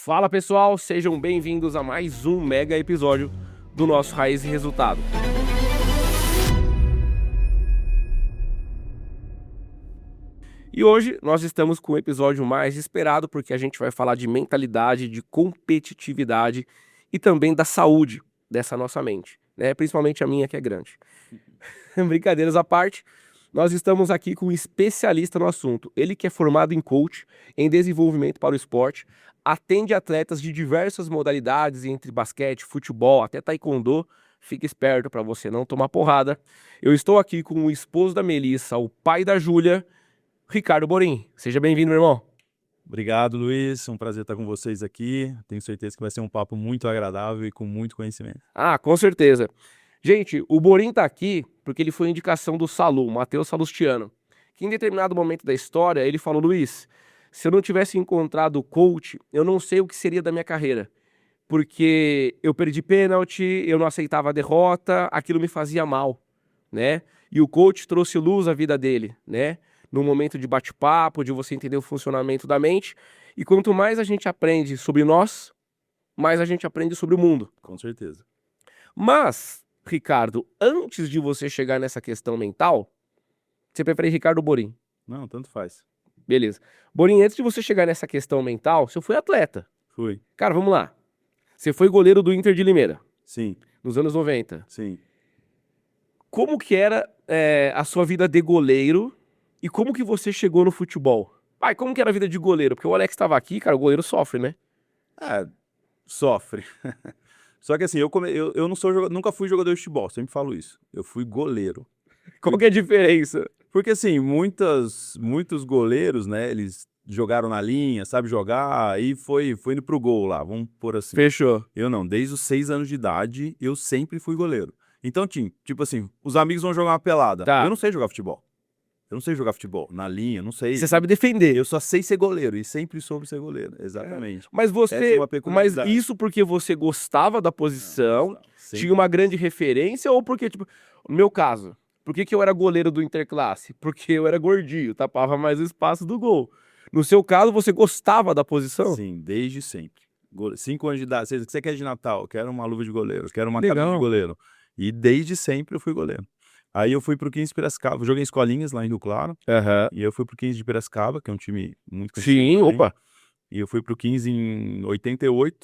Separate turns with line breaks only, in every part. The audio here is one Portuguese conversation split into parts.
Fala pessoal, sejam bem-vindos a mais um mega episódio do nosso Raiz e Resultado. E hoje nós estamos com o episódio mais esperado porque a gente vai falar de mentalidade, de competitividade e também da saúde dessa nossa mente, né? Principalmente a minha que é grande. Brincadeiras à parte, nós estamos aqui com um especialista no assunto. Ele que é formado em coach, em desenvolvimento para o esporte, atende atletas de diversas modalidades, entre basquete, futebol, até taekwondo. Fique esperto para você não tomar porrada. Eu estou aqui com o esposo da Melissa, o pai da Júlia, Ricardo Borim. Seja bem-vindo, meu irmão.
Obrigado, Luiz. Um prazer estar com vocês aqui. Tenho certeza que vai ser um papo muito agradável e com muito conhecimento.
Ah, com certeza. Gente, o Borim tá aqui porque ele foi indicação do Salu, Matheus Salustiano, que em determinado momento da história ele falou: Luiz, se eu não tivesse encontrado o coach, eu não sei o que seria da minha carreira, porque eu perdi pênalti, eu não aceitava a derrota, aquilo me fazia mal, né? E o coach trouxe luz à vida dele, né? No momento de bate-papo, de você entender o funcionamento da mente. E quanto mais a gente aprende sobre nós, mais a gente aprende sobre o mundo.
Com certeza.
Mas, Ricardo, antes de você chegar nessa questão mental, você prefere Ricardo ou Borim?
Não, tanto faz.
Beleza. Borim, antes de você chegar nessa questão mental, você foi atleta.
Fui.
Cara, vamos lá. Você foi goleiro do Inter de Limeira,
Sim,
nos anos 90.
sim.
Como que era a sua vida de goleiro e como que você chegou no futebol? Pai, como que era a vida de goleiro? Porque o Alex estava aqui, cara, o goleiro sofre, né?
Sofre. Só que assim, eu não sou nunca fui jogador de futebol, sempre falo isso. Eu fui goleiro.
Qual que é a diferença?
Porque assim, muitos goleiros, né, eles jogaram na linha, sabe jogar, e foi indo pro gol lá, vamos pôr assim.
Fechou.
Eu não, desde os 6 anos de idade, eu sempre fui goleiro. Então, tipo assim, os amigos vão jogar uma pelada.
Tá.
Eu não sei jogar futebol. Eu não sei jogar futebol, na linha, não sei.
Você sabe defender.
Eu só sei ser goleiro e sempre soube ser goleiro, exatamente.
Mas
Essa
você,
é uma
mas
peculiaridade.
isso porque você gostava da posição,
Não, sempre.
tinha uma grande referência ou porque, tipo, no meu caso, por que que eu era goleiro do Interclasse? Porque eu era gordinho, tapava mais o espaço do gol. No seu caso, você gostava da posição?
Sim, desde sempre. 5 anos de idade, o que você quer de Natal? Eu quero uma luva de goleiro, eu quero uma
Legal.
camisa de goleiro. E desde sempre eu fui goleiro. Aí eu fui pro 15 de Piracicaba, eu joguei em escolinhas lá em Rio Claro,
Aham.
e eu fui pro 15 de Piracicaba, que é um time muito conhecido
Sim,
também.
opa.
E eu fui pro 15 em 88,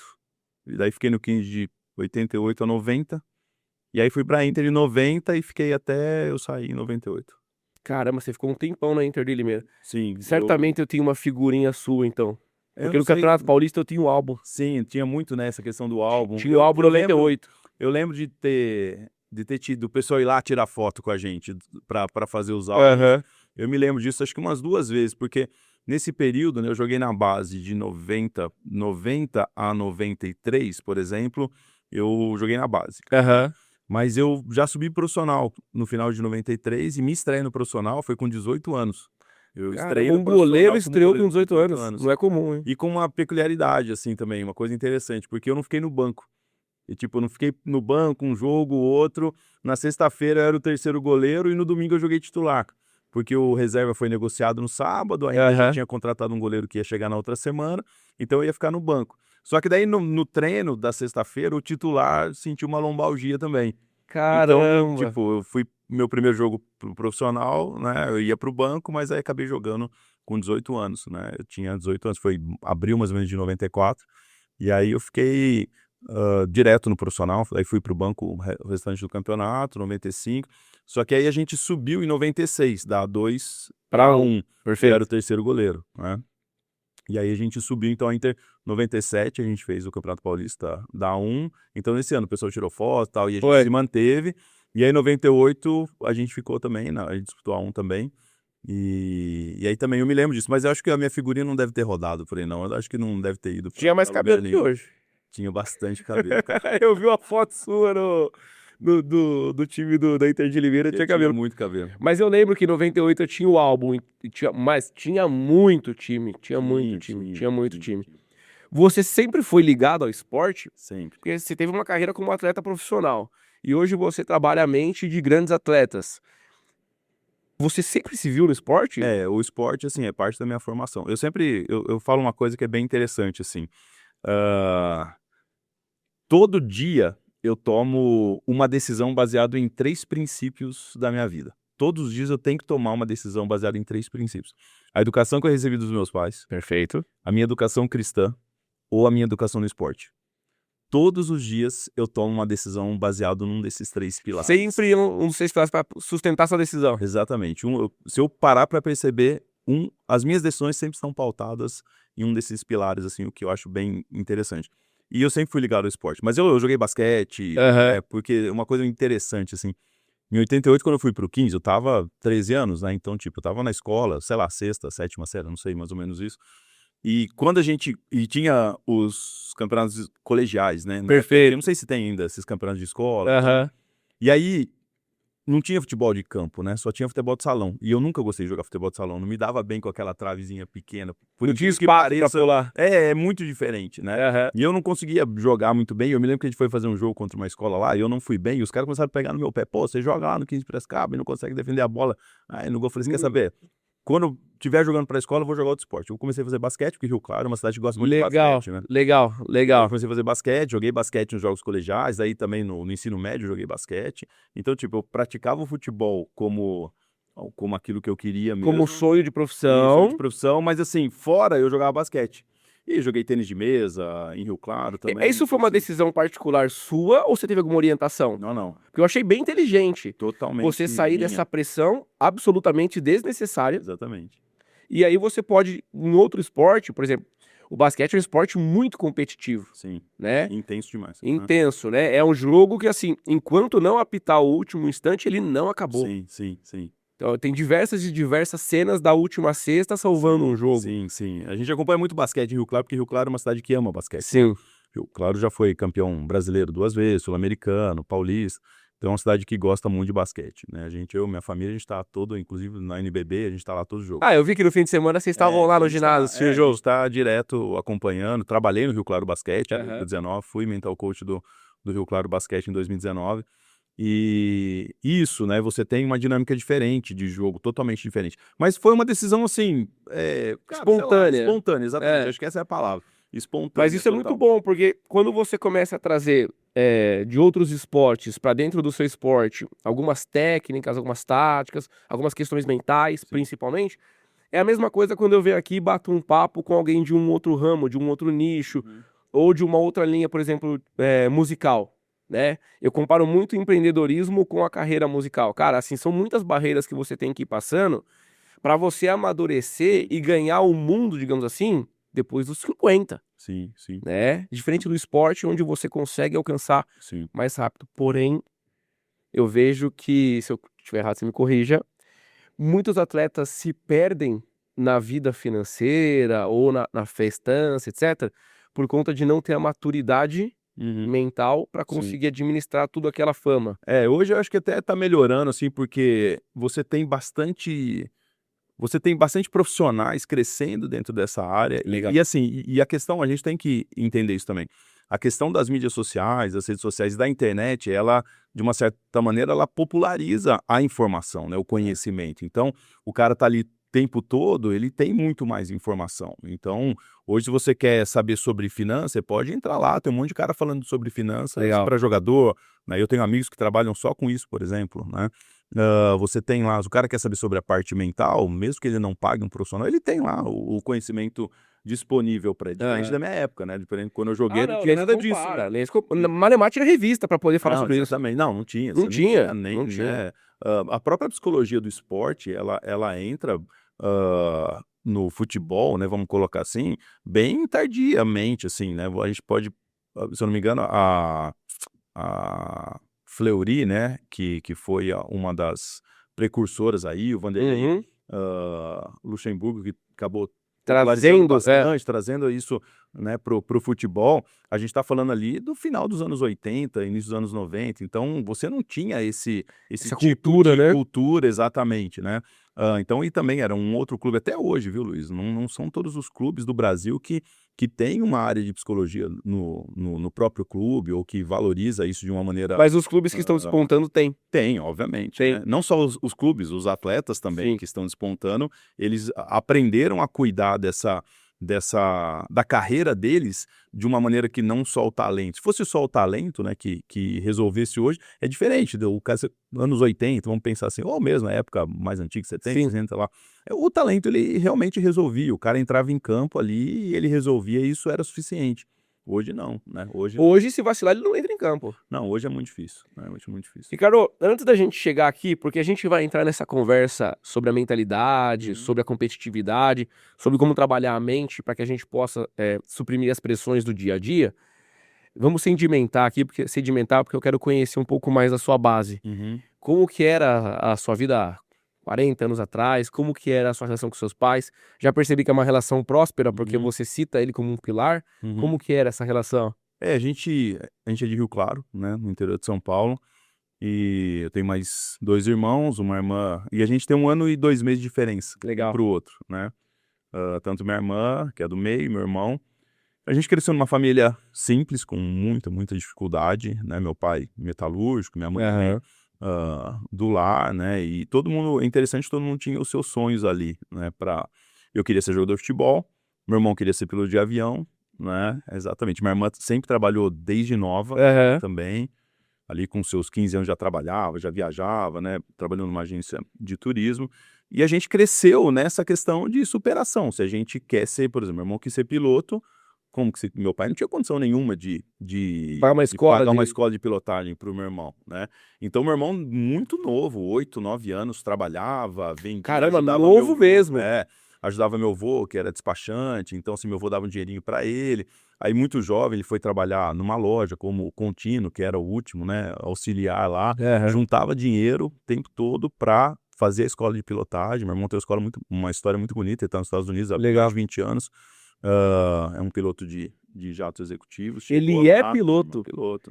e daí fiquei no 15 de 88 a 90. E aí fui pra Inter em 90 e fiquei até eu sair em 98.
Caramba, você ficou um tempão na Inter de Limeira.
Sim,
Certamente eu tinha uma figurinha sua, então.
eu
Porque
não
no
sei.
Campeonato Paulista eu tinha um álbum.
Sim, tinha muito nessa questão do álbum.
Tinha o álbum
Eu lembro,
98.
eu lembro de ter tido o pessoal ir lá tirar foto com a gente pra fazer os álbuns.
Aham.
Eu me lembro disso acho que umas 2 vezes, porque nesse período, né, eu joguei na base de 90 a 93, por exemplo, eu joguei na base.
Aham.
Mas eu já subi profissional no final de 93 e me estreia no profissional foi com 18 anos. Eu estreiei
Cara,
no
um goleiro
profissional como
estreou com
goleiro
18 anos. Não é comum, hein?
E com uma peculiaridade, assim, também, uma coisa interessante, porque eu não fiquei no banco. E, tipo, eu não fiquei no banco um jogo, outro. Na sexta-feira eu era o terceiro goleiro e no domingo eu joguei titular. Porque o reserva foi negociado no sábado, ainda a
Aham.
gente tinha contratado um goleiro que ia chegar na outra semana, então eu ia ficar no banco. Só que daí no treino da sexta-feira o titular sentiu uma lombalgia também. Então,
Caramba.
tipo, eu fui meu primeiro jogo pro profissional, né? Eu ia pro banco, mas aí acabei jogando com 18 anos, né? Eu tinha 18 anos, foi abril mais ou menos de 94. E aí eu fiquei direto no profissional, aí fui pro banco o restante do campeonato, 95. Só que aí a gente subiu em 96, da A2
Pra
pra
1.
1, que
Perfeito.
era o terceiro goleiro, né? E aí a gente subiu, então, a Inter 97, a gente fez o Campeonato Paulista da 1. Então, nesse ano, o pessoal tirou foto e tal, e a gente
Foi.
se manteve. E aí, em 98, a gente ficou também, né? A gente disputou a 1 também. E aí também eu me lembro disso. Mas eu acho que a minha figurinha não deve ter rodado por aí, não. Eu acho que não deve ter ido
Tinha mais
pra
cabelo
lugar
que
nenhum.
hoje.
Tinha bastante cabelo, cara.
Eu vi uma foto sua do time da Inter de Limeira,
Eu
tinha
tinha
cabelo.
muito cabelo.
Mas eu lembro que em 98 eu tinha o álbum, mas tinha muito time, tinha muito time. Você sempre foi ligado ao esporte?
Sempre.
Porque você teve uma carreira como atleta profissional. E hoje você trabalha a mente de grandes atletas. Você sempre se viu no esporte?
O esporte, assim, é parte da minha formação. Eu falo uma coisa que é bem interessante, assim. Todo dia eu tomo uma decisão baseada em 3 princípios da minha vida. Todos os dias eu tenho que tomar uma decisão baseada em 3 princípios. A educação que eu recebi dos meus pais,
Perfeito.
a minha educação cristã ou a minha educação no esporte. Todos os dias eu tomo uma decisão baseada num desses 3 pilares.
Sempre um dos 6 pilares para sustentar sua decisão.
Exatamente. Se eu parar para perceber, as minhas decisões sempre estão pautadas em um desses pilares, assim, o que eu acho bem interessante. E eu sempre fui ligado ao esporte. Mas eu joguei basquete, porque uma coisa interessante, assim, em 88, quando eu fui pro 15, eu tava 13 anos, né? Então, tipo, eu tava na escola, sei lá, 6ª, 7ª série, não sei, mais ou menos isso. E quando a gente... E tinha os campeonatos colegiais, né?
Perfeito.
Eu não sei se tem ainda esses campeonatos de escola. E aí, não tinha futebol de campo, né? Só tinha futebol de salão. E eu nunca gostei de jogar futebol de salão. Não me dava bem com aquela travezinha pequena.
Não tinha espaço pra pular.
É muito diferente, né? E eu não conseguia jogar muito bem. Eu me lembro que a gente foi fazer um jogo contra uma escola lá e eu não fui bem. E os caras começaram a pegar no meu pé. Pô, você joga lá no 15 Piracicaba e não consegue defender a bola. Aí no gol eu falei, você quer saber? Quando eu estiver jogando pra escola, eu vou jogar outro esporte. Eu comecei a fazer basquete, porque Rio Claro é uma cidade que gosta muito de basquete, né?
Legal.
Eu comecei a fazer basquete, joguei basquete nos jogos colegiais, aí também no ensino médio joguei basquete. Então, tipo, eu praticava o futebol como aquilo que eu queria mesmo.
Como sonho de profissão.
Mas assim, fora eu jogava basquete. E joguei tênis de mesa em Rio Claro também.
Isso foi uma decisão particular sua ou você teve alguma orientação?
Não.
Porque eu achei bem inteligente.
Totalmente
Você sair
minha.
dessa pressão absolutamente desnecessária.
Exatamente.
E aí você pode, em outro esporte, por exemplo, o basquete é um esporte muito competitivo.
Sim.
Né?
Intenso demais.
Intenso, né? É um jogo que, assim, enquanto não apitar o último instante, ele não acabou.
Sim.
Então, tem diversas cenas da última sexta salvando um jogo.
Sim. A gente acompanha muito basquete em Rio Claro, porque Rio Claro é uma cidade que ama basquete.
Sim.
Rio Claro já foi campeão brasileiro 2 vezes, sul-americano, paulista. Então é uma cidade que gosta muito de basquete, né? Minha família, a gente tá inclusive na NBB, a gente tá lá todo jogo.
Eu vi que no fim de semana vocês estavam lá no ginásio assistindo o jogo.
A gente tá direto acompanhando, trabalhei no Rio Claro Basquete em 2019, fui mental coach do Rio Claro Basquete em 2019. E isso, né? Você tem uma dinâmica diferente de jogo, totalmente diferente. Mas foi uma decisão assim.
Espontânea.
Espontânea, exatamente. Acho que essa é a palavra. Espontânea.
Mas isso é muito bom, porque quando você começa a trazer de outros esportes para dentro do seu esporte, algumas técnicas, algumas táticas, algumas questões mentais, principalmente, é a mesma coisa quando eu venho aqui e bato um papo com alguém de um outro ramo, de um outro nicho, ou de uma outra linha, por exemplo, musical. Né? Eu comparo muito o empreendedorismo com a carreira musical. Cara, assim, são muitas barreiras que você tem que ir passando para você amadurecer e ganhar o mundo, digamos assim, depois dos 50.
Sim.
Né? Diferente do esporte, onde você consegue alcançar mais rápido. Porém, eu vejo que, se eu estiver errado, você me corrija, muitos atletas se perdem na vida financeira ou na festança, etc., por conta de não ter a maturidade mental para conseguir administrar tudo aquela fama.
Hoje eu acho que até tá melhorando, assim, porque você tem bastante profissionais crescendo dentro dessa área.
Legal.
E assim, a questão, a gente tem que entender isso também. A questão das mídias sociais, das redes sociais, da internet, ela, de uma certa maneira, ela populariza a informação, né, o conhecimento. Então, o cara tá ali o tempo todo, ele tem muito mais informação. Então, hoje, se você quer saber sobre finanças, você pode entrar lá, tem um monte de cara falando sobre finanças para jogador, né? Eu tenho amigos que trabalham só com isso, por exemplo, né? Você tem lá, o cara quer saber sobre a parte mental, mesmo que ele não pague um profissional, ele tem lá o conhecimento disponível para ele. Diferente da minha época, né? Diferente quando eu joguei, não tinha nada disso.
Malemar tinha revista para poder falar sobre isso.
Também. Não tinha.
Não tinha.
Né? A própria psicologia do esporte, ela entra no futebol, né? Vamos colocar assim, bem tardiamente, assim, né? A gente pode, se eu não me engano, a Fleury, né? Que foi uma das precursoras aí, o Vanderlei Luxemburgo, que acabou trazendo isso, né, pro futebol. A gente está falando ali do final dos anos 80, início dos anos 90, então você não tinha essa tipo
cultura,
de
né?
cultura, exatamente, né? Então, e também era um outro clube, até hoje, viu, Luiz? Não são todos os clubes do Brasil que tem uma área de psicologia no próprio clube, ou que valoriza isso de uma maneira...
Mas os clubes que estão despontando tem.
Tem, obviamente. Né? Não só os clubes, os atletas também que estão despontando, eles aprenderam a cuidar dessa da carreira deles de uma maneira que não só o talento. Se fosse só o talento, né, que resolvesse hoje, é diferente. O caso, anos 80, vamos pensar assim, ou mesmo na época mais antiga, 70,
Sim.
60 lá. O talento, ele realmente resolvia. O cara entrava em campo ali e ele resolvia e isso era suficiente. Hoje não, né?
Hoje, se vacilar, ele não entra em campo.
Não, hoje é muito difícil, né? Hoje é muito difícil.
Ricardo, antes da gente chegar aqui, porque a gente vai entrar nessa conversa sobre a mentalidade,
Uhum.
sobre a competitividade, sobre como trabalhar a mente para que a gente possa suprimir as pressões do dia a dia, vamos sedimentar aqui, porque eu quero conhecer um pouco mais da sua base.
Uhum.
Como que era a sua vida há 40 anos atrás? Como que era a sua relação com seus pais? Já percebi que é uma relação próspera, porque
Uhum.
você cita ele como um pilar.
Uhum.
Como que era essa relação?
A gente é de Rio Claro, né, no interior de São Paulo, e eu tenho mais 2 irmãos, uma irmã, e a gente tem 1 ano e 2 meses de diferença
Legal.
um pro outro, né. Tanto minha irmã, que é do meio, meu irmão. A gente cresceu numa família simples, com muita, muita dificuldade, né, meu pai metalúrgico, minha mãe também,
Aham.
do lar, né, e todo mundo, é interessante, todo mundo tinha os seus sonhos ali, né, eu queria ser jogador de futebol, meu irmão queria ser piloto de avião, né, exatamente, minha irmã sempre trabalhou desde nova,
Aham.
também, ali com seus 15 anos já trabalhava, já viajava, né, trabalhando numa agência de turismo, e a gente cresceu nessa questão de superação. Se a gente quer ser, por exemplo, meu irmão quis ser piloto, como que meu pai não tinha condição nenhuma
Pagar uma
de
escola
pagar uma
de.
escola de pilotagem para o meu irmão, né. Então meu irmão muito novo, 8, 9 anos, trabalhava, vendia,
Caramba,
ajudava meu
novo
avô,
mesmo.
ajudava meu avô, que era despachante, então assim, meu avô dava um dinheirinho para ele. Aí muito jovem ele foi trabalhar numa loja como contínuo, que era o último, né, auxiliar lá,
Aham.
juntava dinheiro o tempo todo para fazer a escola de pilotagem. Meu irmão tem uma história muito bonita, ele está nos Estados Unidos há mais
Legal.
de 20 anos, é um piloto de jatos executivos, chegou
Ele é
lá,
piloto.
piloto.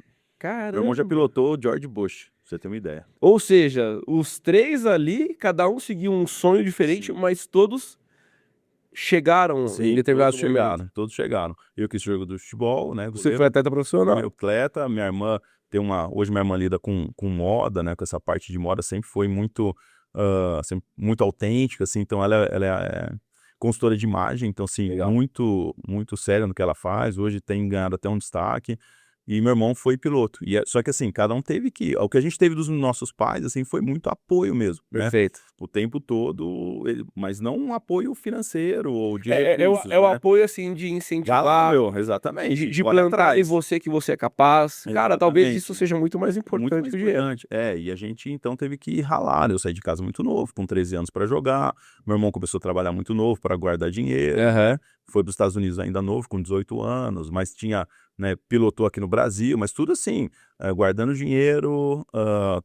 Meu irmão já
Caramba.
pilotou o George Bush, pra você ter uma ideia.
Ou seja, os três ali, cada um seguiu um sonho diferente,
Sim.
mas todos chegaram em
Sim,
determinado momento.
todos chegaram. Eu que sou jogador de futebol, né,
Você foi
goleiro,
atleta
fui
profissional.
atleta, minha irmã hoje minha irmã lida com moda, né, com essa parte de moda, sempre foi muito, sempre muito autêntica, assim, então ela é consultora de imagem, então assim,
Legal.
muito, muito séria no que ela faz, hoje tem ganhado até um destaque, e meu irmão foi piloto. Só que assim, cada um teve o que a gente teve dos nossos pais, assim, foi muito apoio mesmo, né,
Perfeito.
o tempo todo, mas não um apoio financeiro ou de
É
recursos,
o
né.
apoio, assim, de incentivar,
Apoio, exatamente,
de
corre
plantar em
atrás.
você que você é capaz. Cara, talvez isso
Exatamente.
seja muito mais
Muito
importante
mais
que o dinheiro.
importante. E a gente então teve que ralar, né, eu saí de casa muito novo, com 13 anos para jogar, meu irmão começou a trabalhar muito novo para guardar dinheiro, né,
Aham.
foi para os Estados Unidos ainda novo, com 18 anos, mas tinha, né, pilotou aqui no Brasil, mas tudo assim, guardando dinheiro,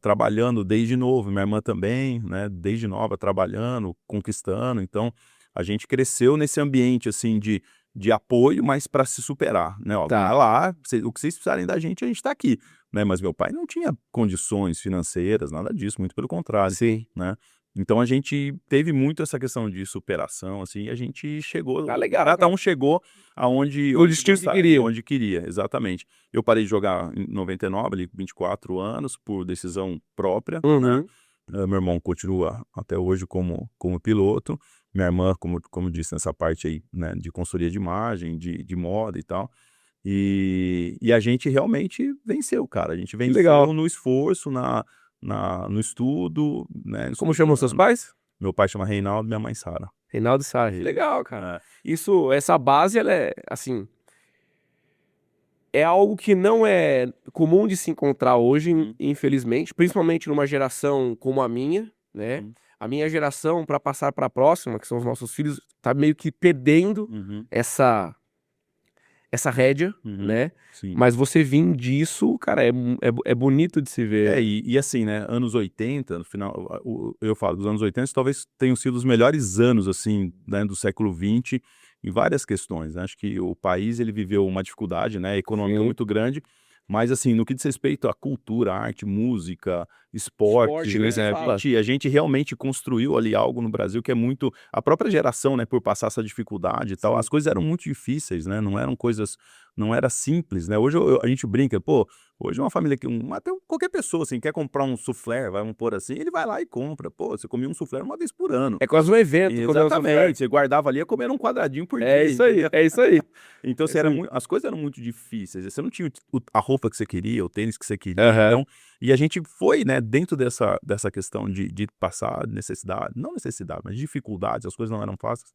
trabalhando desde novo, minha irmã também, né, desde nova trabalhando, conquistando, então a gente cresceu nesse ambiente, assim, de apoio, mas para se superar, né, ó, vai
Tá.
lá, o que vocês precisarem da gente, a gente está aqui, né, mas meu pai não tinha condições financeiras, nada disso, muito pelo contrário,
Sim.
né. Então a gente teve muito essa questão de superação, assim, e a gente
Ah,
chegou,
legal,
cada
cara.
um chegou
No destino que queriam.
onde queria, exatamente. Eu parei de jogar em 99, ali com 24 anos, por decisão própria, né.
Uhum.
Meu irmão continua até hoje como piloto, minha irmã, como disse, nessa parte aí, né, de consultoria de imagem, de moda e tal. E a gente realmente venceu, cara, a gente
Que legal.
venceu no esforço, no estudo, né,
Como chamam seus
estudando.
pais?
Meu pai chama Reinaldo, minha mãe Sara.
Reinaldo e Sara. Que
Isso.
legal, cara.
É.
Essa base, ela é, assim, é algo que não é comum de se encontrar hoje,
Uhum,
infelizmente, principalmente numa geração como a minha, né?
uhum,
A minha geração, para passar para a próxima, que são os nossos filhos, tá meio que perdendo
uhum,
essa rédea,
uhum.
né?
Sim.
Mas você vir disso, cara, é bonito de se ver.
E assim, né, anos 80 no final, eu falo dos anos 80 talvez tenham sido os melhores anos, assim, né, do século 20 em várias questões, né. Acho que o país ele viveu uma dificuldade, né, econômica
Sim.
muito grande, mas assim, no que diz respeito à cultura, arte, música, esporte,
Esporte, nem
né,
se fala.
a gente realmente construiu ali algo no Brasil que é muito a própria geração, né, por passar essa dificuldade e tal,
Sim.
as coisas eram muito difíceis, né, não eram coisas, não era simples, né. Hoje a gente brinca: "Pô, Hoje uma família que até qualquer pessoa assim quer comprar um soufflé, vamos pôr assim, ele vai lá e compra. Pô, você comia um soufflé uma vez por ano.
É quase um evento quando eu sou
Exatamente, você guardava ali e comendo um quadradinho por dia.
É isso aí, é isso aí.
Então,
É
assim,
isso aí.
as coisas eram muito difíceis. Você não tinha a roupa que você queria, o tênis que você queria.
Aham.
Então, e a gente foi, né, dentro dessa questão de passar necessidade, não necessidade, mas dificuldades, as coisas não eram fáceis.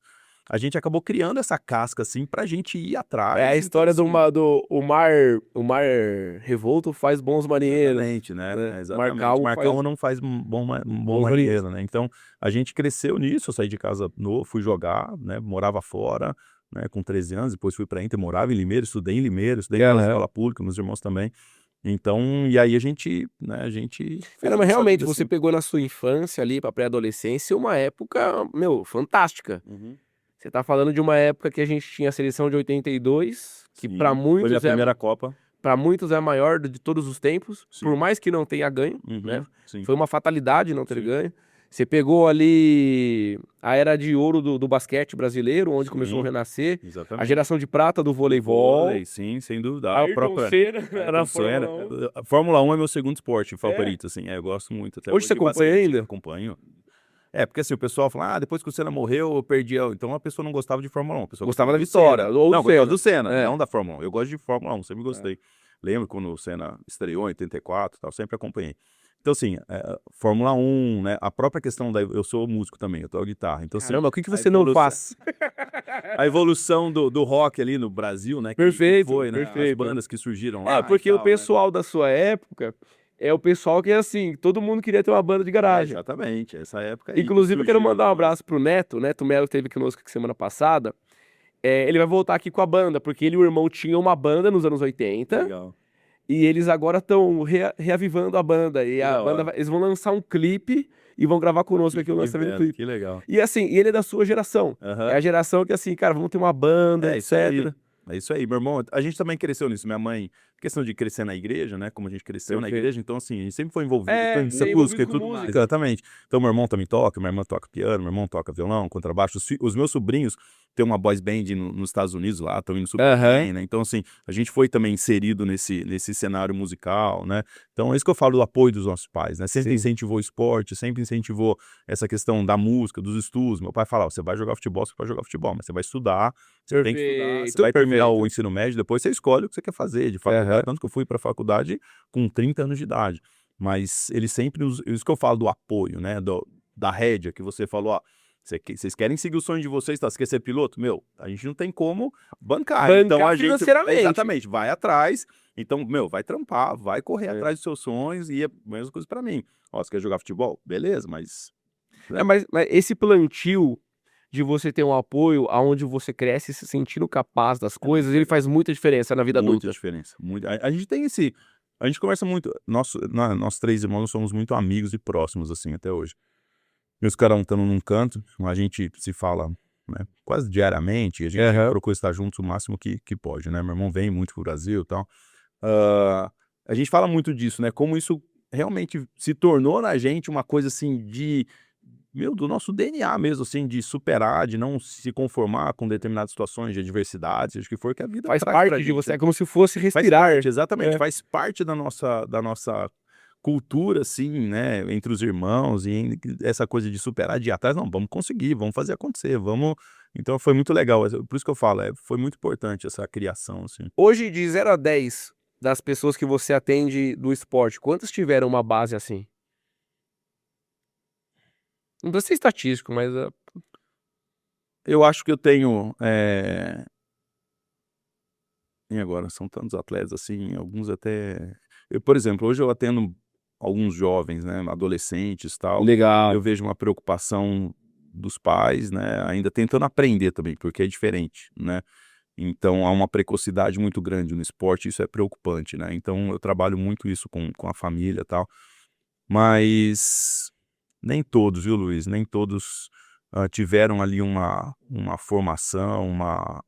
A gente acabou criando essa casca, assim, pra gente ir atrás.
É a
Então,
história
assim,
o mar revolto faz bons marinheiros.
exatamente, né?
Né?
Exatamente.
Marcar um
Marcar
faz
um não faz um bom
bons marinheiros.
marinheiro, né? Então, a gente cresceu nisso. Eu saí de casa novo, fui jogar, né? Morava fora, né? Com 13 anos, depois fui pra Inter, morava em Limeira, estudei em Limeira, estudei na escola pública, meus irmãos também. Então, e aí a gente, né, fez
Cara,
a
mas
nossa
realmente,
vida
você
assim.
pegou na sua infância ali, pra pré-adolescência, uma época, meu, fantástica.
Uhum.
Você tá falando de uma época que a gente tinha a seleção de 82, que
Sim,
pra
foi minha
muitos
primeira Copa.
para muitos é a maior de todos os tempos,
Sim.
por mais que não tenha ganho, né?
Uhum, sim.
Foi uma fatalidade não ter
Sim.
ganho. Você pegou ali a era de ouro do basquete brasileiro, onde
Sim,
começou a renascer, a
exatamente.
geração de prata do voleibol.
Vôlei, sim, sem dúvida. A
Ayrton
própria
Senna era a
Ayrton Senna.
Fórmula 1.
Fórmula 1 é meu segundo esporte favorito, assim. Eu gosto muito até
Hoje você
de
acompanha
basquete.
ainda?
Acompanho. Porque assim, o pessoal fala, depois que o Senna morreu, eu perdi. Então a pessoa não gostava de Fórmula 1. A pessoa
Gostava da
do
vitória,
Senna.
ou
Não,
do
gostava
Senna.
do Senna,
É.
não da Fórmula 1. Eu gosto de Fórmula 1, sempre gostei. Lembro quando o Senna estreou em 84 e tal, sempre acompanhei. Então, assim, Fórmula 1, né? A própria questão eu sou músico também, eu toco guitarra. Então,
Caramba, o que
a
você não faz?
a evolução do rock ali no Brasil, né?
Perfeito,
que foi, né? As
perfeito.
bandas que surgiram lá.
Porque
e
o
tal, né?
pessoal da sua época é o pessoal que é assim, todo mundo queria ter uma banda de garagem.
Exatamente, essa época aí.
Inclusive, eu quero mandar um
surgiu,
abraço pro Neto. Neto Melo que esteve conosco aqui semana passada. Ele vai voltar aqui com a banda, porque ele e o irmão tinham uma banda nos anos 80.
Legal.
E eles agora estão reavivando a banda. E
Que
a
da
banda
hora.
eles vão lançar um clipe e vão gravar conosco aqui o lançamento do
Evento,
clipe.
que legal.
E assim, ele é da sua geração.
Aham.
É a geração que assim, cara, vamos ter uma banda,
Isso aí.
etc.
É isso aí, meu irmão. A gente também cresceu nisso. Minha mãe, questão de crescer na igreja, né? Como a gente cresceu na
Perfeito.
igreja, então assim, a gente sempre foi envolvido
É,
com
ser
música
envolvido
e
com
tudo
música.
mais. Exatamente. Então, meu irmão também toca, minha irmã toca piano, meu irmão toca violão, contrabaixo. Os meus sobrinhos têm uma boys band nos Estados Unidos lá, estão indo super bem, né? Então, assim, a gente foi também inserido nesse cenário musical, né? Então, é isso que eu falo do apoio dos nossos pais, né? Sempre incentivou o esporte, sempre incentivou essa questão da música, dos estudos. Meu pai falava, você vai jogar futebol, você pode jogar futebol, mas você vai estudar, você tem que estudar, você vai terminar o ensino médio, depois você escolhe o que você quer fazer de faculdade. Tanto que eu fui para a faculdade com 30 anos de idade. Mas ele sempre, isso que eu falo do apoio, né? Da rédea, que você falou, ó, vocês querem seguir o sonho de vocês, tá? Você quer ser piloto? Meu, a gente não tem como bancar. Então a gente,
financeiramente.
exatamente, vai atrás. Então, meu, vai trampar, vai correr atrás dos seus sonhos e é a mesma coisa pra mim. Ó, você quer jogar futebol? Beleza, mas...
Mas esse plantio de você ter um apoio aonde você cresce se sentindo capaz das coisas, ele faz muita diferença na vida adulta.
Muita diferença. A gente tem esse... A gente conversa muito... Nós três irmãos somos muito amigos e próximos, assim, até hoje. Meus caras estão num canto, a gente se fala, né, quase diariamente, e a gente procura estar juntos o máximo que pode, né? Meu irmão vem muito pro Brasil e tal. A gente fala muito disso, né? Como isso realmente se tornou na gente uma coisa assim do nosso DNA mesmo, assim, de superar, de não se conformar com determinadas situações de adversidade, seja o que for, que a vida
Faz
traz pra
parte de
gente,
você,
né?
é como se fosse
Faz
respirar.
parte, exatamente, faz parte da nossa cultura, assim, né, entre os irmãos e essa coisa de superar, de ir atrás, não, vamos conseguir, vamos fazer acontecer, vamos... Então foi muito legal, por isso que eu falo, foi muito importante essa criação, assim.
Hoje, de 0 a 10 das pessoas que você atende do esporte, quantas tiveram uma base assim? Não precisa ser estatístico, mas...
Eu acho que eu tenho... E agora, são tantos atletas, assim, alguns até... por exemplo, hoje eu atendo alguns jovens, né, adolescentes e tal.
Legal.
Eu vejo uma preocupação dos pais, né, ainda tentando aprender também, porque é diferente, né? Então, há uma precocidade muito grande no esporte, isso é preocupante, né? Então, eu trabalho muito isso com a família e tal. Mas nem todos, viu, Luiz? Nem todos tiveram ali uma formação, uma...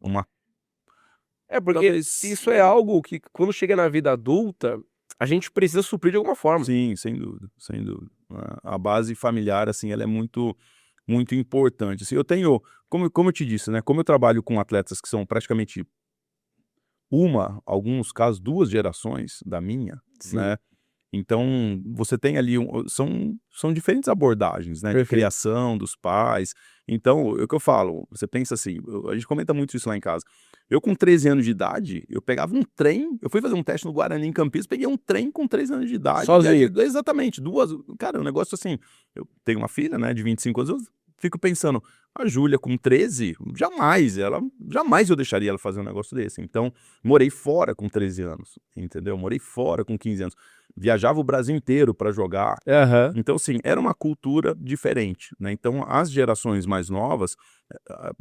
Porque
Talvez...
isso é algo que, quando chega na vida adulta, a gente precisa suprir de alguma forma.
Sim, sem dúvida, sem dúvida. A base familiar, assim, ela é muito, muito importante. Assim, eu tenho, como eu te disse, né? Como eu trabalho com atletas que são praticamente alguns casos, 2 gerações da minha,
Sim.
né? Então, você tem ali, são diferentes abordagens, né, de
Perfeito.
criação dos pais. Então, é o que eu falo, você pensa assim, a gente comenta muito isso lá em casa. Eu com 13 anos de idade, eu pegava um trem, eu fui fazer um teste no Guarani em Campinas, peguei um trem com 13 anos de idade.
Sozinho.
Exatamente, 2, cara, um negócio assim, eu tenho uma filha, né, de 25 anos, eu fico pensando, a Júlia com 13, jamais eu deixaria ela fazer um negócio desse. Então, morei fora com 13 anos, entendeu? Morei fora com 15 anos. Viajava o Brasil inteiro para jogar.
Aham.
Então, assim, era uma cultura diferente, né? Então, as gerações mais novas,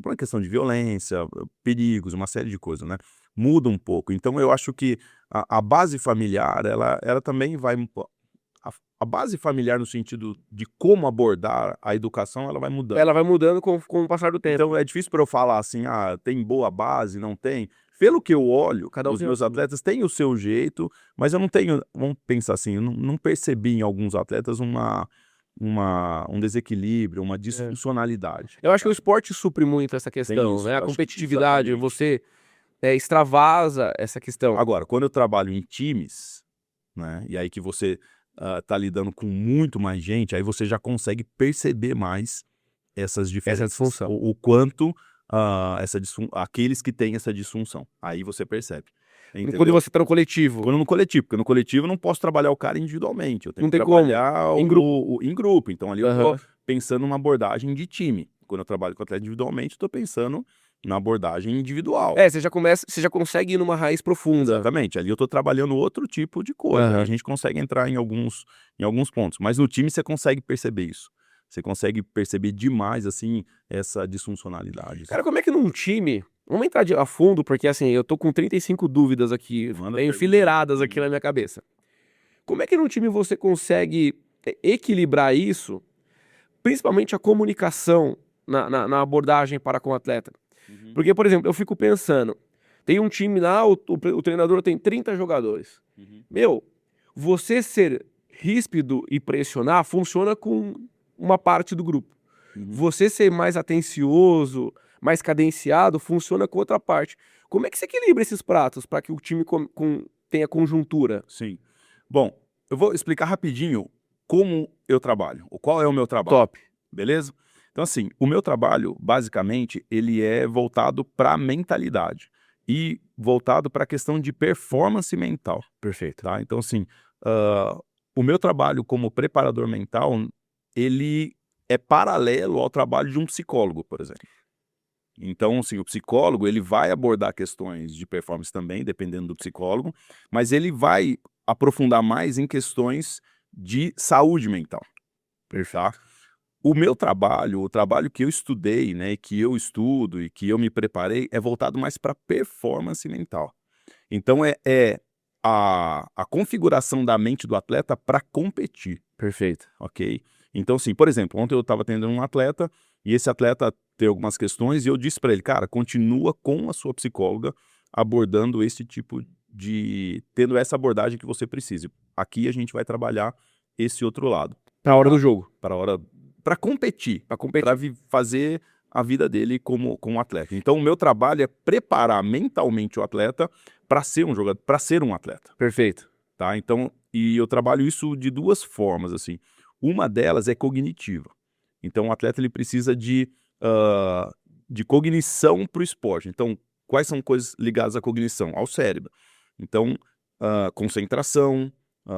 por uma questão de violência, perigos, uma série de coisas, né? Muda um pouco. Então, eu acho que a base familiar, ela também vai... A base familiar no sentido de como abordar a educação, ela vai mudando.
Ela vai mudando com o passar do tempo.
Então é difícil para eu falar assim, tem boa base, não tem. Pelo que eu olho,
Cada um
os
tem a
meus
sua.
atletas têm o seu jeito, mas eu não tenho, vamos pensar assim, eu não percebi em alguns atletas um desequilíbrio, uma disfuncionalidade.
Eu acho que o esporte supre muito essa questão,
isso,
né, a
acho que
competitividade,
exatamente.
você, extravasa essa questão.
Agora, quando eu trabalho em times, né, e aí que você tá lidando com muito mais gente, aí você já consegue perceber mais essas
Essa
diferenças,
disfunção.
o quanto aqueles que têm essa disfunção, aí você percebe,
Quando
entendeu?
você tá no coletivo,
Quando no coletivo, porque no coletivo eu não posso trabalhar o cara individualmente, eu tenho
não
que
tem como,
trabalhar
em grupo.
em grupo, então ali eu tô
Aham.
pensando numa abordagem de time. Quando eu trabalho com atleta individualmente, eu tô pensando na abordagem individual.
Você já consegue ir numa raiz profunda.
Exatamente, ali eu tô trabalhando outro tipo de coisa, aí a
Aham.
gente consegue entrar em alguns pontos, mas no time você consegue perceber isso. Você consegue perceber demais, assim, essa disfuncionalidade.
Cara, como é que num time vamos entrar a fundo, porque, assim, eu tô com 35 dúvidas aqui,
Manda pergunta.
enfileiradas aqui na minha cabeça. Como é que num time você consegue, equilibrar isso, principalmente a comunicação na abordagem para com o atleta?
Uhum,
Porque, por exemplo, eu fico pensando, tem um time lá, o treinador tem 30 jogadores.
uhum,
Meu, você ser ríspido e pressionar funciona com uma parte do grupo.
uhum.
Você ser mais atencioso, mais cadenciado, funciona com outra parte. Como é que você equilibra esses pratos para que o time tenha conjuntura?
Sim. Bom, eu vou explicar rapidinho como eu trabalho, ou qual é o meu trabalho,
Top.
beleza? Então, assim, o meu trabalho, basicamente, ele é voltado para a mentalidade e voltado para a questão de performance mental,
Perfeito.
tá? Então, assim, hã, o meu trabalho como preparador mental, ele é paralelo ao trabalho de um psicólogo, por exemplo. Então, assim, o psicólogo, ele vai abordar questões de performance também, dependendo do psicólogo, mas ele vai aprofundar mais em questões de saúde mental, tá? O meu trabalho, o trabalho que eu estudei, né, que eu estudo e que eu me preparei, é voltado mais para performance mental. Então, é a configuração da mente do atleta para competir.
Perfeito.
Ok? Então, assim, por exemplo, ontem eu estava atendendo um atleta e esse atleta tem algumas questões e eu disse para ele, cara, continua com a sua psicóloga abordando esse tipo tendo essa abordagem que você precisa. Aqui a gente vai trabalhar esse outro lado,
Na hora
tá?
do jogo,
Para competir,
para
para
competir.
fazer a vida dele como atleta. Então, o meu trabalho é preparar mentalmente o atleta para ser um jogador, para ser um atleta.
Perfeito.
Tá? Então, e eu trabalho isso de 2 formas, assim. Uma delas é cognitiva. Então, o atleta ele precisa de cognição para o esporte. Então, quais são coisas ligadas à cognição? Ao cérebro. Então, concentração,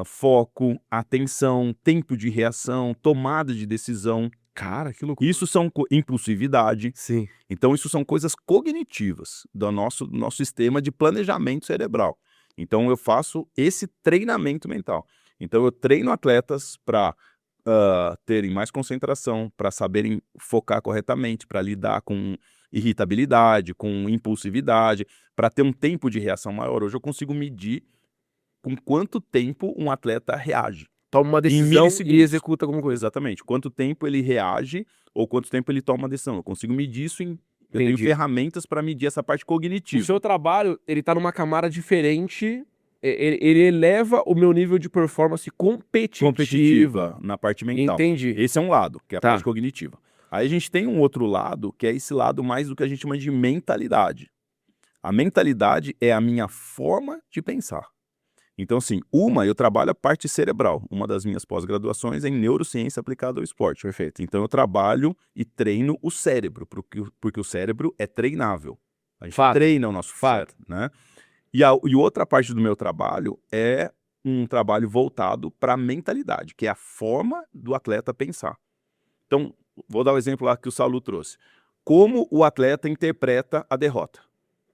foco, atenção, tempo de reação, tomada de decisão.
Cara, que loucura.
Isso são impulsividade.
Sim.
Então, isso são coisas cognitivas do nosso sistema de planejamento cerebral. Então, eu faço esse treinamento mental. Então, eu treino atletas para terem mais concentração, para saberem focar corretamente, para lidar com irritabilidade, com impulsividade, para ter um tempo de reação maior. Hoje eu consigo medir com quanto tempo um atleta reage.
Toma uma
Em
decisão e
milissegundos.
executa alguma coisa.
Exatamente. Quanto tempo ele reage ou quanto tempo ele toma uma decisão. Eu consigo medir isso eu tenho
Entendi.
ferramentas para medir essa parte
O
cognitiva.
seu trabalho, ele tá numa camada diferente, ele eleva o meu nível de performance competitiva.
Na parte mental.
Entendi.
Esse é um lado, que é a
Tá.
parte cognitiva. Aí a gente tem um outro lado, que é esse lado mais do que a gente chama de mentalidade. A mentalidade é a minha forma de pensar. Então, assim, eu trabalho a parte cerebral. Uma das minhas pós-graduações é em neurociência aplicada ao esporte.
Perfeito.
Então, eu trabalho e treino o cérebro, porque o cérebro é treinável. A gente
Fato.
treina o nosso
Fato.
cérebro, né? E outra parte do meu trabalho é um trabalho voltado para a mentalidade, que é a forma do atleta pensar. Então, vou dar o exemplo lá que o Saulo trouxe. Como o atleta interpreta a derrota.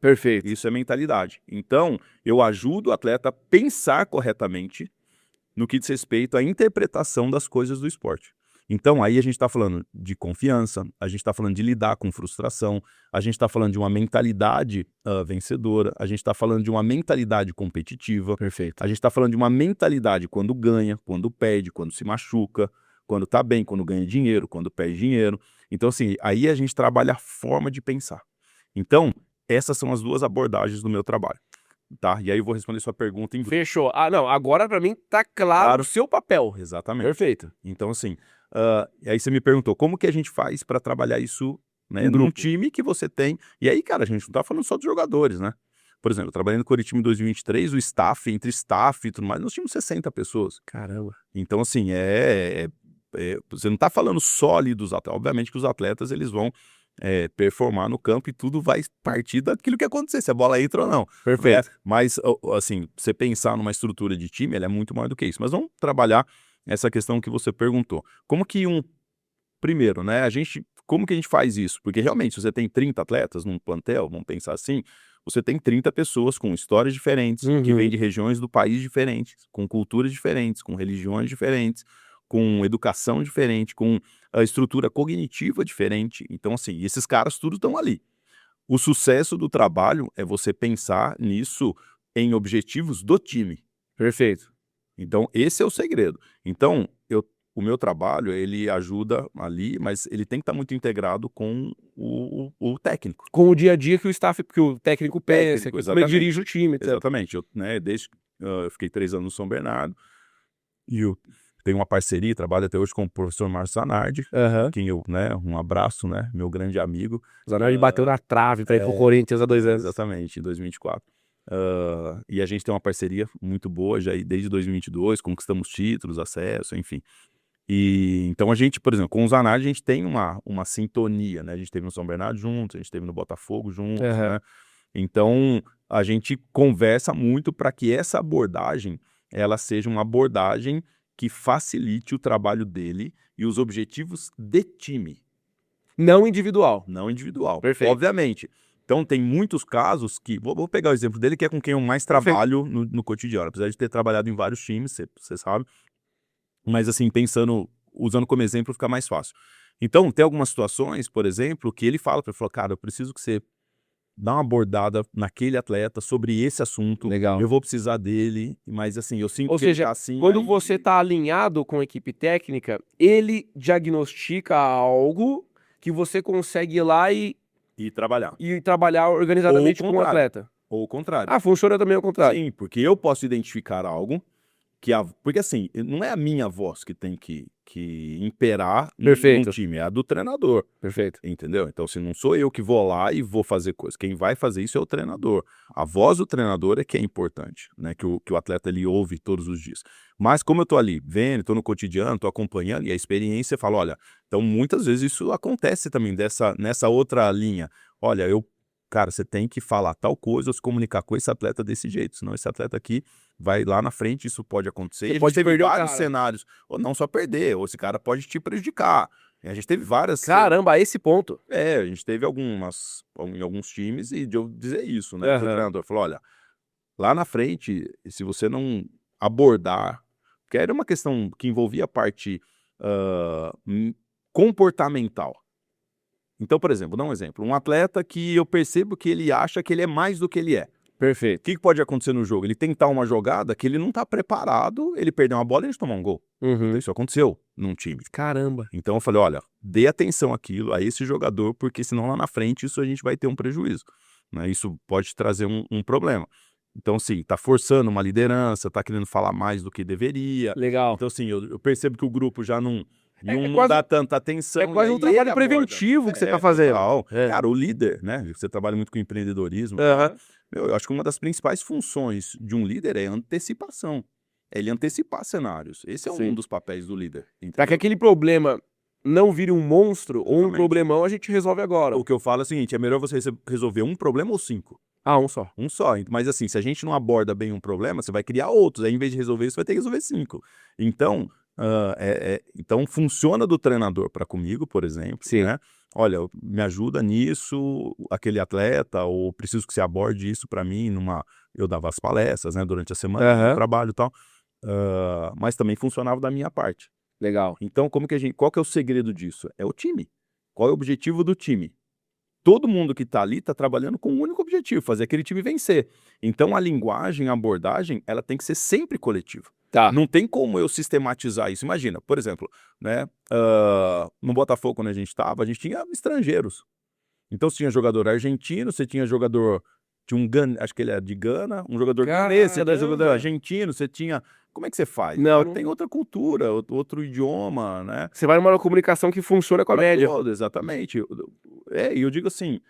Perfeito.
Isso é mentalidade. Então, eu ajudo o atleta a pensar corretamente no que diz respeito à interpretação das coisas do esporte. Então, aí a gente está falando de confiança, a gente está falando de lidar com frustração, a gente está falando de uma mentalidade vencedora, a gente está falando de uma mentalidade competitiva,
Perfeito.
a gente está falando de uma mentalidade quando ganha, quando perde, quando se machuca, quando está bem, quando ganha dinheiro, quando perde dinheiro. Então, assim, aí a gente trabalha a forma de pensar. Então, essas são as duas abordagens do meu trabalho, tá? E aí eu vou responder sua pergunta em...
Fechou. Ah, não, agora pra mim tá claro o seu papel.
Exatamente.
Perfeito.
Então, assim, aí você me perguntou, como que a gente faz para trabalhar isso, né,
Em
num
grupo.
time que você tem... E aí, cara, a gente não tá falando só dos jogadores, né? Por exemplo, eu trabalhei no Coritiba em 2023, o staff, entre staff e tudo mais, nós tínhamos 60 pessoas.
Caramba.
Então, assim, você não tá falando só ali dos atletas. Obviamente que os atletas, eles vão performar no campo e tudo vai partir daquilo que acontecer, se a bola entra ou não.
Perfeito.
Né? Mas, assim, você pensar numa estrutura de time, ela é muito maior do que isso. Mas vamos trabalhar essa questão que você perguntou. Como que primeiro, né, como que a gente faz isso? Porque realmente, se você tem 30 atletas num plantel, vamos pensar assim, você tem 30 pessoas com histórias diferentes, que vêm de regiões do país diferentes, com culturas diferentes, com religiões diferentes, com educação diferente, com a estrutura cognitiva diferente. Então, assim, esses caras todos estão ali. O sucesso do trabalho é você pensar nisso em objetivos do time.
Perfeito.
Então, esse é o segredo. Então, o meu trabalho, ele ajuda ali, mas ele tem que estar muito integrado com o técnico.
Com o dia a dia que o técnico pensa,
Técnico,
como ele
exatamente.
dirige o time, etc.
Exatamente. Eu fiquei 3 anos no São Bernardo e eu tenho uma parceria, trabalho até hoje com o professor Márcio Zanardi,
Aham.
quem um abraço, né, meu grande amigo.
O Zanardi bateu na trave pra ir pro Corinthians há 2 anos.
Exatamente, em 2024. E a gente tem uma parceria muito boa já desde 2022, conquistamos títulos, acesso, enfim. E então a gente, por exemplo, com o Zanardi a gente tem uma sintonia, né? A gente teve no São Bernardo juntos, a gente teve no Botafogo juntos, né? Então a gente conversa muito para que essa abordagem ela seja uma abordagem que facilite o trabalho dele e os objetivos de time,
Não individual.
não individual.
Perfeito.
Obviamente. Então tem muitos casos que... Vou pegar o exemplo dele, que é com quem eu mais trabalho no cotidiano. Apesar de ter trabalhado em vários times, você sabe. Mas assim, usando como exemplo, fica mais fácil. Então, tem algumas situações, por exemplo, que ele fala para ele, cara, eu preciso que você dá uma abordada naquele atleta sobre esse assunto.
Legal.
Eu vou precisar dele, mas assim, eu sinto
Ou
que ele
seja,
tá assim...
quando
aí-
você tá alinhado com a equipe técnica, ele diagnostica algo que você consegue ir lá
E trabalhar.
e trabalhar organizadamente
Ou o
com o
contrário.
atleta.
Ou o contrário.
Ah, funciona também ao contrário.
Sim, porque eu posso identificar algo porque assim, não é a minha voz que tem que imperar num
Perfeito.
time, é a do treinador.
Perfeito.
Entendeu? Então, se não sou eu que vou lá e vou fazer coisa, quem vai fazer isso é o treinador. A voz do treinador é que é importante, né? Que o atleta ele ouve todos os dias. Mas como eu tô ali vendo, tô no cotidiano, tô acompanhando, e a experiência fala, olha, então muitas vezes isso acontece também nessa outra linha. Olha, cara, você tem que falar tal coisa ou se comunicar com esse atleta desse jeito, senão esse atleta aqui vai lá na frente, isso pode acontecer.
Você
E a
pode
gente teve
perder o
vários
cara.
cenários, ou não só perder, ou esse cara pode te prejudicar. E a gente teve várias...
Caramba, a esse ponto.
a gente teve em alguns times e de eu dizer isso, né? O treinador falou, olha, lá na frente, se você não abordar, porque era uma questão que envolvia a parte comportamental. Então, por exemplo, vou dar um exemplo. Um atleta que eu percebo que ele acha que ele é mais do que ele é. O
Perfeito.
que pode acontecer no jogo? Ele tentar uma jogada que ele não tá preparado, ele perder uma bola e a gente tomar um gol. Então, isso aconteceu num time.
Caramba.
Então eu falei, olha, dê atenção àquilo, a esse jogador, porque senão lá na frente isso a gente vai ter um prejuízo, né? Isso pode trazer um problema. Então, assim, tá forçando uma liderança, tá querendo falar mais do que deveria.
Legal.
Então, assim, eu percebo que o grupo já não E um não
quase
dá tanta atenção.
é quase
e
um
aí
trabalho
ele aborda.
preventivo que você tá fazendo.
Total.
É.
Cara, o líder, né? Você trabalha muito com empreendedorismo.
Aham.
Meu, eu acho que uma das principais funções de um líder é antecipação. É ele antecipar cenários. Esse é um
Sim.
dos papéis do líder.
Pra que
Entendeu?
aquele problema não vire um monstro ou um
Exatamente.
problemão, a gente resolve agora.
O que eu falo é o seguinte: é melhor você resolver um problema ou 5.
Ah, um só.
Um só. Mas assim, se a gente não aborda bem um problema, você vai criar outros. Aí, em vez de resolver isso, vai ter que resolver 5. Então, então funciona do treinador para comigo, por exemplo,
Sim.
né? Olha, me ajuda nisso, aquele atleta, ou preciso que você aborde isso para mim eu dava as palestras, né, durante a semana, no
Aham.
trabalho e tal. Mas também funcionava da minha parte.
Legal.
Então, qual que é o segredo disso? É o time. Qual é o objetivo do time? Todo mundo que está ali está trabalhando com um único objetivo, fazer aquele time vencer. Então a linguagem, a abordagem, ela tem que ser sempre coletiva.
Tá.
Não tem como eu sistematizar isso. Imagina, por exemplo, né, no Botafogo, quando a gente tinha estrangeiros. Então você tinha jogador argentino, você tinha jogador acho que ele é de Gana, um jogador ganense, você tinha jogador
Caramba.
argentino, você tinha. Como é que você faz?
Não,
Tem outra cultura, outro idioma, né?
você vai numa comunicação que funciona com a
Pra
média.
todo, exatamente. E eu digo assim,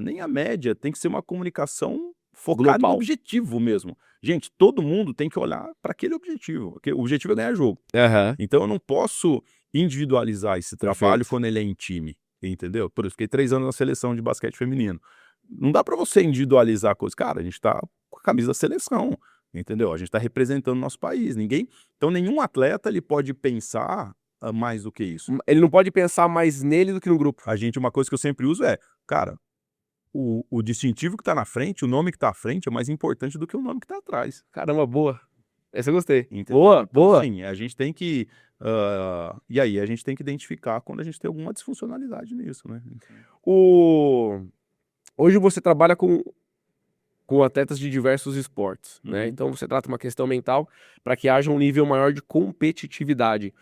nem a média, tem que ser uma comunicação focada no
Global.
objetivo mesmo. Gente, todo mundo tem que olhar para aquele objetivo, porque o objetivo é ganhar jogo.
Aham.
Então eu não posso individualizar esse trabalho
Perfeito.
quando ele é em time, entendeu? Por isso, fiquei 3 anos na seleção de basquete feminino. Não dá para você individualizar a coisa. Cara, a gente tá com a camisa da seleção, entendeu? A gente tá representando o nosso país. Então nenhum atleta ele pode pensar mais do que isso.
Ele não pode pensar mais nele do que no grupo.
Uma coisa que eu sempre uso é, cara, o distintivo que tá na frente, o nome que tá à frente é mais importante do que o nome que tá atrás.
Caramba, boa. Essa eu gostei.
Entendeu?
Boa,
Então,
boa.
assim, a gente tem que. E aí, a gente tem que identificar quando a gente tem alguma disfuncionalidade nisso, né?
Hoje você trabalha com atletas de diversos esportes, né?
Uhum.
Então você trata uma questão mental para que haja um nível maior de competitividade.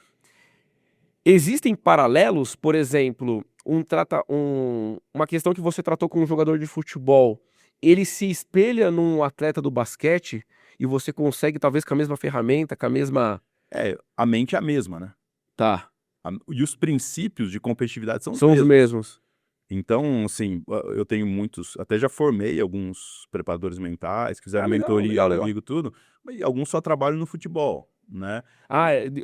Existem paralelos, por exemplo, uma questão que você tratou com um jogador de futebol, ele se espelha num atleta do basquete e você consegue, talvez com a mesma ferramenta, com a mesma.
A mente é a mesma, né?
Tá,
E os princípios de competitividade são os
são os
mesmos.
mesmos.
Então, assim, eu tenho muitos, até já formei alguns preparadores mentais, que fizeram
Legal,
mentoria
legal.
comigo, tudo, mas alguns só trabalham no futebol, né?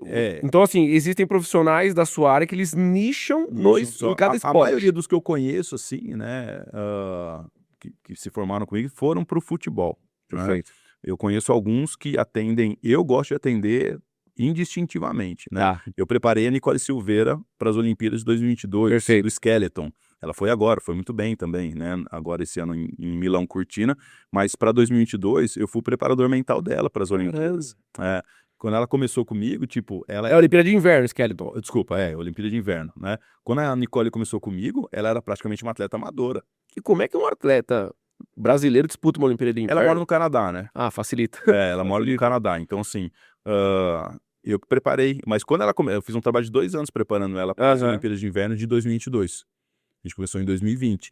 É.
Então, assim, existem profissionais da sua área que eles nicham em cada
A
esporte.
maioria dos que eu conheço, assim, né, que se formaram comigo, foram pro futebol, né?
Perfeito.
Eu conheço alguns que atendem, eu gosto de atender indistintivamente, né?
Tá,
Eu preparei a Nicole Silveira para as Olimpíadas de 2022,
Perfeito.
do Skeleton. Ela foi agora, foi muito bem também, né? Agora esse ano em Milão Cortina, mas para 2022 eu fui o preparador mental dela para as Olimpíadas. Quando ela começou comigo, tipo, ela
é a Olimpíada de Inverno, Skeleton.
Desculpa, Olimpíada de Inverno, né? Quando a Nicole começou comigo, ela era praticamente uma atleta amadora.
E como é que um atleta brasileiro disputa uma Olimpíada de Inverno?
Ela mora no Canadá, né?
Ah, facilita.
Ela mora no Canadá. Então, assim, eu que preparei. Mas quando ela eu fiz um trabalho de 2 anos preparando ela para as
Aham.
Olimpíadas de Inverno de 2022. A gente começou em 2020.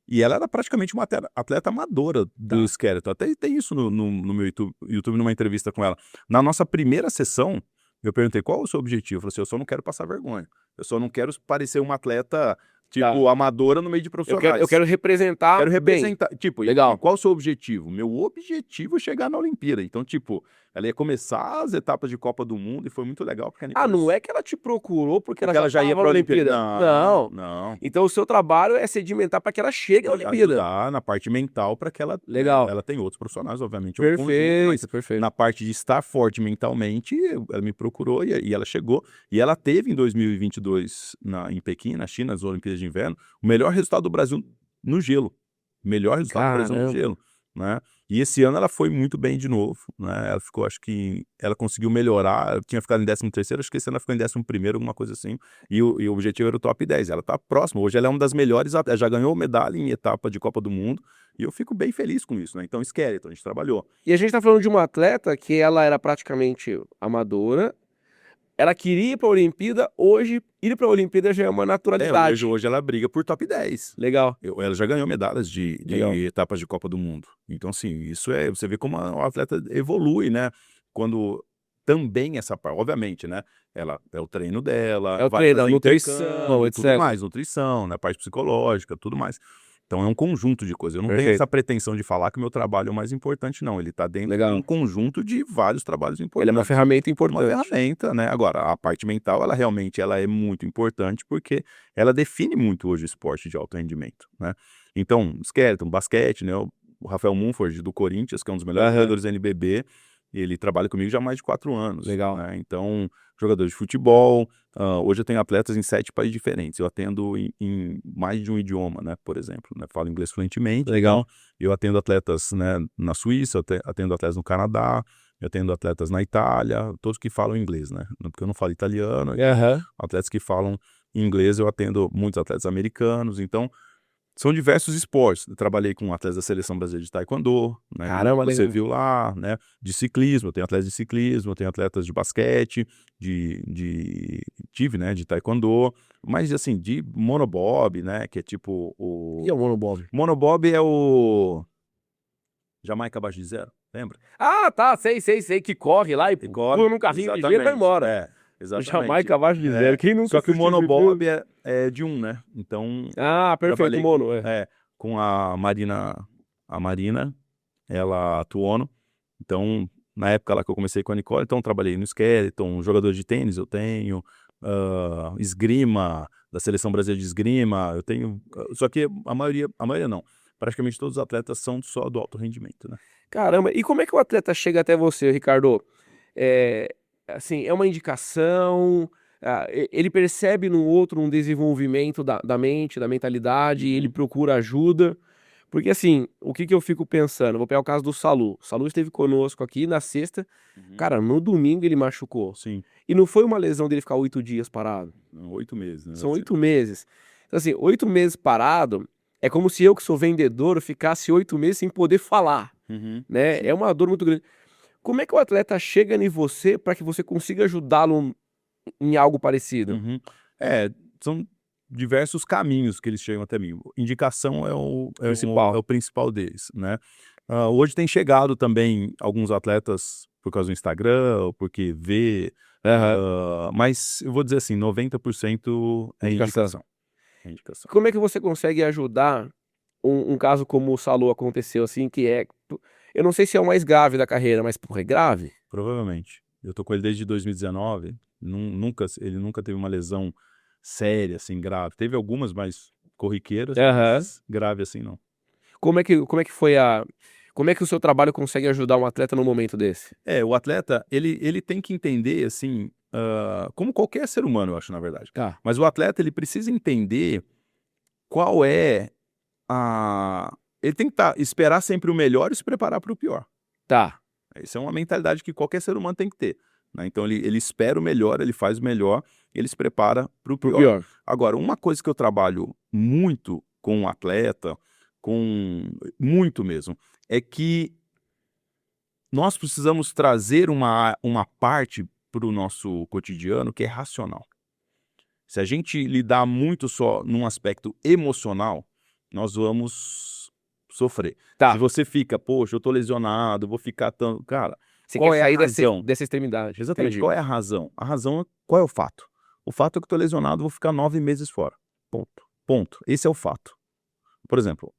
E ela era praticamente uma atleta amadora do Skeleton. Até tem isso no meu YouTube, numa entrevista com ela. Na nossa primeira sessão, eu perguntei qual é o seu objetivo. Eu falei assim, eu só não quero passar vergonha. Eu só não quero parecer uma atleta, tipo, amadora no meio de profissionais.
Eu quero representar.
Quero representar. Tipo,
Legal.
E qual o seu objetivo? Meu objetivo é chegar na Olimpíada. Então, tipo, ela ia começar as etapas de Copa do Mundo e foi muito legal. Porque
Não é que ela te procurou porque
ela já ia
para a Olimpíada.
Não.
Então o seu trabalho é sedimentar para que ela chegue à Olimpíada.
Ajudar na parte mental para que ela.
Legal.
Ela tem outros profissionais, obviamente.
Perfeito.
Na parte de estar forte mentalmente, ela me procurou e ela chegou. E ela teve em 2022, em Pequim, na China, as Olimpíadas de Inverno, o melhor resultado do Brasil no gelo. Melhor resultado do Brasil no gelo, né? E esse ano ela foi muito bem de novo, né? Ela ficou, acho que ela conseguiu melhorar, tinha ficado em 13º, acho que esse ano ela ficou em 11º, alguma coisa assim, e o objetivo era o top 10. Ela tá próxima, hoje ela é uma das melhores, já ganhou medalha em etapa de Copa do Mundo, e eu fico bem feliz com isso, né? Então, Skeleton, a gente trabalhou.
E a gente tá falando de uma atleta que ela era praticamente amadora, ela queria ir para a Olimpíada, hoje ir para a Olimpíada já é uma naturalidade.
Hoje ela briga por top 10.
Legal.
Ela já ganhou medalhas de etapas de Copa do Mundo. Então, assim, isso você vê como o atleta evolui, né? Quando também essa parte, obviamente, né? Ela é o treino dela,
É o
vai
treino, a
fazer
nutrição,
intercâmbio,
etc.
tudo mais, nutrição, né? Parte psicológica, tudo mais. Então é um conjunto de coisas. Eu não tenho
Perfeito.
essa pretensão de falar que o meu trabalho é o mais importante, não. Ele está dentro de um
Legal.
conjunto de vários trabalhos
Ele é
importantes.
uma ferramenta
Uma
importante.
ferramenta, né? Agora, a parte mental, ela realmente ela é muito importante porque ela define muito hoje o esporte de alto rendimento, né? Então, skeleton, basquete, né? O Rafael Mumford, do Corinthians, que é um dos melhores
Aham.
jogadores da NBB, ele trabalha comigo já há mais de 4 anos.
Legal.
Né? Então, jogador de futebol, hoje eu tenho atletas em 7 países diferentes. Eu atendo em mais de um idioma, né? Por exemplo, né? Falo inglês fluentemente.
Legal.
Então, eu atendo atletas, né, na Suíça, eu atendo atletas no Canadá, eu atendo atletas na Itália, todos que falam inglês, né? Porque eu não falo italiano.
Aham.
Atletas que falam inglês, eu atendo muitos atletas americanos. Então, são diversos esportes. Eu trabalhei com atletas da Seleção Brasileira de Taekwondo, né?
Caramba,
Você
legal.
viu lá, né? De ciclismo, eu tenho atletas de ciclismo, eu tenho atletas de basquete, tive, né? De Taekwondo, mas assim, de monobob, né? Que é tipo
E é o monobob?
Monobob é o Jamaica abaixo de zero, lembra?
Ah, tá, sei, que corre lá e pula num carrinho ligeiro e vai embora.
Exatamente.
Jamaica abaixo de zero, quem nunca
Só que o
assistiu esse
monobob
filme?
é de um, né? Então,
Ah, perfeito,
trabalhei
mono,
com a Marina, ela atuou no. Então, na época lá que eu comecei com a Nicole, então trabalhei no skeleton, jogador de tênis eu tenho, esgrima, da Seleção Brasileira de Esgrima, eu tenho. Só que a maioria não. Praticamente todos os atletas são só do alto rendimento, né?
Caramba, e como é que o atleta chega até você, Ricardo? Assim, é uma indicação, ele percebe no outro um desenvolvimento da mente, da mentalidade, e ele procura ajuda? Porque assim, o que eu fico pensando? Vou pegar o caso do Salu. O Salu esteve conosco aqui na sexta, cara, no domingo ele machucou.
Sim,
E não foi uma lesão dele ficar 8 dias parado.
8 meses, né?
São 8 meses. Então assim, 8 meses parado, é como se eu que sou vendedor ficasse 8 meses sem poder falar, né?
Sim.
É uma dor muito grande. Como é que o atleta chega em você para que você consiga ajudá-lo em algo parecido?
São diversos caminhos que eles chegam até mim. Indicação
Principal.
é o principal deles, né? Hoje tem chegado também alguns atletas por causa do Instagram, ou porque vê,
Aham.
mas eu vou dizer assim, 90% é
Indicação.
indicação. É indicação.
Como é que você consegue ajudar um caso como o Salu aconteceu, assim, que eu não sei se é o mais grave da carreira, mas, porra, é grave?
Provavelmente. Eu tô com ele desde 2019, ele nunca teve uma lesão séria, assim, grave. Teve algumas, mas corriqueiras,
Aham.
mas grave assim não.
Como é que o seu trabalho consegue ajudar um atleta num momento desse?
O atleta, ele tem que entender, assim, como qualquer ser humano, eu acho, na verdade.
Tá,
Mas o atleta, ele precisa entender qual é a... Ele tem que esperar sempre o melhor e se preparar para o pior.
tá.
Isso é uma mentalidade que qualquer ser humano tem que ter, né? Então, ele espera o melhor, ele faz o melhor, ele se prepara para o
Pro
pior.
pior.
Agora, uma coisa que eu trabalho muito com o atleta, muito mesmo, é que nós precisamos trazer uma parte para o nosso cotidiano que é racional. Se a gente lidar muito só num aspecto emocional, nós vamos sofrer.
Tá.
Se você fica, poxa, eu tô lesionado, vou ficar tão... Cara,
Você
qual
quer
é a
sair
razão?
dessa extremidade.
Exatamente,
Entendi.
qual é a razão? A razão, qual é o fato? O fato é que eu tô lesionado, vou ficar 9 meses fora. Ponto. Ponto. Esse é o fato. Por exemplo,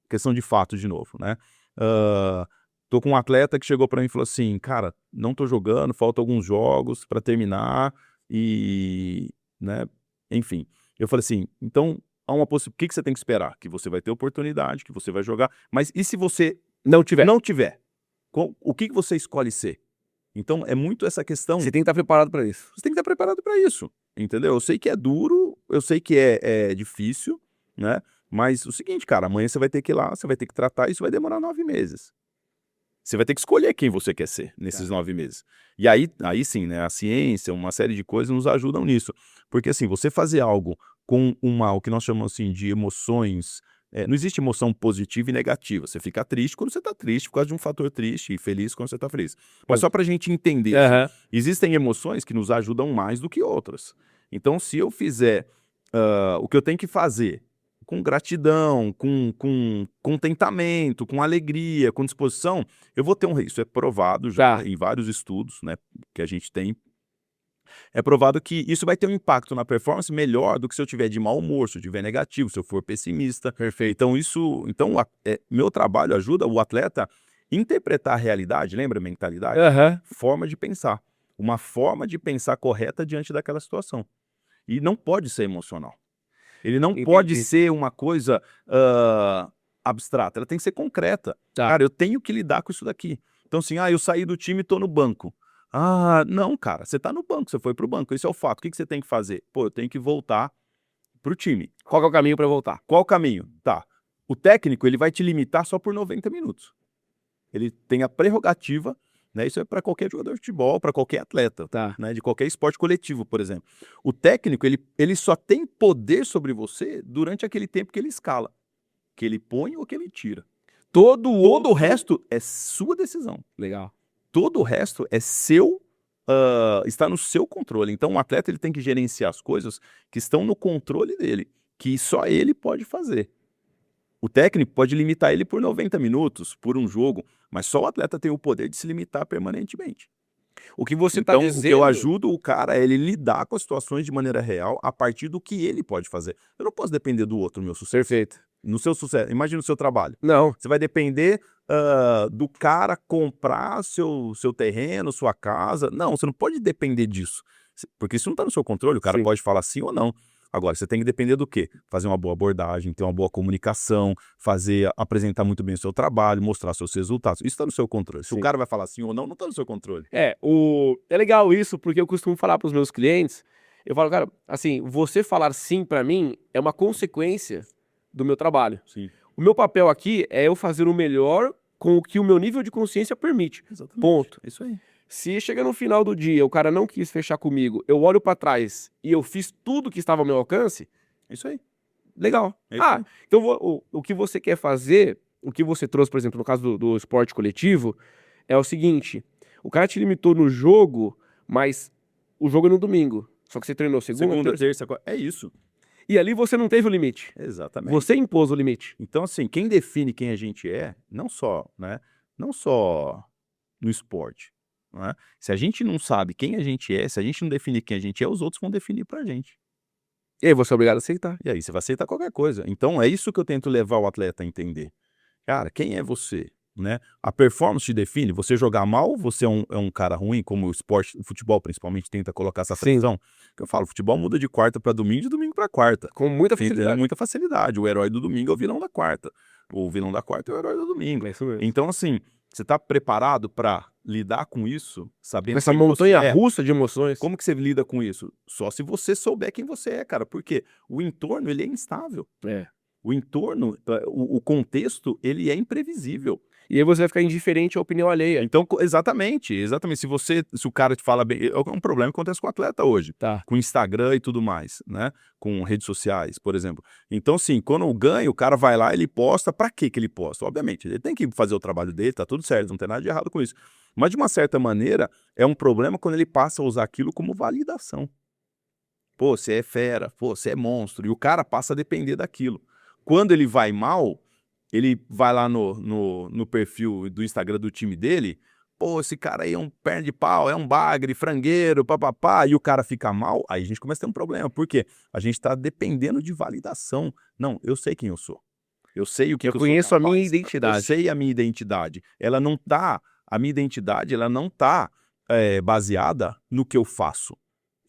questão de fato de novo, né? Tô com um atleta que chegou para mim e falou assim, cara, não tô jogando, faltam alguns jogos para terminar e, né, enfim. Eu falei assim, então há uma possibilidade, o que você tem que esperar? Que você vai ter oportunidade, que você vai jogar, mas e se você
Não tiver.
não tiver? O que você escolhe ser? Então é muito essa questão.
Você tem que estar preparado para isso.
Você tem que estar preparado para isso, entendeu? Eu sei que é duro, eu sei que é difícil, né? Mas o seguinte, cara, amanhã você vai ter que ir lá, você vai ter que tratar, isso vai demorar 9 meses. Você vai ter que escolher quem você quer ser nesses 9 meses. E aí sim, né? A ciência, uma série de coisas nos ajudam nisso. Porque assim, você fazer algo com o que nós chamamos assim de emoções. Não existe emoção positiva e negativa. Você fica triste quando você está triste por causa de um fator triste e feliz quando você está feliz. Mas só para a gente entender, assim, existem emoções que nos ajudam mais do que outras. Então, se eu fizer o que eu tenho que fazer com gratidão, com contentamento, com alegria, com disposição, eu vou ter isso é provado já
Tá.
em vários estudos, né, que a gente tem. É provado que isso vai ter um impacto na performance melhor do que se eu tiver de mau humor, se eu tiver negativo, se eu for pessimista.
Perfeito.
Então meu trabalho ajuda o atleta a interpretar a realidade, lembra mentalidade?
Aham.
Forma de pensar. Uma forma de pensar correta diante daquela situação. E não pode ser emocional. Ele não pode
Entendi.
ser uma coisa abstrata, ela tem que ser concreta.
Tá.
Cara, eu tenho que lidar com isso daqui. Então assim, eu saí do time e tô no banco. Ah, não, cara, você tá no banco, você foi pro banco, esse é o fato. O que você tem que fazer? Pô, eu tenho que voltar pro time.
Qual que é o caminho pra voltar?
Qual o caminho? Tá. O técnico, ele vai te limitar só por 90 minutos. Ele tem a prerrogativa, né? Isso é para qualquer jogador de futebol, para qualquer atleta,
Tá.
né? De qualquer esporte coletivo, por exemplo. O técnico, ele só tem poder sobre você durante aquele tempo que ele escala, que ele põe ou que ele tira.
Todo
Todo o resto é sua decisão.
Legal.
Todo o resto é está no seu controle. Então, o atleta ele tem que gerenciar as coisas que estão no controle dele, que só ele pode fazer. O técnico pode limitar ele por 90 minutos, por um jogo, mas só o atleta tem o poder de se limitar permanentemente.
O que você tá
Então, o que eu
dizendo
ajudo o cara é ele lidar com as situações de maneira real a partir do que ele pode fazer. Eu não posso depender do outro no meu sucesso.
Perfeito.
No seu sucesso, imagina o seu trabalho.
Não.
Você vai depender do cara comprar seu terreno, sua casa. Não, você não pode depender disso. Porque isso não está no seu controle, o cara
Sim.
pode falar sim ou não. Agora, você tem que depender do quê? Fazer uma boa abordagem, ter uma boa comunicação, apresentar muito bem o seu trabalho, mostrar seus resultados. Isso está no seu controle. Se o
Sim.
cara vai falar sim ou não, não está no seu controle.
É legal isso, porque eu costumo falar para os meus clientes, eu falo: "Cara, assim, você falar sim pra mim é uma consequência do meu trabalho.
Sim.
O meu papel aqui é eu fazer o melhor com o que o meu nível de consciência permite.
Exatamente.
Ponto.
É isso aí.
Se chega no final do dia, o cara não quis fechar comigo, eu olho pra trás e eu fiz tudo que estava ao meu alcance,
É isso aí.
legal.
É isso aí.
Então o que você quer fazer, o que você trouxe, por exemplo, no caso do esporte coletivo, é o seguinte: o cara te limitou no jogo, mas o jogo é no domingo. Só que você treinou segunda, terça,
Terça, quarta. É isso.
e ali você não teve o limite.
Exatamente.
Você impôs o limite.
Então, assim, quem define quem a gente é, não só, né, não só no esporte, não é? Se a gente não sabe quem a gente é, se a gente não definir quem a gente é, os outros vão definir pra gente.
E aí você é obrigado a aceitar.
E aí você vai aceitar qualquer coisa. Então, é isso que eu tento levar o atleta a entender. Cara, quem é você? Né? A performance te define. Você jogar mal, você é um cara ruim, como o esporte, o futebol principalmente tenta colocar essa
Sim.
pressão. Que eu falo, o futebol muda de quarta para domingo, de domingo para quarta.
Com muita
Tem
facilidade.
muita facilidade. O herói do domingo é o vilão da quarta. O vilão da quarta é o herói do domingo.
É isso mesmo.
Então, assim, você tá preparado para lidar com isso, sabendo
Com essa
quem você
montanha
é?
russa de emoções.
Como que você lida com isso? Só se você souber quem você é, cara. Porque o entorno, ele é instável.
É.
O entorno, o contexto, ele é imprevisível.
E aí você vai ficar indiferente à opinião alheia.
Então, exatamente. Se o cara te fala bem, é um problema que acontece com o atleta hoje,
Tá.
com Instagram e tudo mais, né? Com redes sociais, por exemplo. Então, assim, quando ganha, o cara vai lá, ele posta. Pra que ele posta? Obviamente, ele tem que fazer o trabalho dele, tá tudo certo, não tem nada de errado com isso. Mas, de uma certa maneira, é um problema quando ele passa a usar aquilo como validação. Pô, você é fera, pô, você é monstro. E o cara passa a depender daquilo. Quando ele vai mal, ele vai lá no perfil do Instagram do time dele, pô, esse cara aí é um perna de pau, é um bagre, frangueiro, papapá, e o cara fica mal, aí a gente começa a ter um problema. Por quê? A gente tá dependendo de validação. Não, eu sei quem eu sou. Eu sei o que
Eu
que eu sou
conheço a minha
capaz. Eu
identidade.
sei a minha identidade. A minha identidade, ela não tá baseada no que eu faço.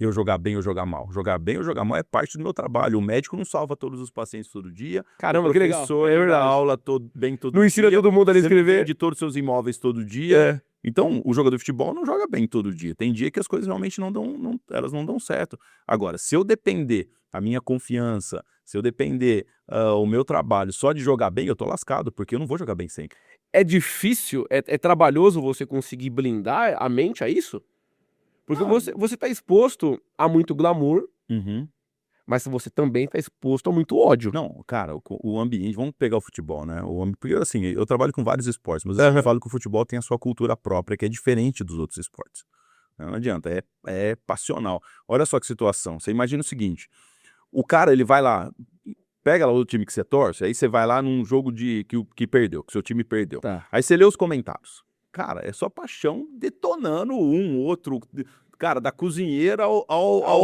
Eu jogar bem ou jogar mal. Jogar bem ou jogar mal é parte do meu trabalho. O médico não salva todos os pacientes todo dia.
Caramba,
o
que legal.
professor
É
não dá
verdade.
aula bem todo
Não
dia.
ensina todo mundo a
Você não
escrever.
vende todos os seus imóveis todo dia.
É.
Então, o jogador de futebol não joga bem todo dia. Tem dia que as coisas realmente elas não dão certo. Agora, se eu depender a minha confiança, se eu depender o meu trabalho só de jogar bem, eu tô lascado, porque eu não vou jogar bem sempre.
É difícil, é trabalhoso você conseguir blindar a mente a isso? Porque
Ah.
você tá exposto a muito glamour,
Uhum.
mas você também tá exposto a muito ódio.
Não, cara, o ambiente, vamos pegar o futebol, né? Porque assim, eu trabalho com vários esportes, mas
Aham.
eu falo que o futebol tem a sua cultura própria, que é diferente dos outros esportes. Não adianta, é passional. Olha só que situação. Você imagina o seguinte: o cara, ele vai lá, pega lá o time que você torce, aí você vai lá num jogo que perdeu, que seu time perdeu.
Tá.
Aí você lê os comentários. Cara, é só paixão detonando um, outro. Cara, da cozinheira
Ao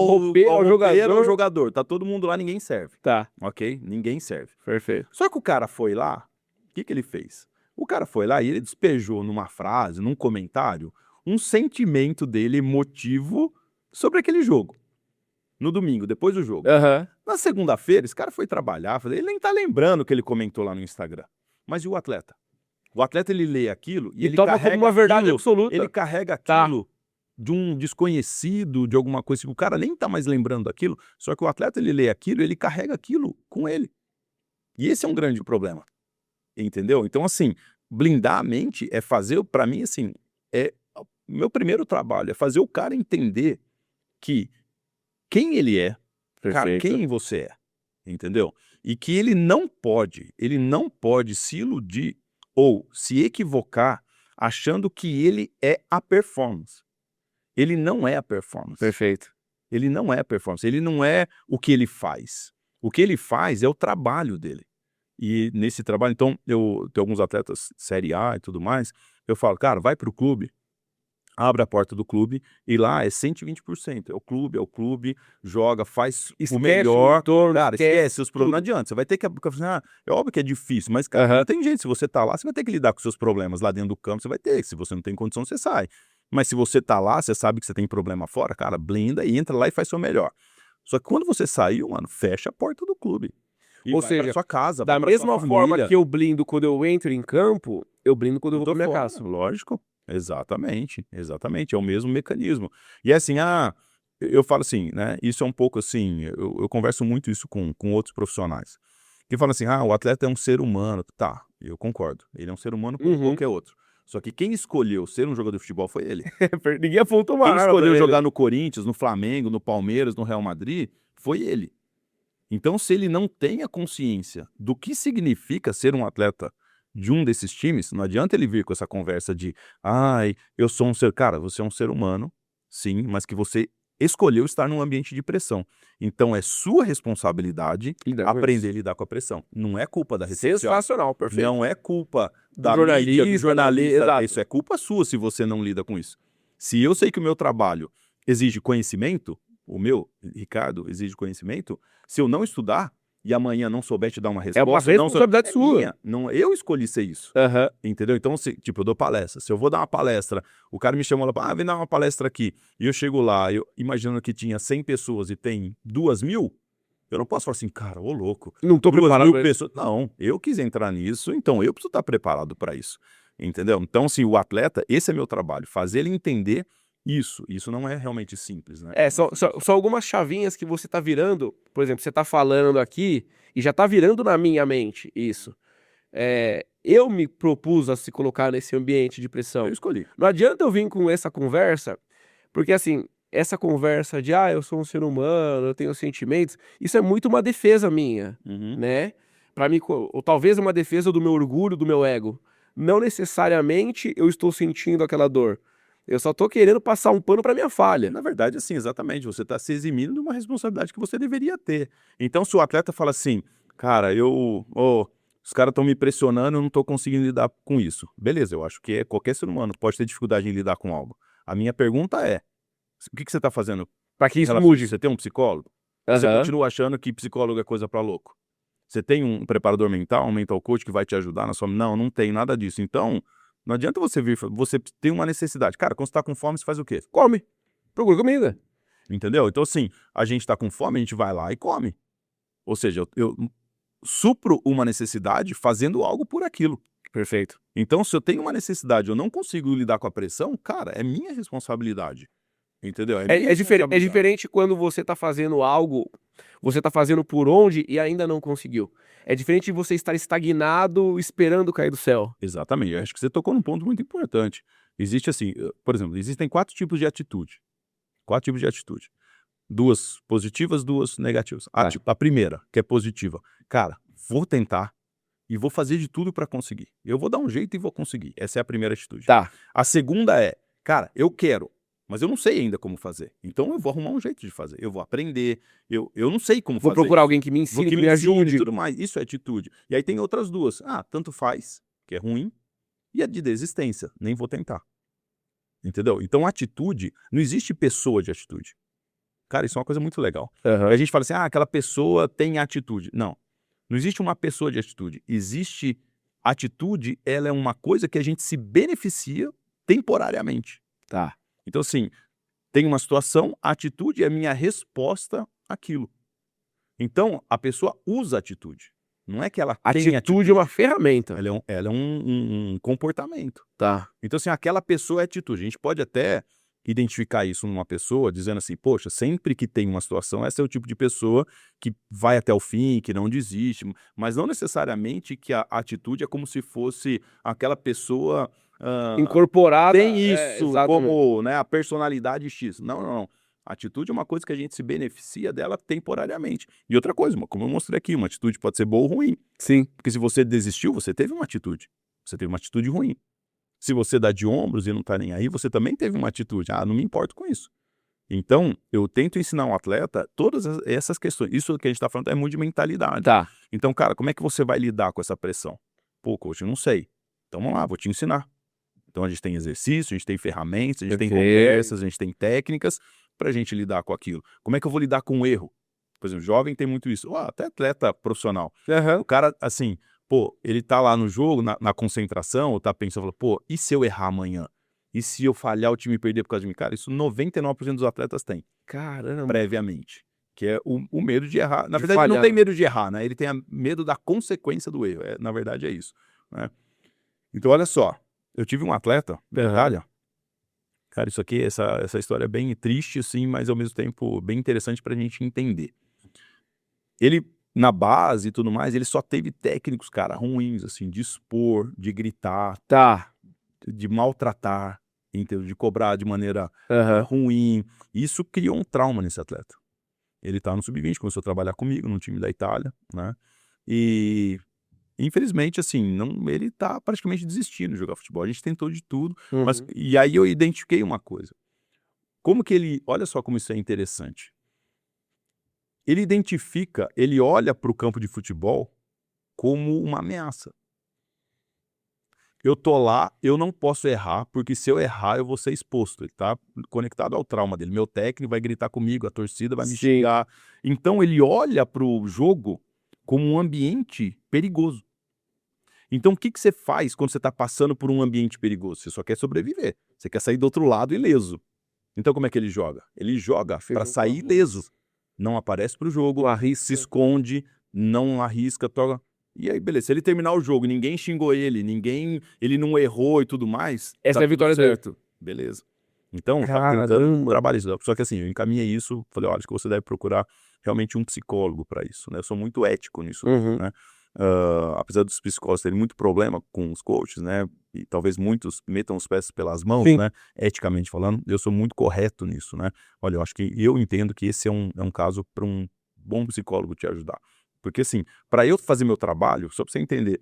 roupeiro, ao jogador.
jogador. Tá todo mundo lá, ninguém serve.
Tá.
Ok? Ninguém serve.
Perfeito.
Só que o cara foi lá, o que ele fez? O cara foi lá e ele despejou numa frase, num comentário, um sentimento dele emotivo sobre aquele jogo. No domingo, depois do jogo.
Aham.
Na segunda-feira, esse cara foi trabalhar, ele nem tá lembrando o que ele comentou lá no Instagram. Mas e o atleta? O atleta, ele lê aquilo e
E
ele
toma como uma verdade
aquilo,
absoluta.
ele carrega
Tá.
aquilo de um desconhecido, de alguma coisa, o cara nem tá mais lembrando daquilo, só que o atleta, ele lê aquilo, ele carrega aquilo com ele. E esse é um grande problema, entendeu? Então, assim, blindar a mente é fazer, pra mim, assim, meu primeiro trabalho é fazer o cara entender que quem ele é, cara,
Perfeito.
quem você é, entendeu? E que ele não pode se iludir ou se equivocar achando que ele é a performance. Ele não é a performance.
Perfeito.
Ele não é a performance. Ele não é o que ele faz. O que ele faz é o trabalho dele. E nesse trabalho, então, eu tenho alguns atletas Série A e tudo mais, eu falo, cara, vai pro clube, abre a porta do clube e lá é 120%. É o clube, joga, faz
Esquece
o melhor.
o entorno,
Cara, esquece os problemas. Não
tudo.
adianta. Você vai ter que. É óbvio que é difícil, mas, cara,
Aham.
não tem jeito. Se você tá lá, você vai ter que lidar com seus problemas lá dentro do campo. Você vai ter. Se você não tem condição, você sai. Mas se você tá lá, você sabe que você tem problema fora, cara, blinda e entra lá e faz seu melhor. Só que quando você saiu, mano, fecha a porta do clube. E
Ou
vai pra
seja,
sua casa,
da
vai pra sua
mesma forma
família.
que eu blindo quando eu entro em campo, eu blindo quando eu vou
Tô
pra minha
fora,
casa.
lógico. Exatamente, exatamente. É o mesmo mecanismo. E é assim, eu falo assim, né? Isso é um pouco assim, eu converso muito isso com outros profissionais. Que falam assim, o atleta é um ser humano. Tá, eu concordo. Ele é um ser humano como
Uhum.
qualquer outro. Só que quem escolheu ser um jogador de futebol foi ele.
Ninguém apontou uma
Quem
arma
escolheu
pra ele.
jogar no Corinthians, no Flamengo, no Palmeiras, no Real Madrid, foi ele. Então, se ele não tem a consciência do que significa ser um atleta de um desses times, não adianta ele vir com essa conversa de eu sou um ser... Cara, você é um ser humano, sim, mas que você escolheu estar num ambiente de pressão. Então, é sua responsabilidade
Lidar com
aprender a
isso.
lidar com a pressão. Não é culpa da rede social.
Sensacional, perfeito.
Não é culpa
Do
da mídia, do
jornalista,
jornalista.
exato.
Isso é culpa sua se você não lida com isso. Se eu sei que o meu trabalho exige conhecimento, o meu, Ricardo, exige conhecimento, se eu não estudar e amanhã não souber te dar uma
É
resposta...
uma responsabilidade
é
sua.
minha, não, eu escolhi ser isso.
Aham.
Entendeu? Então, tipo, eu dou palestra. Se eu vou dar uma palestra, o cara me chamou lá, vem dar uma palestra aqui, e eu chego lá, eu imaginando que tinha 100 pessoas e tem 2.000, eu não posso falar assim, cara, ô louco,
Não tô
2.000
preparado pra isso.
pessoas. Não, eu quis entrar nisso, então eu preciso estar preparado para isso. Entendeu? Então, assim, o atleta, esse é meu trabalho, fazer ele entender isso. Isso não é realmente simples, né?
São algumas chavinhas que você tá virando. Por exemplo, você tá falando aqui e já tá virando na minha mente isso. Eu me propus a se colocar nesse ambiente de pressão.
Eu escolhi.
Não adianta eu vir com essa conversa, porque assim, essa conversa de eu sou um ser humano, eu tenho sentimentos, isso é muito uma defesa minha, né? Para mim, ou talvez uma defesa do meu orgulho, do meu ego. Não necessariamente eu estou sentindo aquela dor. Eu só tô querendo passar um pano pra minha falha.
Na verdade, assim, exatamente, você está se eximindo de uma responsabilidade que você deveria ter. Então, se o atleta fala assim, cara, os caras estão me pressionando, eu não estou conseguindo lidar com isso. Beleza, eu acho que qualquer ser humano pode ter dificuldade em lidar com algo. A minha pergunta é, o que você está fazendo?
Pra que isso mude.
Você tem um psicólogo? Você
Aham.
continua achando que psicólogo é coisa pra louco? Você tem um preparador mental, um mental coach que vai te ajudar na sua... Não tem nada disso. Então, não adianta você vir, você tem uma necessidade. Cara, quando você tá com fome, você faz o quê?
Come. Procura comida.
Entendeu? Então, assim, a gente tá com fome, a gente vai lá e come. Ou seja, eu supro uma necessidade fazendo algo por aquilo.
Perfeito.
Então, se eu tenho uma necessidade, eu não consigo lidar com a pressão, cara, é minha responsabilidade. Entendeu? minha
É
responsabilidade.
diferente quando você tá fazendo algo, você tá fazendo por onde e ainda não conseguiu. É diferente de você estar estagnado esperando cair do céu.
Exatamente. Eu acho que você tocou num ponto muito importante. Existe assim, por exemplo, existem 4 tipos de atitude. 4 tipos de atitude. 2 positivas, 2 negativas. A primeira, que é positiva. Cara, vou tentar e vou fazer de tudo para conseguir. Eu vou dar um jeito e vou conseguir. Essa é a primeira atitude.
Tá.
A segunda é, cara, eu quero, mas eu não sei ainda como fazer. Então eu vou arrumar um jeito de fazer, eu vou aprender, eu não sei como
Vou
fazer.
procurar alguém que me
Vou
ensine,
que
que
me
me
ensine e
ajude.
tudo mais. Isso é atitude. E aí tem outras duas. Tanto faz, que é ruim, e a de desistência, nem vou tentar. Entendeu? Então atitude, não existe pessoa de atitude. Cara, isso é uma coisa muito legal.
Aham.
A gente fala assim, aquela pessoa tem atitude. Não, não existe uma pessoa de atitude. Existe atitude, ela é uma coisa que a gente se beneficia temporariamente.
Tá.
Então assim, tem uma situação, a atitude é a minha resposta àquilo. Então a pessoa usa atitude. Não é que ela tem
Atitude é uma ferramenta.
ela é um comportamento.
Tá.
Então assim, aquela pessoa é atitude. A gente pode até identificar isso numa pessoa, dizendo assim, poxa, sempre que tem uma situação, essa é o tipo de pessoa que vai até o fim, que não desiste, mas não necessariamente que a atitude é como se fosse aquela pessoa
Incorporada.
tem isso
exatamente.
como, né, a personalidade X. Não, não, não. Atitude é uma coisa que a gente se beneficia dela temporariamente. E outra coisa, como eu mostrei aqui, uma atitude pode ser boa ou ruim.
Sim.
Porque se você desistiu, você teve uma atitude. Você teve uma atitude ruim. Se você dá de ombros e não tá nem aí, você também teve uma atitude. Não me importo com isso. Então, eu tento ensinar um atleta todas essas questões. Isso que a gente tá falando é muito de mentalidade.
Tá.
Então, cara, como é que você vai lidar com essa pressão? Pô, coach, eu não sei. Então, vamos lá, vou te ensinar. Então, a gente tem exercício, a gente tem ferramentas, a gente tem conversas, a gente tem técnicas pra gente lidar com aquilo. Como é que eu vou lidar com o erro? Por exemplo, jovem tem muito isso. Até atleta profissional.
Aham.
O cara, assim, pô, ele tá lá no jogo, na concentração, ou tá pensando, pô, e se eu errar amanhã? E se eu falhar, o time perder por causa de mim? Cara, isso 99% dos atletas têm,
Caramba.
previamente. Que é o medo de errar. Na
De
verdade, ele não
falhar.
tem medo de errar, né? Ele tem medo da consequência do erro. Na verdade, é isso, né? Então, olha só. Eu tive um atleta da Itália. Cara, isso aqui, essa história é bem triste, assim, mas ao mesmo tempo bem interessante pra gente entender. Ele, na base e tudo mais, ele só teve técnicos, cara, ruins, assim, de expor, de gritar,
Tá.
de maltratar, entendeu? De cobrar de maneira
Aham.
ruim. Isso criou um trauma nesse atleta. Ele tá no sub-20, começou a trabalhar comigo no time da Itália, né? E infelizmente, assim, ele tá praticamente desistindo de jogar futebol. A gente tentou de tudo, mas
Uhum.
e aí eu identifiquei uma coisa. Como que ele, olha só como isso é interessante. Ele olha para o campo de futebol como uma ameaça. Eu tô lá, eu não posso errar, porque se eu errar eu vou ser exposto. Ele tá conectado ao trauma dele. Meu técnico vai gritar comigo, a torcida vai me
Sim.
xingar. Então ele olha para o jogo como um ambiente perigoso. Então o que você faz quando você está passando por um ambiente perigoso? Você só quer sobreviver. Você quer sair do outro lado ileso. Então como é que ele joga? Ele joga para sair ileso. Não aparece pro jogo,
Não arrisca.
se esconde, não arrisca, toca. E aí, beleza. Se ele terminar o jogo, ninguém xingou ele, ele não errou e tudo mais,
Essa
tá
é a
tudo
vitória dele.
certo. Beleza. Então, tá
Caramba.
tentando trabalhar isso. Só que assim, eu encaminhei isso, falei, olha, acho que você deve procurar realmente um psicólogo para isso, né? Eu sou muito ético nisso,
Uhum.
né? Apesar dos psicólogos terem muito problema com os coaches, né? E talvez muitos metam os pés pelas mãos,
Sim.
né? Eticamente falando, eu sou muito correto nisso, né? Olha, eu entendo que esse é um caso para um bom psicólogo te ajudar. Porque assim, para eu fazer meu trabalho, só para você entender,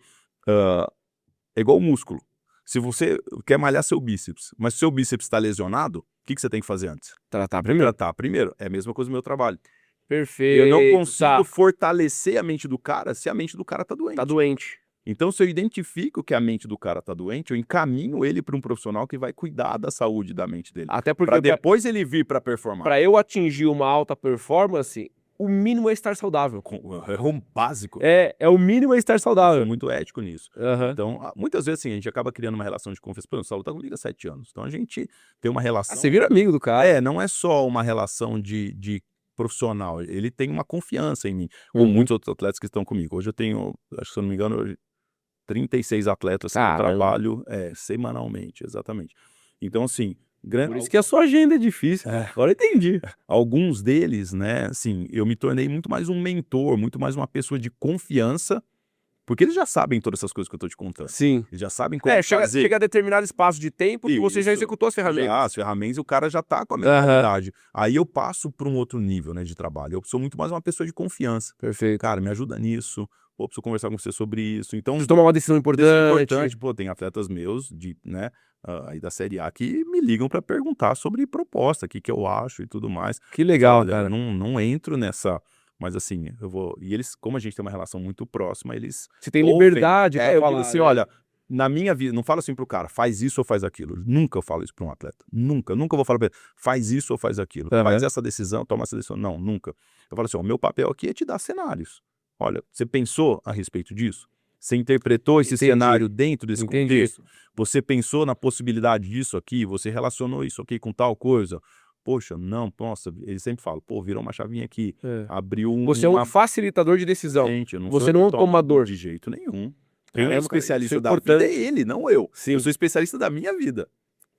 é igual o músculo. Se você quer malhar seu bíceps, mas seu bíceps está lesionado, o que você tem que fazer antes?
Tratar primeiro.
Tratar primeiro. É a mesma coisa do meu trabalho.
Perfeito.
Eu não consigo
Tá.
fortalecer a mente do cara se a mente do cara tá doente.
Tá doente.
Então, se eu identifico que a mente do cara tá doente, eu encaminho ele para um profissional que vai cuidar da saúde da mente dele.
Até porque
Para depois ele vir para performar.
para eu atingir uma alta performance, o mínimo é estar saudável.
É um básico.
É o mínimo é estar
Eu
saudável.
sou muito ético nisso.
Aham.
Então, muitas vezes, assim, a gente acaba criando uma relação de confiança. Por exemplo, o Saulo tá comigo há 7 anos. Então, a gente tem uma relação...
Você vira amigo do cara.
Não é só uma relação de profissional. Ele tem uma confiança em mim, como muitos outros atletas que estão comigo. Hoje eu tenho, acho que se eu não me engano, 36 atletas que eu trabalho semanalmente, exatamente. Então, assim...
Por isso que a sua agenda é difícil. Agora eu entendi.
Alguns deles, né, assim, eu me tornei muito mais um mentor, muito mais uma pessoa de confiança Porque eles já sabem todas essas coisas que eu tô te contando.
Sim.
Eles já sabem como fazer.
Chega a determinado espaço de tempo que você já
Isso.
executou as ferramentas.
Já, as ferramentas, o cara já tá com a mentalidade. Aí eu passo para um outro nível, né, de trabalho. Eu sou muito mais uma pessoa de confiança.
Perfeito.
Cara, me ajuda nisso. Pô, preciso conversar com você sobre isso. Então,
Preciso tomar uma decisão importante.
pô, tem atletas meus né, aí da Série A que me ligam para perguntar sobre proposta, o que eu acho e tudo mais.
Que legal,
Olha,
cara.
não entro nessa, mas assim, eu vou. E eles, como a gente tem uma relação muito próxima, eles
Você tem
ouvem,
liberdade.
falam assim, olha, na minha vida, não falo assim pro cara, faz isso ou faz aquilo. Nunca eu falo isso para um atleta. Nunca vou falar para ele, faz isso ou faz aquilo. Faz essa decisão, toma essa decisão. Não, nunca. Eu falo assim, o meu papel aqui é te dar cenários. Olha, você pensou a respeito disso? Você interpretou esse cenário dentro desse contexto? Você pensou na possibilidade disso aqui? Você relacionou isso aqui com tal coisa? Poxa, não, nossa, ele sempre fala, pô, virou uma chavinha aqui, abriu
Você é um facilitador de decisão. Você não é um tomador.
De jeito nenhum.
Caramba,
O especialista
cara,
da vida é ele, não eu.
Sim.
Eu sou especialista da minha vida.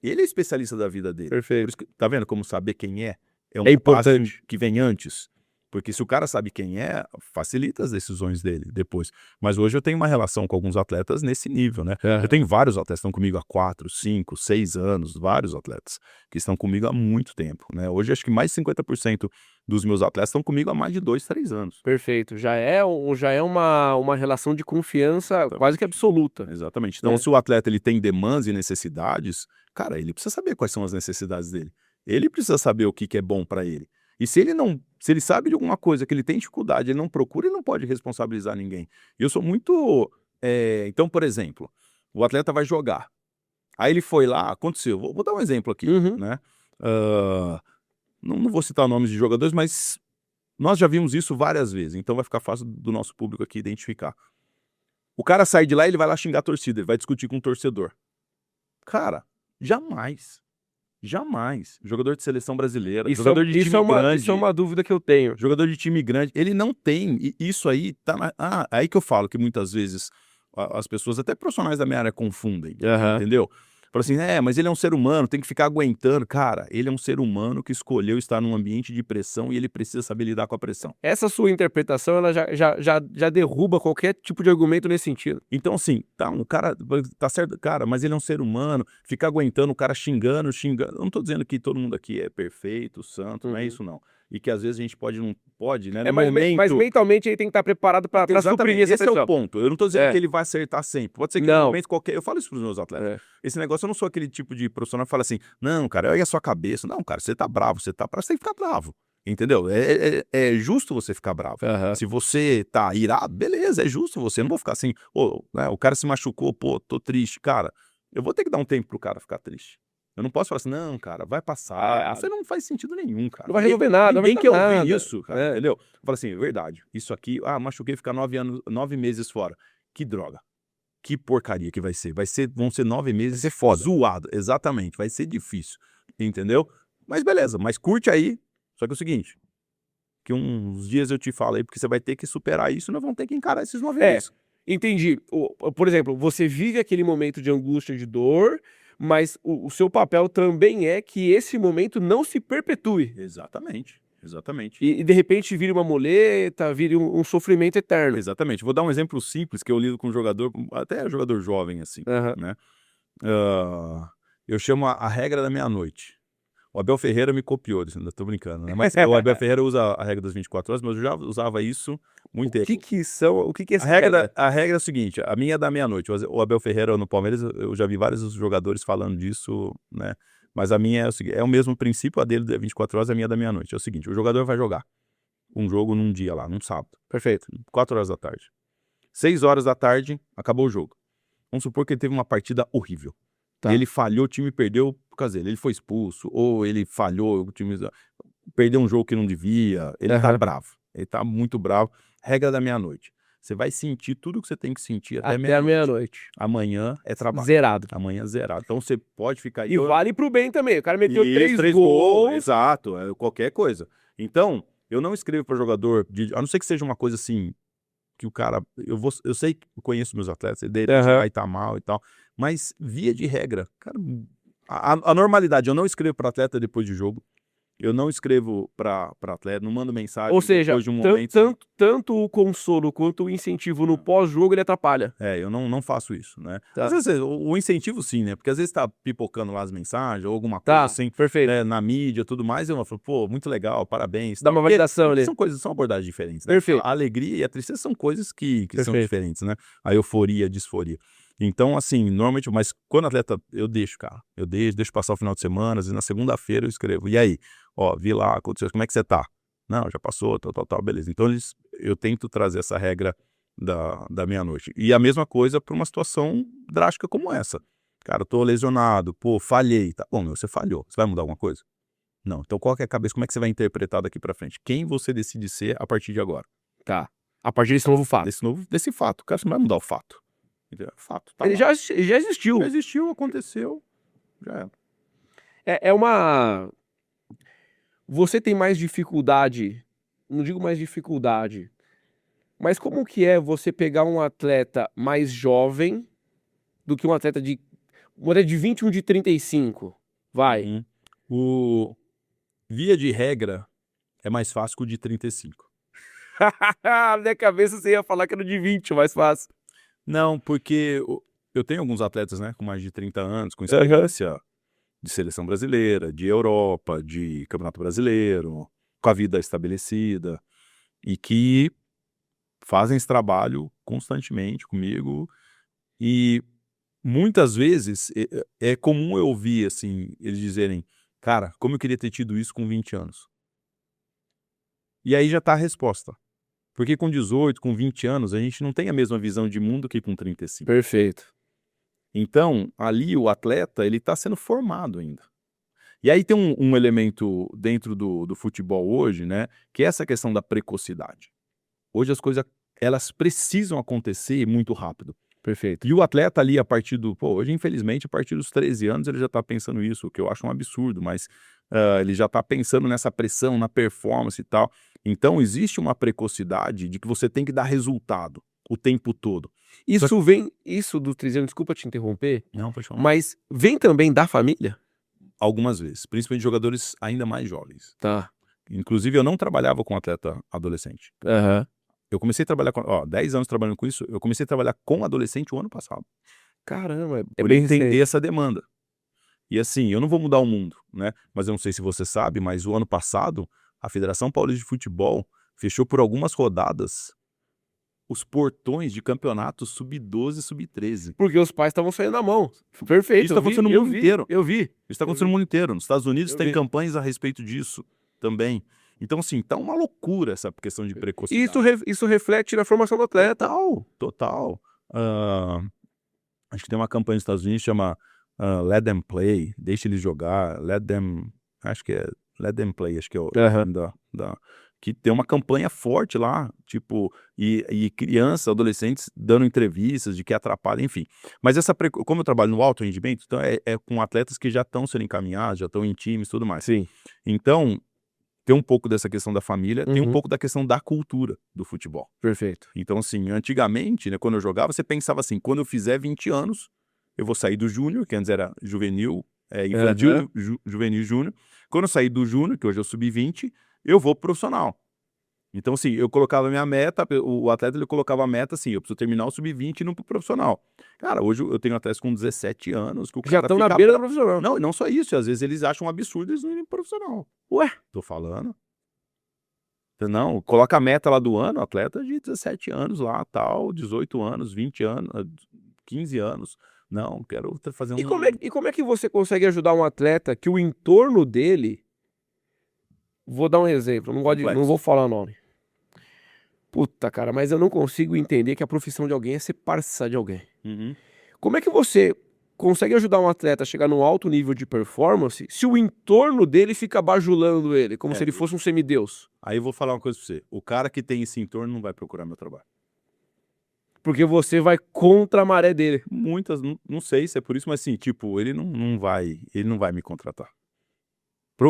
Ele é especialista da vida dele.
Perfeito.
Por isso que, tá vendo como saber quem é um
importante.
passo que vem antes? Porque se o cara sabe quem é, facilita as decisões dele depois. Mas hoje eu tenho uma relação com alguns atletas nesse nível, né? Eu tenho vários atletas que estão comigo há 4, 5, 6 anos, vários atletas que estão comigo há muito tempo, né? Hoje acho que mais de 50% dos meus atletas estão comigo há mais de 2, 3 anos.
Perfeito. Já é uma relação de confiança quase que absoluta.
Exatamente. Então, se o atleta ele tem demandas e necessidades, cara, ele precisa saber quais são as necessidades dele. Ele precisa saber o que é bom para ele. E se ele sabe de alguma coisa que ele tem dificuldade, ele não procura, ele não pode responsabilizar ninguém. Eu sou muito... Então, por exemplo, o atleta vai jogar. Aí ele foi lá, aconteceu. Vou dar um exemplo aqui, né? Não vou citar nomes de jogadores, mas nós já vimos isso várias vezes. Então vai ficar fácil do nosso público aqui identificar. O cara sai de lá e ele vai lá xingar a torcida, ele vai discutir com o torcedor. Cara, jamais. Jamais. Jogador de seleção brasileira, jogador de time grande.
Isso é uma dúvida que eu tenho.
Jogador de time grande, ele não tem. E isso aí tá aí que eu falo que muitas vezes as pessoas, até profissionais da minha área, confundem. Entendeu? Fala assim, mas ele é um ser humano, tem que ficar aguentando. Cara, ele é um ser humano que escolheu estar num ambiente de pressão e ele precisa saber lidar com a pressão.
Essa sua interpretação, ela já derruba qualquer tipo de argumento nesse sentido.
Então, assim, o cara, tá certo, cara, mas ele é um ser humano, ficar aguentando o cara xingando. Eu não tô dizendo que todo mundo aqui é perfeito, santo, não é isso não. E que às vezes a gente não pode, né?
Mas mentalmente ele tem que estar preparado para suprir essa pressão.
Esse é o ponto. Eu não tô dizendo que ele vai acertar sempre. Pode ser que no momento qualquer... Eu falo isso pros meus atletas. Esse negócio, eu não sou aquele tipo de profissional que fala assim, não, cara, olha a sua cabeça. Não, cara, você tá bravo, você tem que ficar bravo. Entendeu? É justo você ficar bravo. Se você tá irado, beleza, é justo você. Eu não vou ficar assim, né, o cara se machucou, pô, tô triste. Cara, eu vou ter que dar um tempo pro cara ficar triste. Eu não posso falar assim, não, cara, vai passar. Isso não faz sentido nenhum, cara.
Não vai resolver nada,
ninguém quer ouvir isso, cara, entendeu? Fala assim, verdade, isso aqui, machuquei, ficar 9 meses fora. Que droga. Que porcaria que vai ser. Vão ser 9 meses.
Vai ser foda.
Zoado, exatamente. Vai ser difícil, entendeu? Mas beleza, mas curte aí. Só que é o seguinte, que uns dias eu te falo aí, porque você vai ter que superar isso e nós vamos ter que encarar esses 9 meses.
Entendi. Por exemplo, você vive aquele momento de angústia, de dor, mas o seu papel também é que esse momento não se perpetue.
Exatamente.
E de repente vire uma muleta, vire um sofrimento eterno.
Exatamente. Vou dar um exemplo simples que eu lido com um jogador, até jogador jovem assim, né? Eu chamo a regra da meia-noite. O Abel Ferreira me copiou, ainda tô brincando, né? Mas o Abel Ferreira usa a regra das 24 horas, mas eu já usava isso muito tempo.
O que é essa
regra? A regra é o seguinte, a minha é da meia-noite. O Abel Ferreira no Palmeiras, eu já vi vários jogadores falando disso, né? Mas a minha é o seguinte, é o mesmo princípio, a dele é 24 horas, a minha é da meia-noite. É o seguinte, o jogador vai jogar um jogo num dia lá, num sábado.
Perfeito.
4 horas da tarde. 6 horas da tarde, acabou o jogo. Vamos supor que ele teve uma partida horrível. Ele falhou, o time perdeu por causa dele. Ele foi expulso, ou ele falhou, o time perdeu um jogo que não devia. Ele tá bravo. Ele tá muito bravo. Regra da meia-noite. Você vai sentir tudo que você tem que sentir até meia-noite. Amanhã é trabalho.
Zerado.
Amanhã zerado. Então você pode ficar...
E vale pro bem também. O cara meteu 3
gols. Exato, qualquer coisa. Então, eu não escrevo para jogador, a não ser que seja uma coisa assim, que o cara... Eu sei que eu conheço meus atletas, ele vai estar mal e tal, mas via de regra, cara, a normalidade, eu não escrevo para atleta depois de jogo, Eu não escrevo para atleta, não mando mensagem
Ou seja,
depois de um momento.
tanto o consolo quanto o incentivo no pós-jogo ele atrapalha.
Eu não faço isso, né?
Tá.
Às vezes o incentivo sim, né? Porque às vezes tá pipocando lá as mensagens ou alguma coisa
Tá,
assim,
perfeito.
né, na mídia e tudo mais, eu falo, pô, muito legal, parabéns.
Dá uma
Porque
validação ali.
são abordagens diferentes, né?
Perfeito.
A alegria e a tristeza são coisas que são
Perfeito.
diferentes, né? A euforia, a disforia. Então, assim, normalmente, mas quando atleta, eu deixo, cara. Eu deixo passar o final de semana, e na segunda-feira eu escrevo. E aí? Ó, vi lá, aconteceu, como é que você tá? Não, já passou, tal, beleza. Então, eu tento trazer essa regra da meia-noite. E a mesma coisa para uma situação drástica como essa. Cara, eu tô lesionado, pô, falhei. Tá bom, meu, você falhou. Você vai mudar alguma coisa? Não. Então, qual que é a cabeça? Como é que você vai interpretar daqui pra frente? Quem você decide ser a partir de agora?
Tá. A partir desse novo fato.
Desse fato. Cara, você não vai mudar o fato. Entendeu? Fato. Tá
Ele
lá.
já existiu.
Já existiu, aconteceu, já era.
É uma... Você tem mais dificuldade, não digo mais dificuldade, mas como que é você pegar um atleta mais jovem do que um atleta de 20 e um de 35? Vai.
Via de regra, é mais fácil que o de 35.
Na minha cabeça você ia falar que era de 20, mais fácil.
Não, porque eu tenho alguns atletas, né, com mais de 30 anos, com experiência de seleção brasileira, de Europa, de Campeonato Brasileiro, com a vida estabelecida, e que fazem esse trabalho constantemente comigo, e muitas vezes é comum eu ouvir, assim, eles dizerem, cara, como eu queria ter tido isso com 20 anos. E aí já tá a resposta. Porque com 18, com 20 anos, a gente não tem a mesma visão de mundo que com 35.
Perfeito.
Então, ali o atleta, ele tá sendo formado ainda. E aí tem um elemento dentro do futebol hoje, né, que é essa questão da precocidade. Hoje as coisas, elas precisam acontecer muito rápido.
Perfeito.
E o atleta ali, a partir hoje infelizmente, a partir dos 13 anos ele já tá pensando isso, o que eu acho um absurdo, mas ele já tá pensando nessa pressão, na performance e tal. Então existe uma precocidade de que você tem que dar resultado o tempo todo.
Isso do 13 anos, desculpa te interromper,
Não, pode falar.
mas vem também da família?
Algumas vezes, principalmente jogadores ainda mais jovens.
Tá.
Inclusive eu não trabalhava com atleta adolescente.
Aham.
Eu comecei a trabalhar com 10 anos trabalhando com isso, eu comecei a trabalhar com adolescente o ano passado.
Caramba, é
Por
bem
entender
recente.
essa demanda. E assim, eu não vou mudar o mundo, né? Mas eu não sei se você sabe, mas o ano passado, a Federação Paulista de Futebol fechou por algumas rodadas os portões de campeonatos sub-12 e sub-13.
Porque os pais estavam saindo na mão. Perfeito.
Isso tá acontecendo no mundo inteiro.
Eu vi.
Isso está acontecendo no mundo inteiro. Nos Estados Unidos
Eu
tem
vi.
campanhas a respeito disso também. Então, assim, tá uma loucura essa questão de precocidade.
Isso reflete na formação do atleta.
Total. Acho que tem uma campanha nos Estados Unidos que chama Let Them Play, deixa eles jogar, Let Them Play, acho que é o nome que tem uma campanha forte lá, tipo, e crianças, adolescentes dando entrevistas de que atrapalha, enfim. Mas como eu trabalho no alto rendimento, então é com atletas que já estão sendo encaminhados, já estão em times e tudo mais.
Sim.
Então, tem um pouco dessa questão da família, tem um
Uhum.
pouco da questão da cultura do futebol.
Perfeito.
Então, assim, antigamente, né, quando eu jogava, você pensava assim, quando eu fizer 20 anos, eu vou sair do júnior, que antes era juvenil, infantil, juvenil e júnior. Quando eu sair do júnior, que hoje é o sub-20, eu vou pro profissional. Então, assim, eu colocava a minha meta, o atleta ele colocava a meta assim, eu preciso terminar o sub-20 e ir no profissional. Cara, hoje eu tenho atletas com 17 anos que o cara
Já estão na beira da profissional.
Não, não só isso, às vezes eles acham um absurdo eles não irem pro profissional.
Ué?
Tô falando. Não, coloca a meta lá do ano, atleta de 17 anos lá, tal, 18 anos, 20 anos, 15 anos. Não, quero fazer um...
E como é que você consegue ajudar um atleta que o entorno dele... Vou dar um exemplo, não vou falar o nome. Puta, cara, mas eu não consigo entender que a profissão de alguém é ser parça de alguém.
Uhum.
Como é que você consegue ajudar um atleta a chegar num alto nível de performance se o entorno dele fica bajulando ele, como se ele fosse um semideus?
Aí eu vou falar uma coisa pra você. O cara que tem esse entorno não vai procurar meu trabalho.
Porque você vai contra a maré dele.
Muitas, não sei se é por isso, mas assim, tipo, ele não vai me contratar.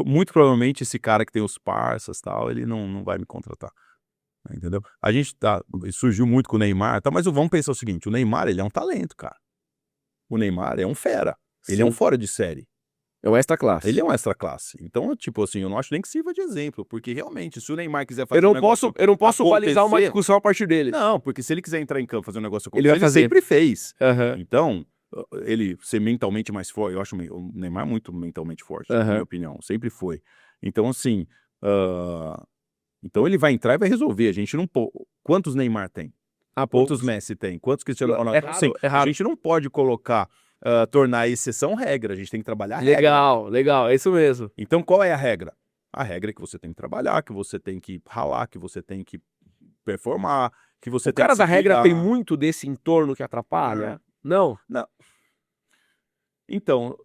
Muito provavelmente esse cara que tem os parças e tal, ele não vai me contratar. Entendeu? A gente surgiu muito com o Neymar, tá? Mas vamos pensar o seguinte, o Neymar, ele é um talento, cara. O Neymar é um fera. Ele é um fora de série.
É um extra classe.
Ele é um extra classe. Então, tipo assim, eu não acho nem que sirva de exemplo, porque realmente, se o Neymar quiser
Eu
fazer
não
um negócio
posso, eu não posso balizar uma
acontecer,
discussão a partir dele.
não, porque se ele quiser entrar em campo fazer um negócio
Ele vai
acontecer, ele
fazer.
sempre fez.
Aham.
Então, ele ser mentalmente mais forte, eu acho o Neymar muito mentalmente forte, na minha
Aham.
opinião, sempre foi. Então, assim, então ele vai entrar e vai resolver. A gente não pode. Quantos Neymar tem?
Há
Quantos
poucos.
Messi tem? Quantos Cristiano Ronaldo?
É
Então, assim,
raro, é
a
raro.
gente não pode colocar, tornar a exceção regra, a gente tem que trabalhar a regra.
Legal, legal, é isso mesmo.
Então, qual é a regra? A regra é que você tem que trabalhar, que você tem que ralar, que você tem que performar, que você
O
tem
cara
que
da
se
regra tem
virar.
muito desse entorno que atrapalha? Não?
Não. Então,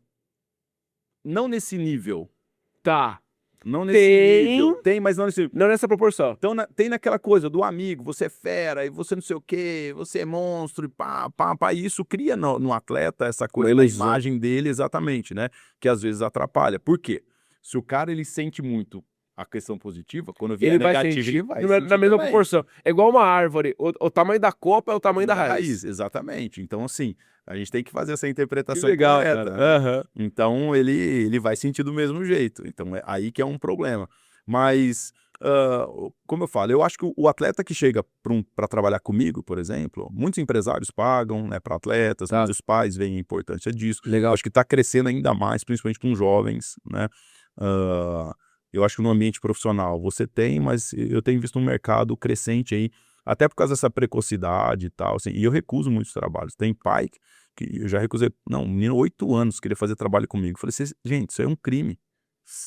não nesse nível.
Tá.
Não nesse
Tem,
nível. Tem, mas não nesse nível.
não nessa proporção.
Então, tem naquela coisa do amigo, você é fera, e você não sei o quê, você é monstro, e pá, pá, pá. E isso cria no atleta essa coisa da
ilusão.
imagem dele, exatamente, né? Que às vezes atrapalha. Por quê? Se o cara ele sente muito a questão positiva, quando vier
Ele vai
negativa,
sentir
ele vai
na
sentir
mesma
também.
proporção. É igual uma árvore. O tamanho da copa é o tamanho da raiz.
Exatamente. Então, assim, a gente tem que fazer essa interpretação
Que legal,
correta,
cara.
né?
Aham.
Então, ele vai sentir do mesmo jeito. Então, é aí que é um problema. Mas, como eu falo, eu acho que o atleta que chega para trabalhar comigo, por exemplo, muitos empresários pagam, né, para atletas,
Tá.
muitos pais veem a importância disso.
Legal.
Acho que está crescendo ainda mais, principalmente com jovens, né? Eu acho que no ambiente profissional você tem, mas eu tenho visto um mercado crescente aí, até por causa dessa precocidade e tal, assim, e eu recuso muitos trabalhos. Tem pai que eu já recusei, não, um menino 8 anos queria fazer trabalho comigo. Eu falei, gente, isso aí é um crime.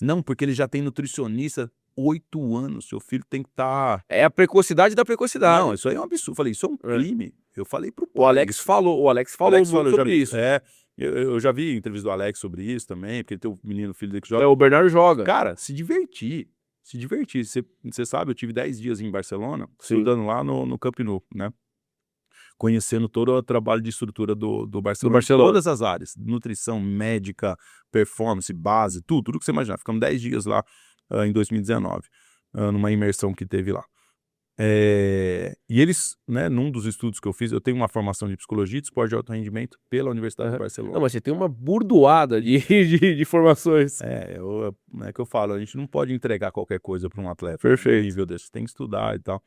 Não, porque ele já tem nutricionista 8 anos, seu filho tem que estar...
É a precocidade da precocidade.
Não, isso aí é um absurdo. Eu falei, isso é um crime. Eu falei pro
O
pai.
Alex falou muito sobre isso.
Eu já vi entrevista do Alex sobre isso também, porque ele tem um menino, filho dele que joga.
O Bernardo joga.
Cara, se divertir. Se divertir. Você sabe, eu tive 10 dias em Barcelona,
Sim.
estudando lá no Camp Nou, né? Conhecendo todo o trabalho de estrutura do Barcelona. Todas as áreas. Nutrição, médica, performance, base, tudo que você imaginar. Ficamos 10 dias lá em 2019, numa imersão que teve lá. E eles, né, num dos estudos que eu fiz, eu tenho uma formação de psicologia e de esporte de alto rendimento pela Universidade de Barcelona.
Não, mas você tem uma burdoada de formações.
É que eu falo, a gente não pode entregar qualquer coisa para um atleta.
Perfeito.
Nível desse, tem que estudar e tal.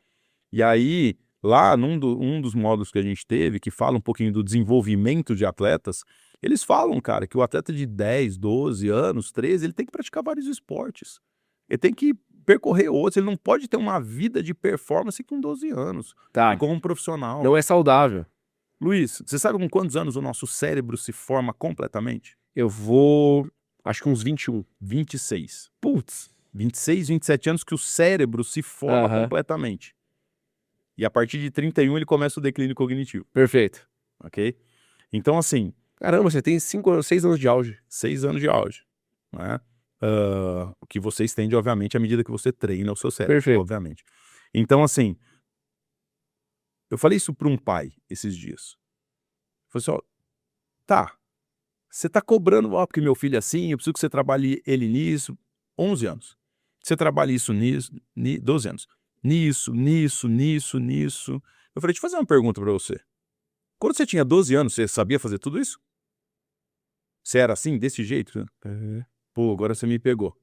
E aí, lá, um dos módulos que a gente teve, que fala um pouquinho do desenvolvimento de atletas, eles falam, cara, que o atleta de 10, 12 anos, 13, ele tem que praticar vários esportes. Ele tem que percorrer outros, ele não pode ter uma vida de performance com 12 anos,
Tá.
como um profissional.
Não é saudável.
Luiz, você sabe com quantos anos o nosso cérebro se forma completamente?
Eu vou... acho que uns 21.
26.
Putz.
26, 27 anos que o cérebro se forma completamente. E a partir de 31 ele começa o declínio cognitivo.
Perfeito.
Ok? Então, assim...
Caramba, você tem 6 anos de auge.
6 anos de auge. Né? O que você estende, obviamente, à medida que você treina o seu cérebro.
Perfeito.
Obviamente. Então, assim... Eu falei isso para um pai esses dias. Eu falei assim, ó... Tá. Você tá cobrando, porque meu filho é assim, eu preciso que você trabalhe ele nisso. 11 anos. Você trabalha isso nisso, 12 anos. Nisso. Eu falei, deixa eu fazer uma pergunta pra você. Quando você tinha 12 anos, você sabia fazer tudo isso? Você era assim, desse jeito? Pô, agora você me pegou.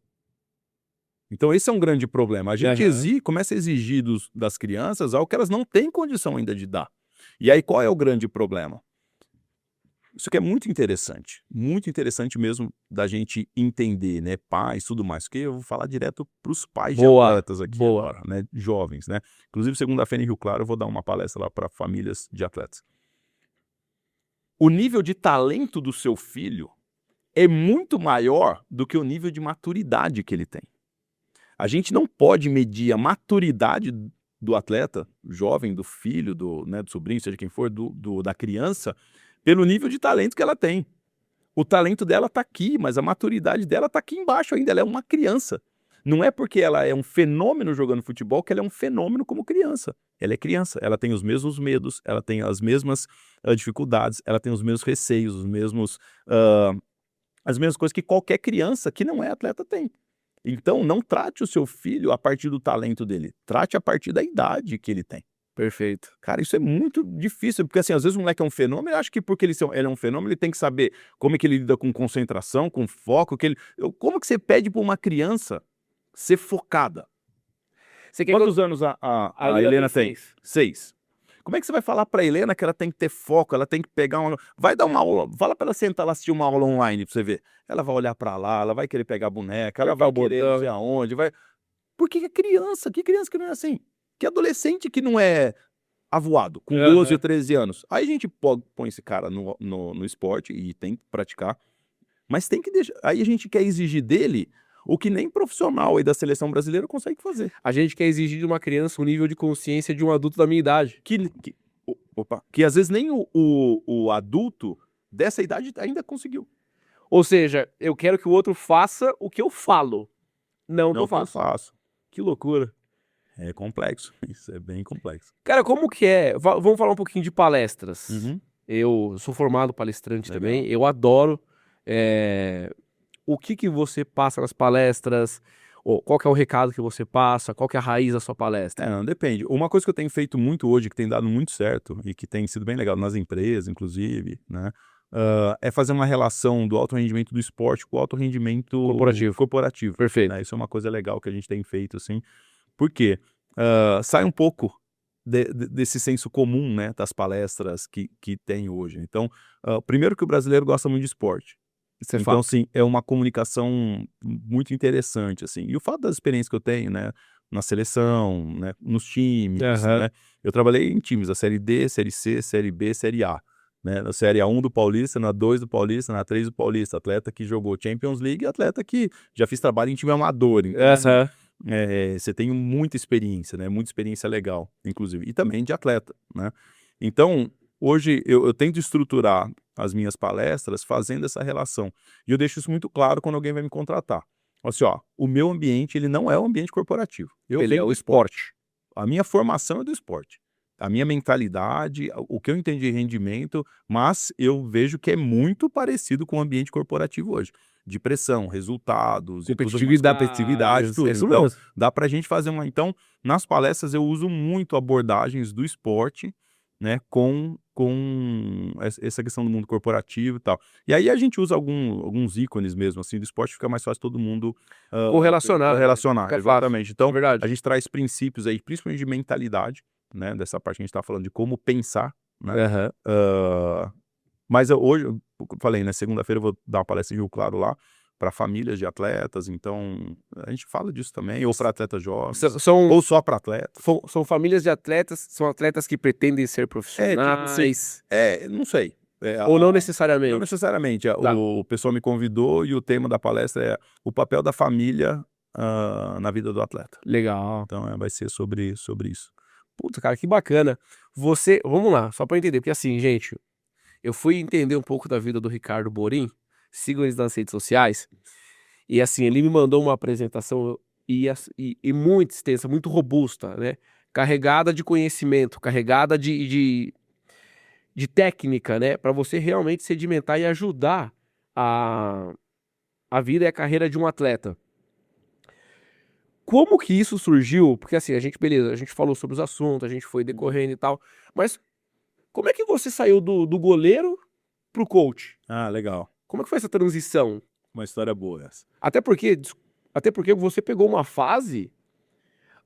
Então esse é um grande problema. A gente começa a exigir das crianças algo que elas não têm condição ainda de dar. E aí qual é o grande problema? Isso aqui é muito interessante mesmo da gente entender, né, pais, tudo mais, porque eu vou falar direto para os pais de atletas aqui agora, né, jovens, né, inclusive segunda-feira em Rio Claro eu vou dar uma palestra lá para famílias de atletas. O nível de talento do seu filho é muito maior do que o nível de maturidade que ele tem. A gente não pode medir a maturidade do atleta, jovem, do filho, do sobrinho, seja quem for, da criança, pelo nível de talento que ela tem. O talento dela está aqui, mas a maturidade dela está aqui embaixo ainda, ela é uma criança. Não é porque ela é um fenômeno jogando futebol que ela é um fenômeno como criança. Ela é criança, ela tem os mesmos medos, ela tem as mesmas dificuldades, ela tem os mesmos receios, as mesmas coisas que qualquer criança que não é atleta tem. Então, não trate o seu filho a partir do talento dele, trate a partir da idade que ele tem.
Perfeito.
Cara, isso é muito difícil, porque assim, às vezes o moleque é um fenômeno, eu acho que porque ele é um fenômeno, ele tem que saber como é que ele lida com concentração, com foco, como que você pede pra uma criança ser focada?
Você quer que
Quantos anos
a
a
Helena tem
Helena tem?
6.
6. Como é que você vai falar pra Helena que ela tem que ter foco, ela tem que pegar uma... Vai dar uma aula, fala pra ela sentar lá assistir uma aula online pra você ver. Ela vai olhar pra lá, ela vai querer pegar a boneca, ela vai querer não sei aonde, vai... Porque é criança, que criança que não é assim? Que adolescente que não é avoado, com 12 ou 13 anos. Aí a gente põe esse cara no esporte e tem que praticar, mas tem que deixar... Aí a gente quer exigir dele o que nem profissional aí da seleção brasileira consegue fazer.
A gente quer exigir de uma criança um nível de consciência de um adulto da minha idade.
Que às vezes nem o adulto dessa idade ainda conseguiu.
Ou seja, eu quero que o outro faça o que eu falo, não o que
Não
eu
que eu
faço.
faço.
Que loucura.
É complexo, isso é bem complexo.
Cara, como que é? Vamos falar um pouquinho de palestras.
Uhum.
Eu sou formado palestrante
Legal.
também, eu adoro. O que você passa nas palestras? Ou qual que é o recado que você passa? Qual que é a raiz da sua palestra?
Não, depende. Uma coisa que eu tenho feito muito hoje, que tem dado muito certo e que tem sido bem legal nas empresas, inclusive, né? É fazer uma relação do alto rendimento do esporte com o alto rendimento corporativo.
Perfeito.
Né? Isso é uma coisa legal que a gente tem feito, assim. Por quê? Sai um pouco desse senso comum, né, das palestras que tem hoje. Então, primeiro que o brasileiro gosta muito de esporte.
Isso é
Então,
fato.
assim, é uma comunicação muito interessante, assim. E o fato das experiências que eu tenho, né, na seleção, né, nos times, né, eu trabalhei em times da Série D, Série C, Série B, Série A, né, na Série A1 do Paulista, na 2 do Paulista, na 3 do Paulista, atleta que jogou Champions League, atleta que já fiz trabalho em time amador, então, assim, você tem muita experiência, né, muita experiência legal, inclusive, e também de atleta, né. Então, hoje eu tento estruturar as minhas palestras fazendo essa relação. E eu deixo isso muito claro quando alguém vai me contratar. Assim, ó, o meu ambiente, ele não é um ambiente corporativo. Eu
Ele
venho
é o
do
esporte.
A minha formação é do esporte. A minha mentalidade, o que eu entendo de rendimento, mas eu vejo que é muito parecido com o ambiente corporativo hoje. De pressão, resultados, e tudo mais, competitividade, tudo.
É isso
Então,
mesmo.
dá pra gente fazer uma... Então, nas palestras eu uso muito abordagens do esporte, né, com essa questão do mundo corporativo e tal. E aí a gente usa alguns ícones mesmo, assim, do esporte, fica mais fácil todo mundo
Correlacionar, né?
relacionar.
Fica fácil.
Exatamente. Então,
Verdade.
a gente traz princípios aí, principalmente de mentalidade, né, dessa parte que a gente tá falando de como pensar, né? Mas hoje, eu falei, né, segunda-feira eu vou dar uma palestra em Rio Claro lá, para famílias de atletas, então a gente fala disso também, ou para atletas jovens, ou só para atletas.
São famílias de atletas, são atletas que pretendem ser
Tipo
profissionais.
assim, não sei.
Ou não necessariamente.
Não necessariamente.
Tá.
O pessoal me convidou e o tema da palestra é o papel da família na vida do atleta.
Legal.
Então vai ser sobre isso.
Puta, cara, que bacana. Vamos lá, só pra eu entender, porque assim, gente, eu fui entender um pouco da vida do Ricardo Borim, sigam eles nas redes sociais, e assim, ele me mandou uma apresentação e muito extensa, muito robusta, né? Carregada de conhecimento, carregada de técnica, né? Pra você realmente sedimentar e ajudar a vida e a carreira de um atleta. Como que isso surgiu? Porque assim, beleza, a gente falou sobre os assuntos, a gente foi decorrendo e tal, mas como é que você saiu do goleiro pro coach?
Ah, legal.
Como é que foi essa transição?
Uma história boa essa.
Até porque você pegou uma fase,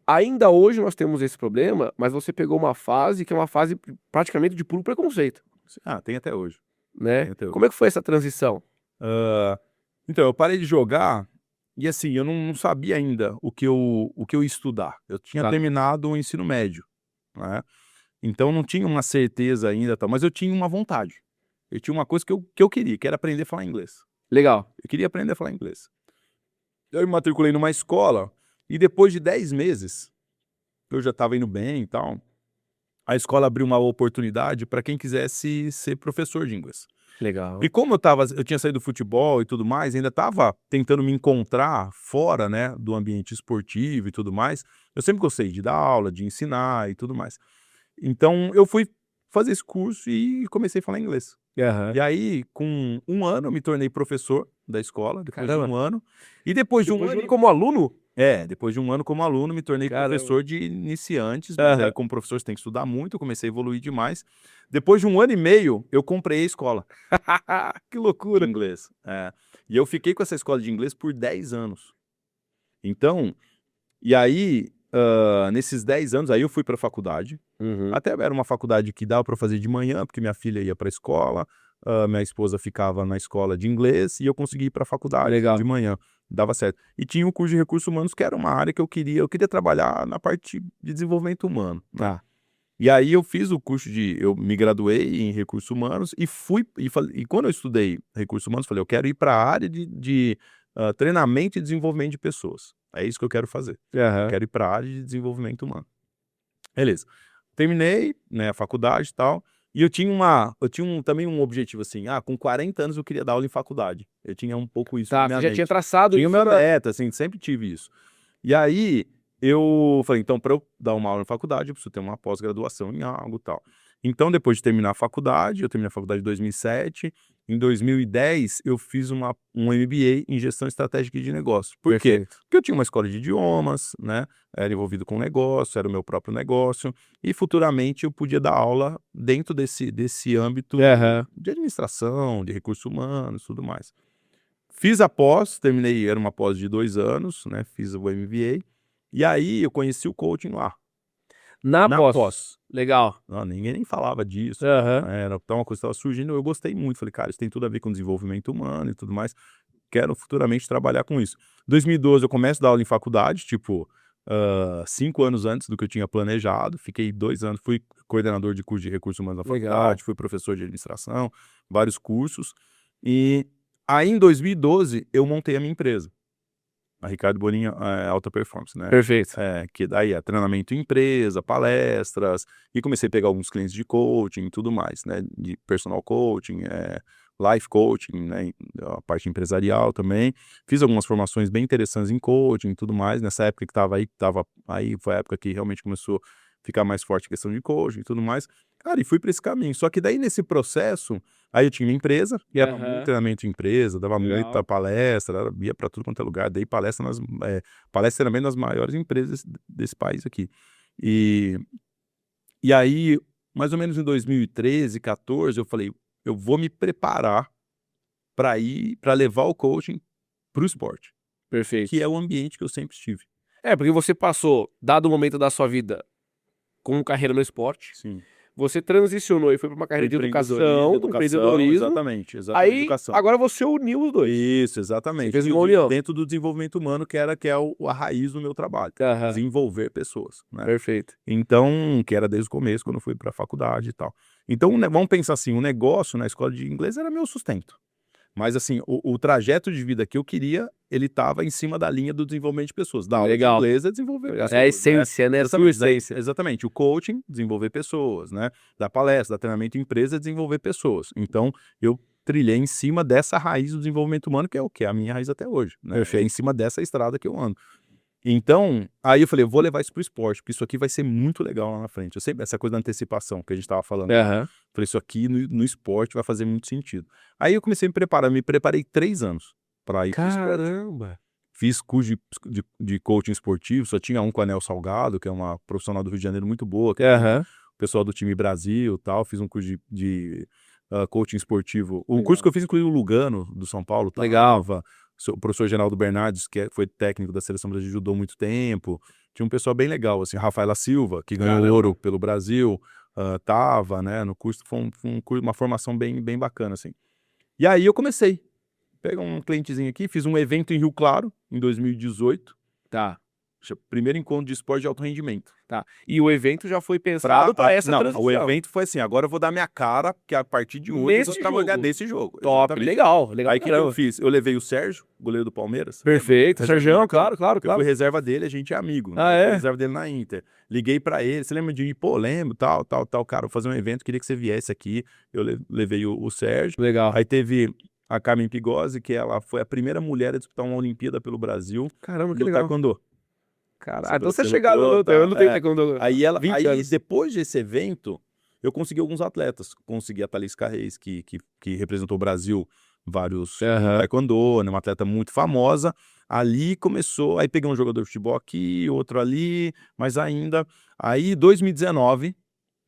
ainda hoje nós temos esse problema, mas você pegou uma fase que é uma fase praticamente de puro preconceito,
Tem até hoje.
né?
Tem até hoje.
Como é que foi essa transição?
Então, eu parei de jogar e assim, eu não sabia ainda o que eu ia estudar. Eu tinha
Tá.
terminado o ensino médio, né? Então não tinha uma certeza ainda, tal, mas eu tinha uma vontade. Eu tinha uma coisa que eu queria, que era aprender a falar inglês.
Legal.
Eu queria aprender a falar inglês. Eu me matriculei numa escola e depois de 10 meses, eu já estava indo bem e tal, a escola abriu uma oportunidade para quem quisesse ser professor de inglês.
Legal.
E como eu tinha saído do futebol e tudo mais, ainda estava tentando me encontrar fora, né, do ambiente esportivo e tudo mais, eu sempre gostei de dar aula, de ensinar e tudo mais. Então eu fui fazer esse curso e comecei a falar inglês. E aí, com 1 ano, eu me tornei professor da escola, depois de
Caramba.
1 ano. E depois de um ano...
Como aluno?
Depois de um ano como aluno, me tornei
Caramba.
professor de iniciantes, mas aí como professor você tem que estudar muito, eu comecei a evoluir demais. Depois de 1 ano e meio, eu comprei a escola
Que
de
loucura.
inglês. E eu fiquei com essa escola de inglês por 10 anos. Então, e aí, nesses 10 anos, aí eu fui para a faculdade.
Uhum.
Até era uma faculdade que dava para fazer de manhã, porque minha filha ia para a escola, minha esposa ficava na escola de inglês e eu consegui ir para a faculdade de
Legal.
manhã, dava certo. E tinha o curso de recursos humanos, que era uma área que eu queria trabalhar na parte de desenvolvimento humano, né.
Tá.
E aí eu fiz o curso eu me graduei em recursos humanos e e quando eu estudei recursos humanos, falei: "Eu quero ir para a área de treinamento e desenvolvimento de pessoas. É isso que eu quero fazer. Eu
Aham.
quero ir para a área de desenvolvimento humano". Beleza. Terminei, né, a faculdade e tal, e eu tinha também um objetivo assim, com 40 anos eu queria dar aula em faculdade. Eu tinha um pouco isso na
Tá, você
minha
já tinha
mente.
traçado
Tinha
isso
uma
na
meta, assim, sempre tive isso. E aí, eu falei: "Então, para eu dar uma aula na faculdade, eu preciso ter uma pós-graduação em algo, e tal". Então, depois de terminar a faculdade, eu terminei a faculdade em 2007, em 2010 eu fiz um MBA em gestão estratégica de negócios. Por quê?
Perfeito.
Porque eu tinha uma escola de idiomas, né, era envolvido com negócio, era o meu próprio negócio, e futuramente eu podia dar aula dentro desse âmbito
Aham.
de administração, de recursos humanos, tudo mais. Fiz a pós, terminei, era uma pós de 2 anos, né, fiz o MBA, e aí eu conheci o coaching lá,
Na
na
pós.
pós.
Legal.
Não, ninguém nem falava disso,
Aham.
era então uma coisa que estava surgindo, eu gostei muito, falei: "Cara, isso tem tudo a ver com desenvolvimento humano e tudo mais, quero futuramente trabalhar com isso". 2012 eu começo a dar aula em faculdade, tipo, 5 anos antes do que eu tinha planejado, fiquei 2 anos, fui coordenador de curso de recursos humanos na
Legal.
faculdade, fui professor de administração, vários cursos, e aí em 2012 eu montei a minha empresa. A Ricardo Boninho Alta Performance, né.
Perfeito.
Que daí é treinamento em empresa, palestras, e comecei a pegar alguns clientes de coaching e tudo mais, né, de personal coaching, life coaching, né, a parte empresarial também. Fiz algumas formações bem interessantes em coaching e tudo mais, nessa época que estava aí foi a época que realmente começou a ficar mais forte a questão de coaching e tudo mais. Cara, e fui para esse caminho. Só que daí nesse processo, aí eu tinha uma empresa, e era muito
Aham.
treinamento em empresa, dava muita
Legal.
palestra, ia para tudo quanto é lugar, dei palestra palestra também nas maiores empresas desse país aqui. E e aí, mais ou menos em 2013, 14, eu falei: "Eu vou me preparar para levar o coaching para o esporte", que
Perfeito.
é o ambiente que eu sempre estive.
É, porque você passou, dado o momento da sua vida, com carreira no esporte,
Sim.
você transicionou e foi para uma
Pro
carreira de
empreendedorismo,
educação,
educação,
empreendedorismo,
exatamente,
aí
educação.
agora você uniu os 2.
Isso,
Você
exatamente.
fez
E
uma
eu vi
união.
dentro do desenvolvimento humano que é a raiz do meu trabalho,
Aham.
desenvolver pessoas, né.
Perfeito.
Então, que era desde o começo, quando eu fui para a faculdade e tal. Então, vamos pensar assim, o negócio na escola de inglês era meu sustento. Mas assim, o trajeto de vida que eu queria, ele estava em cima da linha do desenvolvimento de pessoas. Dar aula de
Legal.
inglês é desenvolver
Legal. É a
pessoas, né.
essência, né, a sua
Exatamente,
essência.
exatamente. O coaching, desenvolver pessoas, né. Dar palestra, dar treinamento em empresa é desenvolver pessoas. Então, eu trilhei em cima dessa raiz do desenvolvimento humano, que é o quê? A minha raiz até hoje, né. É em
Perfeito.
cima dessa estrada que eu ando. Então, aí eu falei: "Eu vou levar isso para o esporte, porque isso aqui vai ser muito legal lá na frente". Eu sempre essa coisa da antecipação que a gente estava falando lá.
Aham.
Falei: "Isso aqui no esporte vai fazer muito sentido". Aí eu comecei a me preparar, me preparei 3 anos para ir para o esporte.
Caramba.
Fiz curso de coaching esportivo, só tinha um com a Nel Salgado, que é uma profissional do Rio de Janeiro muito boa, que atende
Aham.
o pessoal do time Brasil, e tal. Fiz um curso de coaching esportivo. O curso que
Legal.
eu fiz, inclusive, o Lugano, do São Paulo,
Legal.
estava, o professor Geraldo Bernardes, foi técnico da seleção brasileira de judô há muito tempo. Tinha um pessoal bem legal, assim, Rafaela Silva, que ganhou
Caramba.
ouro pelo Brasil, estava, né, no curso. Foi um curso, uma formação bem bacana, assim. E aí eu comecei. Pega um clientezinho aqui, fiz um evento em Rio Claro, em 2018,
Tá,
primeiro encontro de esporte de alto rendimento.
tá. E o evento já foi pensado para essa
Não, o
transição.
evento foi assim: agora eu vou dar minha cara, que a partir de hoje eu vou
Nesse
trabalhar
jogo.
nesse jogo.
Top,
Exatamente.
legal, legal
Aí o
pra
que eu
caramba.
fiz? Eu levei o Sérgio, goleiro do Palmeiras, lembra?
Perfeito,
Reserva do
Sergião,
Marcão,
claro, claro,
que eu fui
claro.
reserva dele, a gente é amigo, né,
Ah,
eu fui
é?
reserva dele na Inter. Liguei pra ele: "Você lembra de mim?", "Pô, lembro, tal, tal, tal, cara, vou fazer um evento, queria que você viesse aqui". Eu levei o Sérgio.
Legal.
Aí teve a Carmen Pigossi, que ela foi a primeira mulher a disputar uma Olimpíada pelo Brasil
Caramba, que
no
legal.
taekwondo.
Cara, então você é
Você
chegado
notou,
no eu
tal,
não tenho taekwondo há
Aí
20 anos.
depois desse evento, eu consegui alguns atletas. Consegui a Thalys Carreis, que representou o Brasil vários
Aham.
taekwondo, né, uma atleta muito famosa. Ali começou, aí peguei um jogador de futebol aqui, outro ali, mas ainda... Aí, 2019,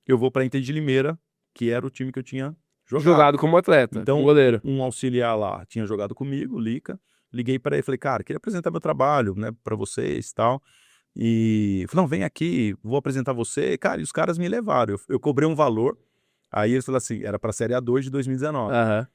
eu vou pra Inter de Limeira, que era o time que eu tinha jogado.
Jogado como atleta,
Então,
como goleiro.
um auxiliar lá tinha jogado comigo, o Lica. Liguei para ele, falei, cara, queria apresentar meu trabalho, né, para vocês e tal. E falei, não, vem aqui, vou apresentar você. Cara, e os caras me levaram. Eu cobrei um valor. Aí eles falaram assim, era para a Série A2 de 2019.
Aham.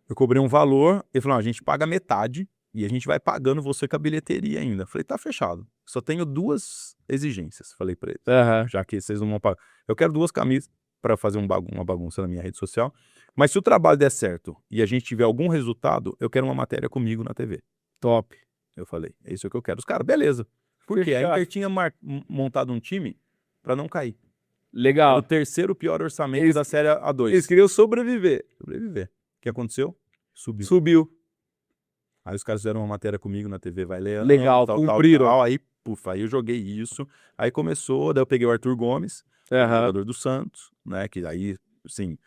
Eu cobrei um valor, ele falou, não, a gente paga metade e a gente vai pagando você com a bilheteria ainda. Falei, tá fechado. Só tenho 2 exigências, falei para eles.
Aham.
Já que vocês não vão pagar. Eu quero 2 camisas para fazer uma bagunça na minha rede social. Mas se o trabalho der certo e a gente tiver algum resultado, eu quero uma matéria comigo na TV.
Top.
Eu falei, é isso que eu quero. Os caras, beleza. Porque a
Fechado.
Inter tinha montado um time para não cair. Era o
Legal.
terceiro pior orçamento
Eles-
da Série A2.
Eles queriam sobreviver.
Sobreviver. O que aconteceu? Subiu.
Subiu.
Aí os caras fizeram uma matéria comigo na TV, vai ler.
Legal, cumpriram.
Aí, pufa, aí eu joguei isso. Aí começou, daí eu peguei o Arthur Gomes,
Aham.
jogador do Santos, né? Que aí, assim,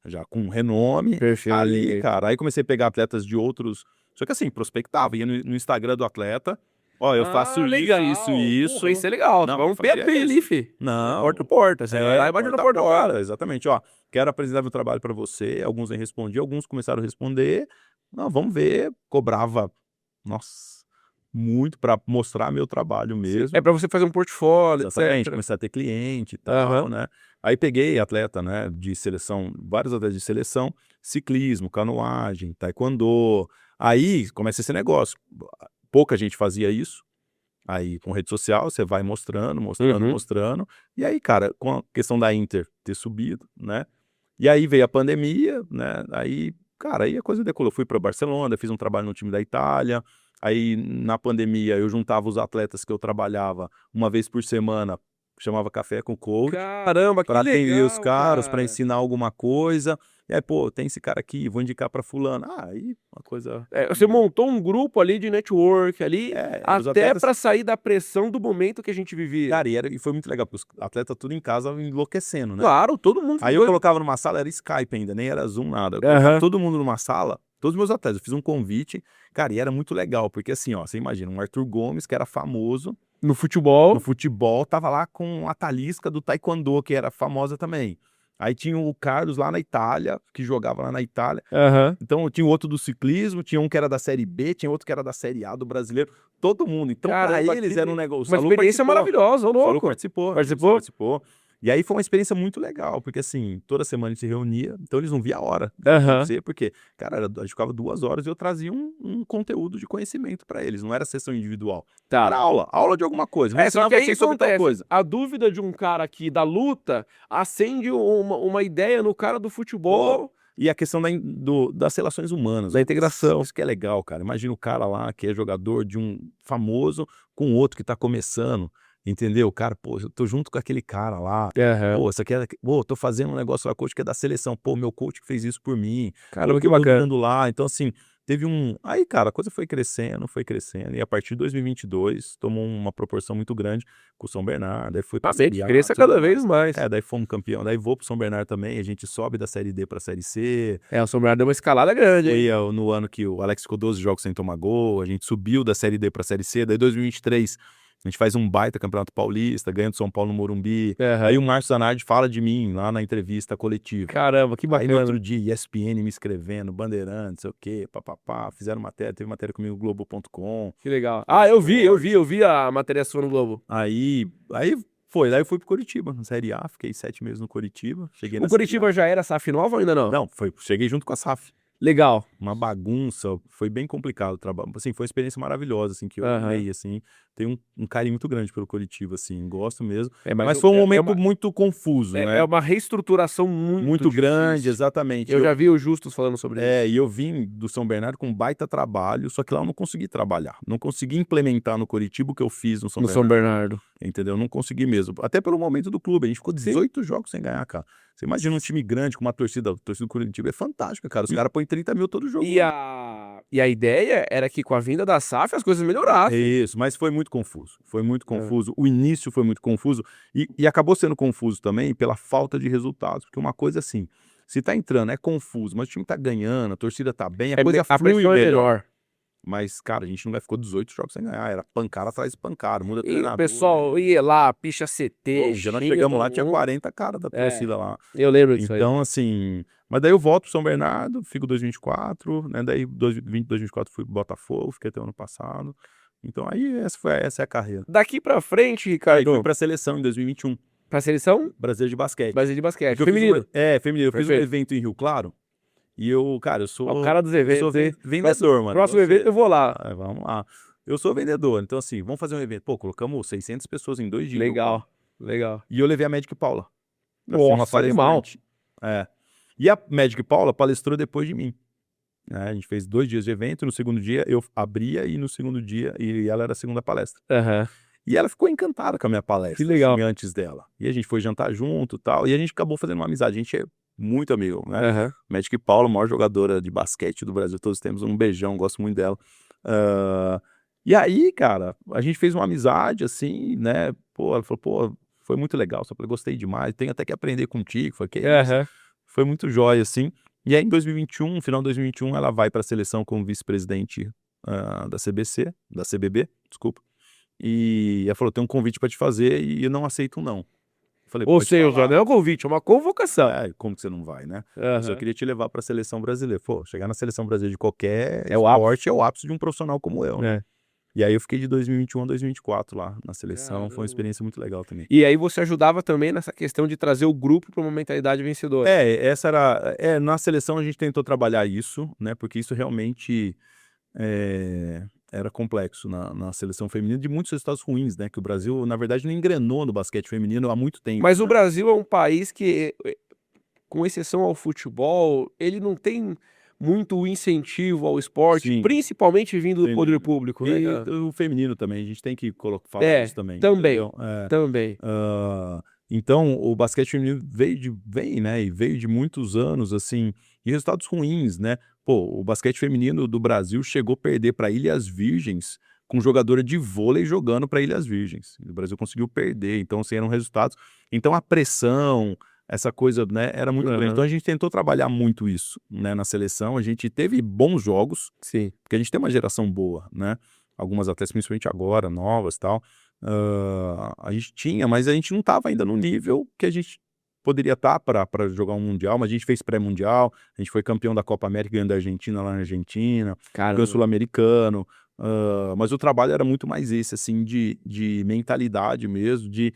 já com renome.
Perfeito.
Ali, cara, aí comecei a pegar atletas de outros. Só que assim, prospectava, ia no Instagram do atleta. Ó, eu faço isso, isso.
Porra, isso é legal.
Não,
Vamos
fazia
abrir ali,
isso.
fi.
Não.
Porta a porta. Você vai lá e bate na porta.
Cara, exatamente, ó. Quero apresentar meu trabalho pra você. Alguns nem respondiam, alguns começaram a responder. Não, vamos ver. Cobrava, nossa, muito pra mostrar meu trabalho mesmo.
É pra você fazer um portfólio,
Exatamente,
etc.
começar a ter cliente e tal,
Aham.
né? Aí peguei atleta, né, de seleção, vários atletas de seleção, ciclismo, canoagem, taekwondo. Aí começa esse negócio. Pouca gente fazia isso. Aí com rede social você vai mostrando,
Uhum.
mostrando. E aí, cara, com a questão da Inter ter subido, né? E aí veio a pandemia, né? Aí, cara, aí a coisa decolou. Fui para Barcelona, fiz um trabalho no time da Itália. Aí na pandemia eu juntava os atletas que eu trabalhava uma vez por semana, chamava café com coach,
Caramba, que
para atender os
legal,
caras, para
cara.
ensinar alguma coisa. E aí, pô, tem esse cara aqui, vou indicar para fulano. Ah, aí uma coisa.
É, você montou um grupo ali de network ali,
Os
até
atletas,
pra sair da pressão do momento que a gente vivia.
cara, e foi muito legal, porque os atletas tudo em casa enlouquecendo, né?
Claro, todo mundo
Aí
ficou
eu colocava numa sala, era Skype ainda, nem era Zoom, nada. Eu
Aham.
colocava todo mundo numa sala, todos os meus atletas, eu fiz um convite, cara, e era muito legal, porque assim, ó, você imagina, um Arthur Gomes, que era famoso
no futebol.
no futebol, tava lá com a Talisca do Taekwondo, que era famosa também. Aí tinha o Carlos lá na Itália, que jogava lá na Itália.
Aham.
Então tinha outro do ciclismo, tinha um que era da Série B, tinha outro que era da Série A do brasileiro, todo mundo. Então pra
Caramba,
eles
que
era um negócio.
uma
O Salum
experiência
participou.
maravilhosa, ô
O Salum
louco.
participou.
Participou?
Participou. E aí foi uma experiência muito legal, porque assim, toda semana a gente se reunia, então eles não viam a hora de
Aham.
acontecer, porque, cara, a gente ficava 2 horas e eu trazia um conteúdo de conhecimento pra eles, não era sessão individual. Era
Tá.
aula de alguma coisa. Vou
É,
ensinar
só que aí
vocês sobre tal
acontece,
coisa.
a dúvida de um cara aqui da luta acende uma ideia no cara do futebol.
E a questão das relações humanas.
Da integração.
Isso que é legal, cara. Imagina o cara lá que é jogador de um famoso com outro que tá começando. Entendeu? Cara, pô, eu tô junto com aquele cara lá.
Aham.
Pô, isso aqui é. Pô, tô fazendo um negócio lá, coach, que é da seleção. Pô, meu coach fez isso por mim.
Caramba, que
Todo
bacana.
mundo lá. Então, assim, teve um. Aí, cara, a coisa foi crescendo. E a partir de 2022, tomou uma proporção muito grande com o São Bernardo. Aí foi pra
Amém,
Série
que
A,
cresça
tudo
cada
mais.
vez mais.
Daí fomos campeão. Daí vou pro São Bernardo também. A gente sobe da Série D pra Série C.
É, o São Bernardo deu uma escalada grande, hein?
Foi no ano que o Alex ficou 12 jogos sem tomar gol, a gente subiu da Série D pra Série C, daí 2023 a gente faz um baita Campeonato Paulista, ganha do São Paulo no Morumbi.
Aham.
Aí o Márcio Zanardi fala de mim lá na entrevista coletiva.
Caramba, que
Aí
bacana.
no outro dia, ESPN me escrevendo, Bandeirantes, sei o quê, papapá, fizeram matéria, teve matéria comigo no Globo.com.
Que legal. Ah, eu vi a matéria sua no Globo.
Aí foi, daí eu fui pro Curitiba, na Série A, fiquei 7 meses no Curitiba, cheguei na
O Curitiba já era SAF nova ou ainda não?
Não, cheguei junto com a SAF.
Legal.
Uma bagunça, foi bem complicado o trabalho, assim, foi uma experiência maravilhosa, assim, que eu
Aham.
amei, assim, tenho um carinho muito grande pelo Curitiba, assim, gosto mesmo,
É,
mas foi um
é
momento
uma-
muito confuso, né,
É uma reestruturação muito
grande,
difícil.
exatamente.
Eu já vi o Justus falando sobre isso.
E eu vim do São Bernardo com um baita trabalho, só que lá eu não consegui trabalhar, não consegui implementar no Curitiba o que eu fiz no São
No
Bernardo,
São Bernardo.
entendeu? Não consegui mesmo, até pelo momento do clube, a gente ficou 18 jogos sem ganhar, cara. Você imagina um time grande com uma torcida, a torcida do Curitiba é fantástica, cara, os caras põem 30 mil todo jogo.
E a ideia era que com a vinda da SAF as coisas melhorassem.
Isso, mas foi muito confuso. Foi muito confuso. O início foi muito confuso e acabou sendo confuso também pela falta de resultados. Porque uma coisa assim, Se tá entrando, é confuso, mas o time tá ganhando, a torcida tá bem, a
É,
coisa
a
flui
pressão é
melhor.
menor.
Mas, cara, a gente não ficou 18 jogos sem ganhar, era pancada atrás de pancada, muda
E o
treinador.
pessoal ia lá, picha CT,
Um dia nós
xinga
chegamos lá,
todo
tinha
mundo.
40 caras da torcida lá.
Eu lembro disso aí.
Então, assim, mas daí eu volto pro São Bernardo, fico 2024, né, daí 2020, 2024 fui pro Botafogo, fiquei até o ano passado. Então aí essa é a carreira.
Daqui pra frente,
Aí fui
Ricardo,
pra seleção em 2021,
pra seleção
brasileiro de basquete.
brasileira de basquete.
Porque eu fiz
Feminino.
feminino, eu fiz um
Perfeito.
evento em Rio Claro, e eu, cara, eu
Ó, o
sou
cara dos eventos, hein?
vendedor, mano.
Próximo evento eu vou lá.
Vamos lá. Eu sou vendedor, então assim, vamos fazer um evento. Pô, colocamos 600 pessoas em 2 dias. em Rio Claro.
Legal.
E eu levei a Magic Paula. Pra ser uma
Nossa, animal.
palestrante. E a Magic Paula palestrou depois de mim. A gente fez 2 dias de evento, no segundo dia eu abria e no segundo dia, e ela era a segunda palestra.
Aham.
E ela ficou encantada com a minha palestra.
Que legal.
Assim, antes dela. E a gente foi jantar junto e tal, e a gente acabou fazendo uma amizade. A gente é muito amigo, né?
Aham.
Magic Paula, a maior jogadora de basquete do Brasil, todos temos um beijão, gosto muito dela. E aí, cara, a gente fez uma amizade, assim, né? Pô, ela falou, pô, foi muito legal, só falei, gostei demais, tenho até que aprender contigo. Falei, que isso?
Aham.
Foi muito jóia, assim. E aí, em 2021, final de 2021, ela vai para a seleção como vice-presidente da CBB, desculpa. E ela falou, tem um convite para te fazer e eu não aceito um não. Falei,
Ou
pode
seja,
falar.
não é um convite, é uma convocação.
Como que você não vai, né?
Aham.
Mas eu queria te levar para a seleção brasileira. Pô, chegar na seleção brasileira de qualquer
É o ápice.
esporte é o ápice de um profissional como eu, né?
É.
E aí eu fiquei de 2021 a 2024 lá na seleção, foi
Caramba.
uma experiência muito legal também.
E aí você ajudava também nessa questão de trazer o grupo para uma mentalidade vencedora.
Essa era. Na seleção a gente tentou trabalhar isso, né? Porque isso realmente era complexo na seleção feminina, de muitos resultados ruins, né? Que o Brasil, na verdade, não engrenou no basquete feminino há muito tempo.
Mas o
né?
Brasil é um país que, com exceção ao futebol, ele não tem muito incentivo ao esporte,
Sim.
principalmente vindo do
Sem
poder
dúvida.
público, né?
E
cara?
o feminino também, a gente tem que falar isso também.
Também.
entendeu?
Também.
Então, o basquete feminino veio de muitos anos, assim, e resultados ruins, né? Pô, o basquete feminino do Brasil chegou a perder para Ilhas Virgens com jogadora de vôlei jogando para Ilhas Virgens. O Brasil conseguiu perder, então, assim, eram resultados. Então, a pressão, essa coisa, né, era muito grande.
Aham.
Então, a gente tentou trabalhar muito isso, né, na seleção. A gente teve bons jogos,
Sim.
porque a gente tem uma geração boa, né? Algumas atletas, principalmente agora, novas e tal. A gente tinha, mas a gente não estava ainda no nível que a gente poderia estar para jogar um Mundial, mas a gente fez pré-mundial, a gente foi campeão da Copa América ganhando da Argentina lá na Argentina,
Cara,
campeão sul-americano, mas o trabalho era muito mais esse, assim, de mentalidade mesmo, de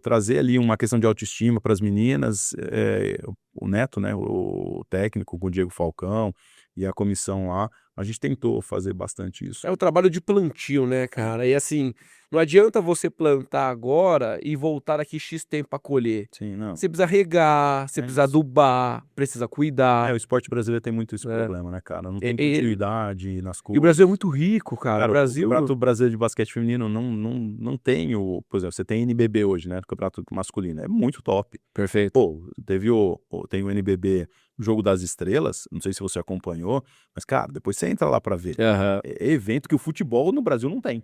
trazer ali uma questão de autoestima para as meninas, o Neto, né, o técnico com o Diego Falcão e a comissão lá, a gente tentou fazer bastante isso.
é o trabalho de plantio, né, cara? E assim, não adianta você plantar agora e voltar daqui X tempo para colher.
Sim, não.
Você precisa regar, você precisa
isso.
adubar, precisa cuidar.
O esporte brasileiro tem muito esse
É.
problema, né, cara? Não tem
E-
continuidade nas
E o
coisas.
Brasil é muito rico, cara.
Cara,
O Brasil.
o Campeonato Brasileiro de Basquete Feminino não tem por exemplo, você tem NBB hoje, né, do Campeonato Masculino, é muito top.
Perfeito.
Pô, tem o NBB, o Jogo das Estrelas, não sei se você acompanhou, mas, cara, depois você entra lá pra ver.
Aham.
É evento que o futebol no Brasil não tem.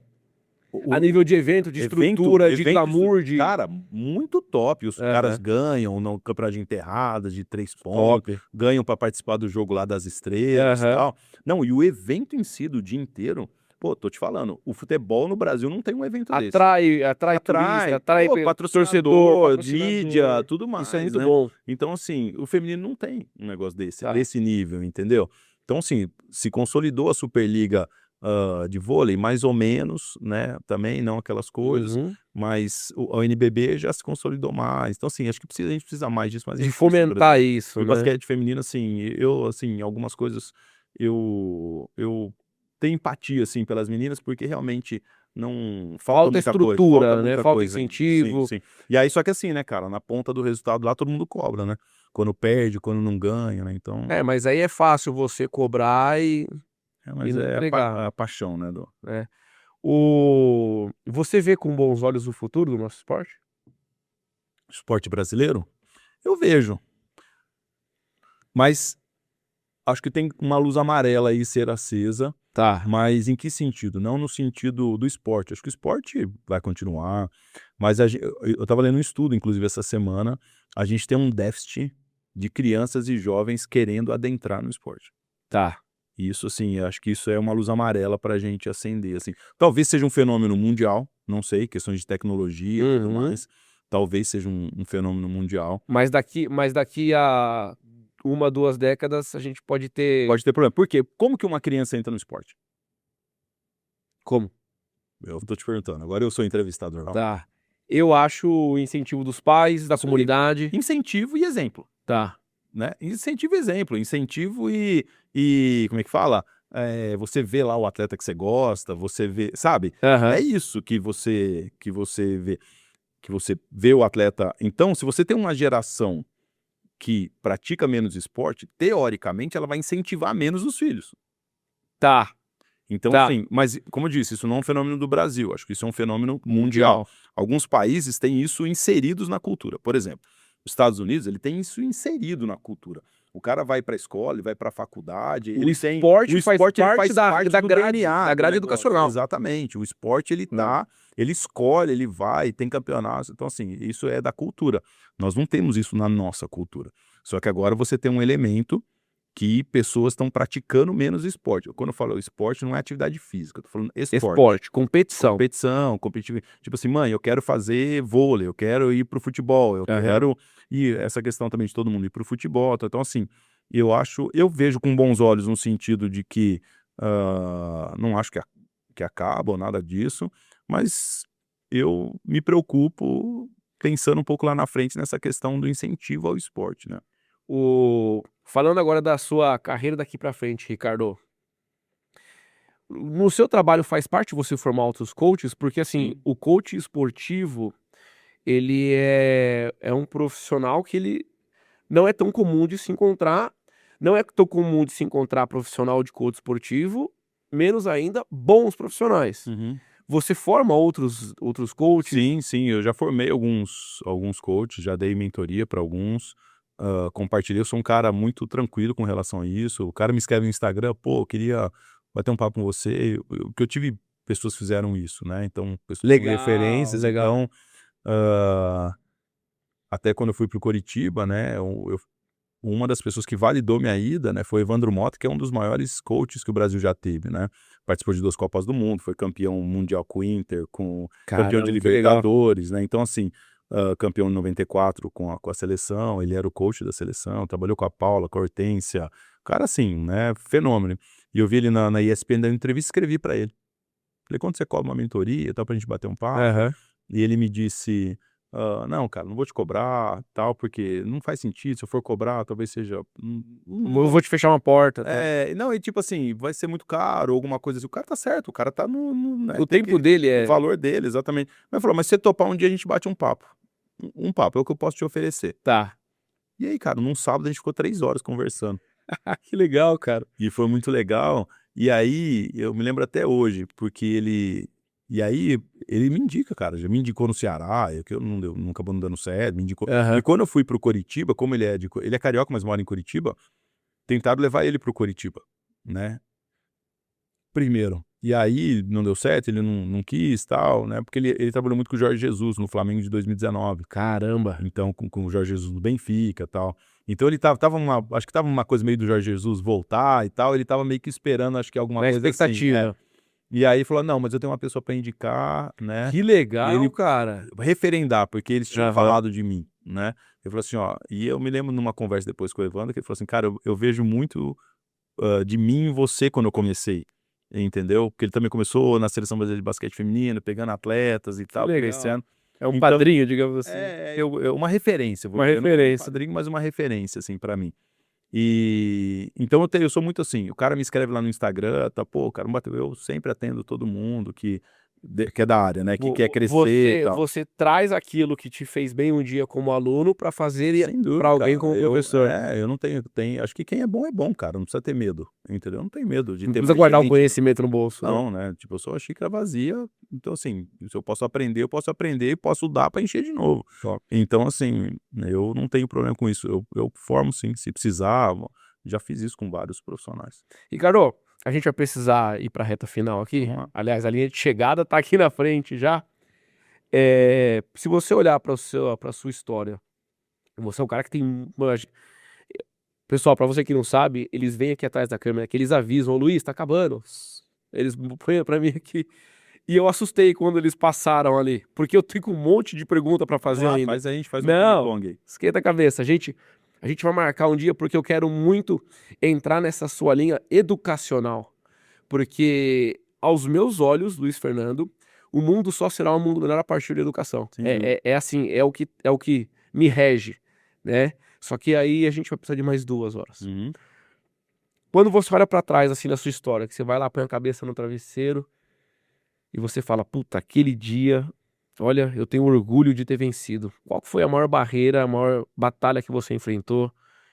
A nível de evento, de estrutura, de glamour, de.
Cara, muito top. Os
Aham.
caras ganham no campeonato de enterradas, de 3 pontos,
Top.
ganham pra participar do jogo lá das estrelas e
Aham.
tal. Não, e o evento em si, do dia inteiro, pô, tô te falando, o futebol no Brasil não tem um evento desse.
Atrai turista, atrai
patrocinador,
torcedor,
mídia, tudo mais.
Isso é muito
né?
bom.
Então, assim, o feminino não tem um negócio
Tá.
desse nível, entendeu? Então, assim, se consolidou a Superliga de vôlei, mais ou menos, né? Também não aquelas coisas,
Uhum.
mas o NBB já se consolidou mais. Então, assim, acho que a gente precisa mais disso. Mas
De fomentar isso,
o
né?
basquete feminino, assim, algumas coisas, eu tenho empatia, assim, pelas meninas, porque realmente não falta muita
estrutura,
coisa,
né?
muita
Falta
coisa.
incentivo.
Sim. E aí, só que assim, né, cara, na ponta do resultado lá, todo mundo cobra, né? Quando perde, quando não ganha, né? Então,
Mas aí é fácil você cobrar
mas
não
é
entregar.
a paixão, né,
né? Você vê com bons olhos o futuro do nosso esporte?
esporte brasileiro. Eu vejo. Mas acho que tem uma luz amarela aí ser acesa.
Tá.
Mas em que sentido? Não no sentido do esporte. Acho que o esporte vai continuar. Mas eu estava lendo um estudo, inclusive, essa semana. A gente tem um déficit de crianças e jovens querendo adentrar no esporte.
Tá.
E isso, assim, eu acho que isso é uma luz amarela pra gente acender, assim. Talvez seja um fenômeno mundial, não sei, questões de tecnologia e tudo
Uhum.
mais. Talvez seja um fenômeno mundial.
Mas daqui a 1, 2 décadas a gente pode ter...
Pode ter problema. Por quê? Como que uma criança entra no esporte?
Como?
Eu tô te perguntando. Agora eu sou entrevistador, não?
Tá. Eu acho o incentivo dos pais, da
Isso aí.
comunidade.
Incentivo e exemplo,
Tá.
né? Incentivo e exemplo. Incentivo e como é que fala? Você vê lá o atleta que você gosta, você vê, sabe?
Aham.
É isso que você vê. Que você vê o atleta. Então, se você tem uma geração que pratica menos esporte, teoricamente ela vai incentivar menos os filhos.
Tá.
Então,
Tá.
assim, mas como eu disse, isso não é um fenômeno do Brasil, acho que isso é um fenômeno mundial.
Mundial.
Alguns países têm isso inseridos na cultura. Por exemplo, os Estados Unidos, ele tem isso inserido na cultura. O cara vai para a escola, ele vai para a faculdade,
O
ele tem
esporte faz
ele
parte da
do
grade,
DNA
da
do
grade
negócio.
educacional.
Exatamente. O esporte ele escolhe, ele vai, tem campeonatos. Então, assim, isso é da cultura. Nós não temos isso na nossa cultura. Só que agora você tem um elemento que pessoas estão praticando menos esporte. Quando eu falo esporte, não é atividade física, eu tô falando esporte.
Esporte, competição.
Competição, competitividade. Tipo assim, mãe, eu quero fazer vôlei, eu quero ir pro futebol, eu quero ir, essa questão também de todo mundo ir pro futebol. Então, assim, eu vejo com bons olhos no sentido de que não acho que acaba ou nada disso, mas eu me preocupo pensando um pouco lá na frente nessa questão do incentivo ao esporte, né?
Falando agora da sua carreira daqui pra frente, Ricardo. No seu trabalho faz parte você formar outros coaches? Porque assim,
Sim.
o coach esportivo, ele é um profissional que ele não é tão comum de se encontrar, não é tão comum de se encontrar profissional de coach esportivo, menos ainda bons profissionais. Você forma outros coaches?
Sim, eu já formei alguns coaches, já dei mentoria para alguns, compartilhei. Eu sou um cara muito tranquilo com relação a isso. O cara me escreve no Instagram: "Pô, eu queria bater um papo com você", porque eu tive pessoas que fizeram isso, né, então pessoas com
Legal,
referências.
legal.
Então, hã, até quando eu fui para o Coritiba, né, uma das pessoas que validou minha ida, né, foi o Evandro Mota, que é um dos maiores coaches que o Brasil já teve, né. Participou de 2 Copas do Mundo, foi campeão mundial com o Inter, campeão de
Caramba, que legal.
Libertadores, né. Então, assim, campeão em 94 com a seleção, ele era o coach da seleção, trabalhou com a Paula, com a Hortência, cara, assim, né, fenômeno. E eu vi ele na ESPN dando entrevista, escrevi para ele. Falei: "Quando você cobra uma mentoria, tal, pra gente bater um papo?"
Aham.
E ele me disse: "Não, cara, não vou te cobrar, tal, porque não faz sentido. Se eu for cobrar, talvez seja
Eu vou te fechar uma porta, tá?
não, e tipo assim, vai ser muito caro, alguma coisa assim". O cara tá certo, o cara tá né,
O
tem
tempo dele
o
é...
valor dele, exatamente. Mas falou: "Mas se você topar um dia, a gente bate um papo. Um papo, é o que eu posso te oferecer".
Tá.
E aí, cara, num sábado a gente ficou 3 horas conversando.
Que legal, cara.
E foi muito legal. E aí, eu me lembro até hoje, porque ele me indica, cara, já me indicou no Ceará, que eu não acabou não dando certo, me indicou.
Aham.
E quando eu fui pro Coritiba, como ele é carioca, mas mora em Curitiba, tentaram levar ele pro Coritiba, né, primeiro. E aí não deu certo, ele não quis, tal, né, porque ele trabalhou muito com o Jorge Jesus no Flamengo de 2019.
Caramba.
Então, com o Jorge Jesus no Benfica, tal. Então ele acho que estava uma coisa meio do Jorge Jesus voltar e tal, ele estava meio que esperando, acho que alguma
Na
coisa assim.
expectativa.
E aí falou: "Não, mas eu tenho uma pessoa para indicar, né",
Que
e
legal,
ele
cara.
referendar, porque eles tinham
Aham.
falado de mim, né. Ele falou assim, ó, e eu me lembro numa conversa depois com o Evandro, que ele falou assim: "Cara, eu vejo muito, de mim em você quando eu comecei", entendeu. Porque ele também começou na seleção brasileira de basquete feminino, pegando atletas e
Que
tal,
legal.
crescendo.
É um
Então
padrinho, digamos assim.
uma referência, vou
Uma
dizer, não um
referência.
padrinho, mas uma referência, assim, pra mim. E então eu sou muito assim, o cara me escreve lá no Instagram, tá: "Pô, cara, eu sempre atendo todo mundo que é da área, né, que quer crescer e tal".
Você traz aquilo que te fez bem um dia como aluno pra fazer
Sem
pra
dúvida,
alguém
cara.
como professor.
Eu não tenho, acho que quem é bom, cara, não precisa ter medo, entendeu. Não tem medo de
Não
ter
precisa
mais
guardar o
gente.
conhecimento no bolso, né.
Não, né, tipo, eu sou a xícara vazia, então assim, se eu posso aprender e posso dar para encher de novo.
Top.
Então assim, eu não tenho problema com isso, eu formo sim, se precisar, já fiz isso com vários profissionais.
Ricardo, a gente vai precisar ir pra reta final aqui.
Vamos lá.
Aliás, a linha de chegada tá aqui na frente já. Se você olhar pra sua história, você é um cara que tem Pessoal, pra você que não sabe, eles vêm aqui atrás da câmera, que eles avisam, ô Luiz, tá acabando. Eles põem pra mim aqui. E eu assustei quando eles passaram ali, porque eu tenho um monte de pergunta pra fazer
Vamos lá,
ainda.
a gente faz um
Não,
ping-pong aí.
esquenta a cabeça. A gente vai marcar um dia porque eu quero muito entrar nessa sua linha educacional. Porque, aos meus olhos, Luiz Fernando, o mundo só será um mundo melhor a partir da educação.
Sem dúvida.
É assim, é o que me rege, né? Só que aí a gente vai precisar de mais 2 horas.
Uhum.
Quando você olha pra trás, assim, na sua história, que você vai lá, põe a cabeça no travesseiro e você fala, puta, aquele dia, olha, eu tenho orgulho de ter vencido. Qual foi a maior barreira, a maior batalha que você enfrentou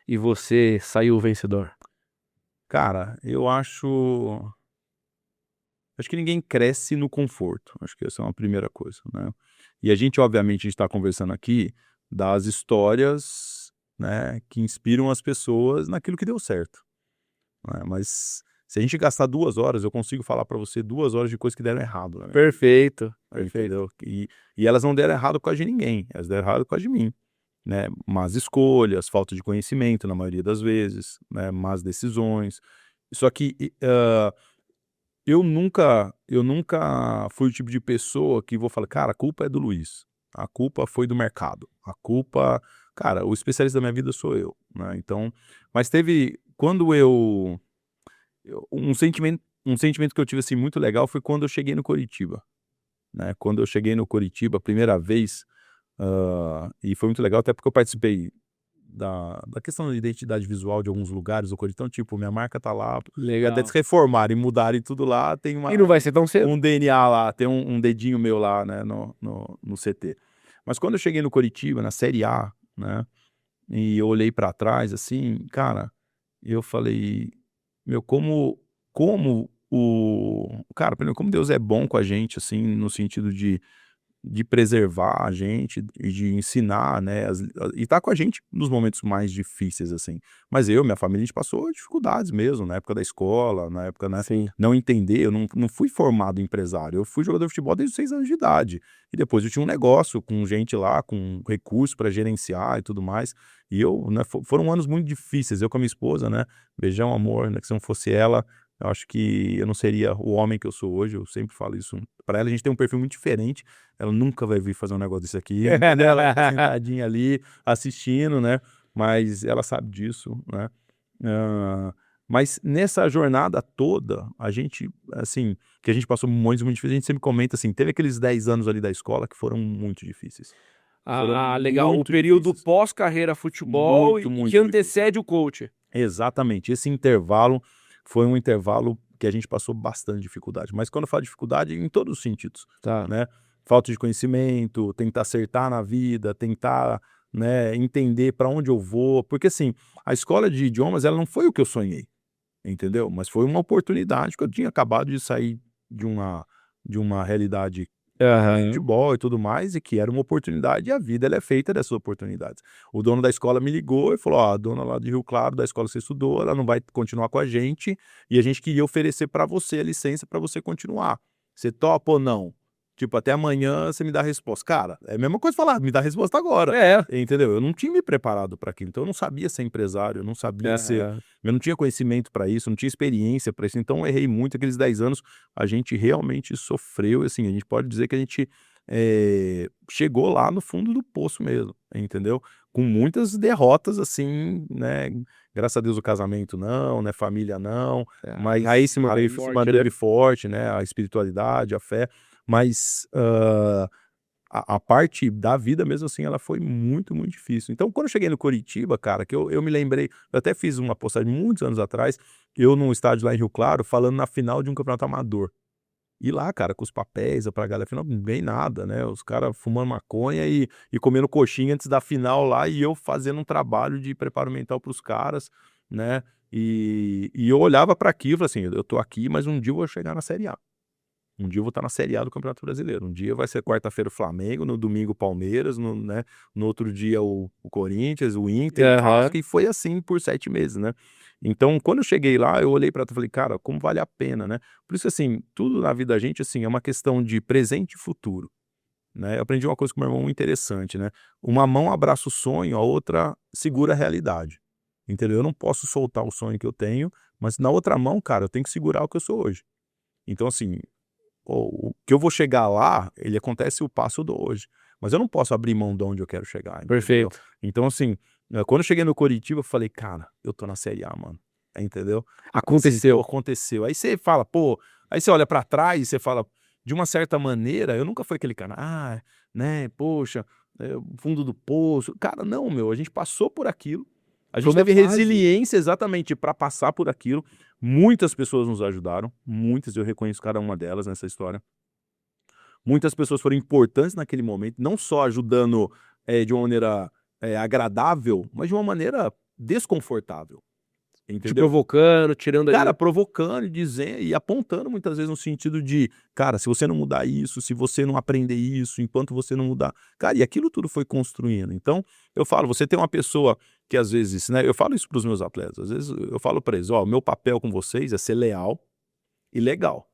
e você saiu vencedor?
Cara, eu acho que ninguém cresce no conforto, acho que essa é uma primeira coisa, né. E a gente obviamente, a gente tá conversando aqui das histórias, né, que inspiram as pessoas naquilo que deu certo, né, mas se a gente gastar 2 horas, eu consigo falar pra você 2 horas de coisas que deram errado na minha vida,
Perfeito, perfeito.
entendeu. E elas não deram errado por causa de ninguém, elas deram errado por causa de mim, né, más escolhas, falta de conhecimento na maioria das vezes, né, más decisões. Só que eu nunca fui o tipo de pessoa que vou falar: "Cara, a culpa é do Luiz, a culpa foi do mercado, a culpa", cara, o especialista da minha vida sou eu, né, então mas teve quando um sentimento que eu tive, assim, muito legal foi quando eu cheguei no Coritiba, né, quando eu cheguei no Coritiba a primeira vez, e foi muito legal até porque eu participei da questão da identidade visual de alguns lugares do Corinthians, então, tipo, minha marca tá lá, até eles
Legal.
reformarem e mudarem tudo lá, tem
E não vai ser tão cedo.
um DNA lá, tem um dedinho meu lá, né, no CT. Mas quando eu cheguei no Coritiba, na Série A, né, e eu olhei pra trás, assim, cara, eu falei: "Meu, como cara, primeiro, como Deus é bom com a gente, assim, no sentido de preservar a gente e de ensinar, né, e tá com a gente nos momentos mais difíceis, assim. Mas minha família, a gente passou dificuldades mesmo, na época da escola, na época, né,
Sim.
não entender, eu não fui formado empresário, eu fui jogador de futebol desde os 6 anos de idade. E depois eu tinha um negócio com gente lá, com recurso para gerenciar e tudo mais. E né, foram anos muito difíceis, eu com a minha esposa, né, beijão, amor, né, que se não fosse ela, eu acho que eu não seria o homem que eu sou hoje, eu sempre falo isso para ela, a gente tem um perfil muito diferente, ela nunca vai vir fazer um negócio desse aqui, entendeu? Ela tá sentadinha ali, assistindo, né, mas ela sabe disso, né. Hã, mas nessa jornada toda, a gente, assim, que a gente passou momentos muito difíceis, a gente sempre comenta assim, teve aqueles 10 anos ali da escola que foram muito difíceis. Foram
Legal. O
muito
período
difíceis.
pós-carreira futebol
Muito,
e que
muito difíceis.
antecede o coach.
Exatamente, esse intervalo foi um intervalo que a gente passou bastante dificuldade, mas quando eu falo dificuldade, em todos os sentidos,
Tá.
né, falta de conhecimento, tentar acertar na vida, tentar, né, entender para onde eu vou, porque assim, a escola de idiomas ela não foi o que eu sonhei, entendeu, mas foi uma oportunidade que eu tinha acabado de sair de uma realidade
Aham.
futebol e tudo mais, e que era uma oportunidade e a vida ela é feita dessas oportunidades. O dono da escola me ligou e falou: "Ó, a dona lá de Rio Claro, da escola que você estudou, ela não vai continuar com a gente, e a gente queria oferecer para você a licença para você continuar. Você topa ou não? Tipo, até amanhã você me dá a resposta". Cara, é a mesma coisa falar: "Me dá a resposta agora",
É.
entendeu? Eu não tinha me preparado para aquilo, então eu não sabia ser empresário, eu não sabia ser
Aham.
eu não tinha conhecimento para isso, não tinha experiência para isso, então eu errei muito. Aqueles 10 anos a gente realmente sofreu, assim, a gente pode dizer que a gente chegou lá no fundo do poço mesmo, entendeu? Com muitas derrotas, assim, né, graças a Deus o casamento não, né, família não,
A raiz
mas
se
a
manteve
raiz se
forte, né.
manteve forte, né, a espiritualidade, a fé, mas, a parte da vida mesmo assim, ela foi muito, muito difícil. Então quando eu cheguei no Coritiba, cara, que eu me lembrei, eu até fiz uma postagem muitos anos atrás, eu num estádio lá em Rio Claro, falando na final de um campeonato amador. E lá, cara, com os papéis pra galera, afinal, bem nada, né, os caras fumando maconha e comendo coxinha antes da final lá, e eu fazendo um trabalho de preparo mental para os caras, né, e eu olhava pra aquilo e falei assim: "Eu tô aqui, mas um dia eu vou chegar na Série A. Um dia eu vou estar na Série A do Campeonato Brasileiro, um dia vai ser quarta-feira o Flamengo, no domingo o Palmeiras, né, no outro dia o Corinthians, o Inter, o
Aham.
Vasco", e foi assim por 7 meses, né. Então, quando eu cheguei lá, eu olhei pra trás e falei: "Cara, como vale a pena", né. Por isso, assim, tudo na vida da gente, assim, é uma questão de presente e futuro, né. Eu aprendi uma coisa com meu irmão muito interessante, né, uma mão abraça o sonho, a outra segura a realidade. entendeu? Eu não posso soltar o sonho que eu tenho, mas na outra mão, cara, eu tenho que segurar o que eu sou hoje. Então, assim, o que eu vou chegar lá, ele acontece o passo do hoje. Mas eu não posso abrir mão de onde eu quero chegar, entendeu?
Perfeito.
Então, assim, quando eu cheguei no Coritiba, eu falei, cara, eu tô na Série A, mano. Entendeu? Assim, pô,
Aconteceu.
aconteceu. Aí você fala, pô, aí você olha pra trás e você fala, de uma certa maneira, eu nunca fui aquele cara, né, poxa, fundo do poço. Cara, não, meu, a gente passou por aquilo. A
Foi
gente
uma
teve
fase.
resiliência exatamente para passar por aquilo. Muitas pessoas nos ajudaram, muitas, eu reconheço cada uma delas nessa história. Muitas pessoas foram importantes naquele momento, não só ajudando de uma maneira agradável, mas de uma maneira desconfortável,
Te
entendeu?
provocando, tirando
Cara,
ali.
provocando e dizendo e apontando muitas vezes no sentido de, cara, se você não mudar isso, se você não aprender isso, enquanto você não mudar. Cara, e aquilo tudo foi construindo. Então, eu falo, você tem uma pessoa que às vezes, né, eu falo isso para os meus atletas, às vezes eu falo para eles, ó, meu papel com vocês é ser leal e legal.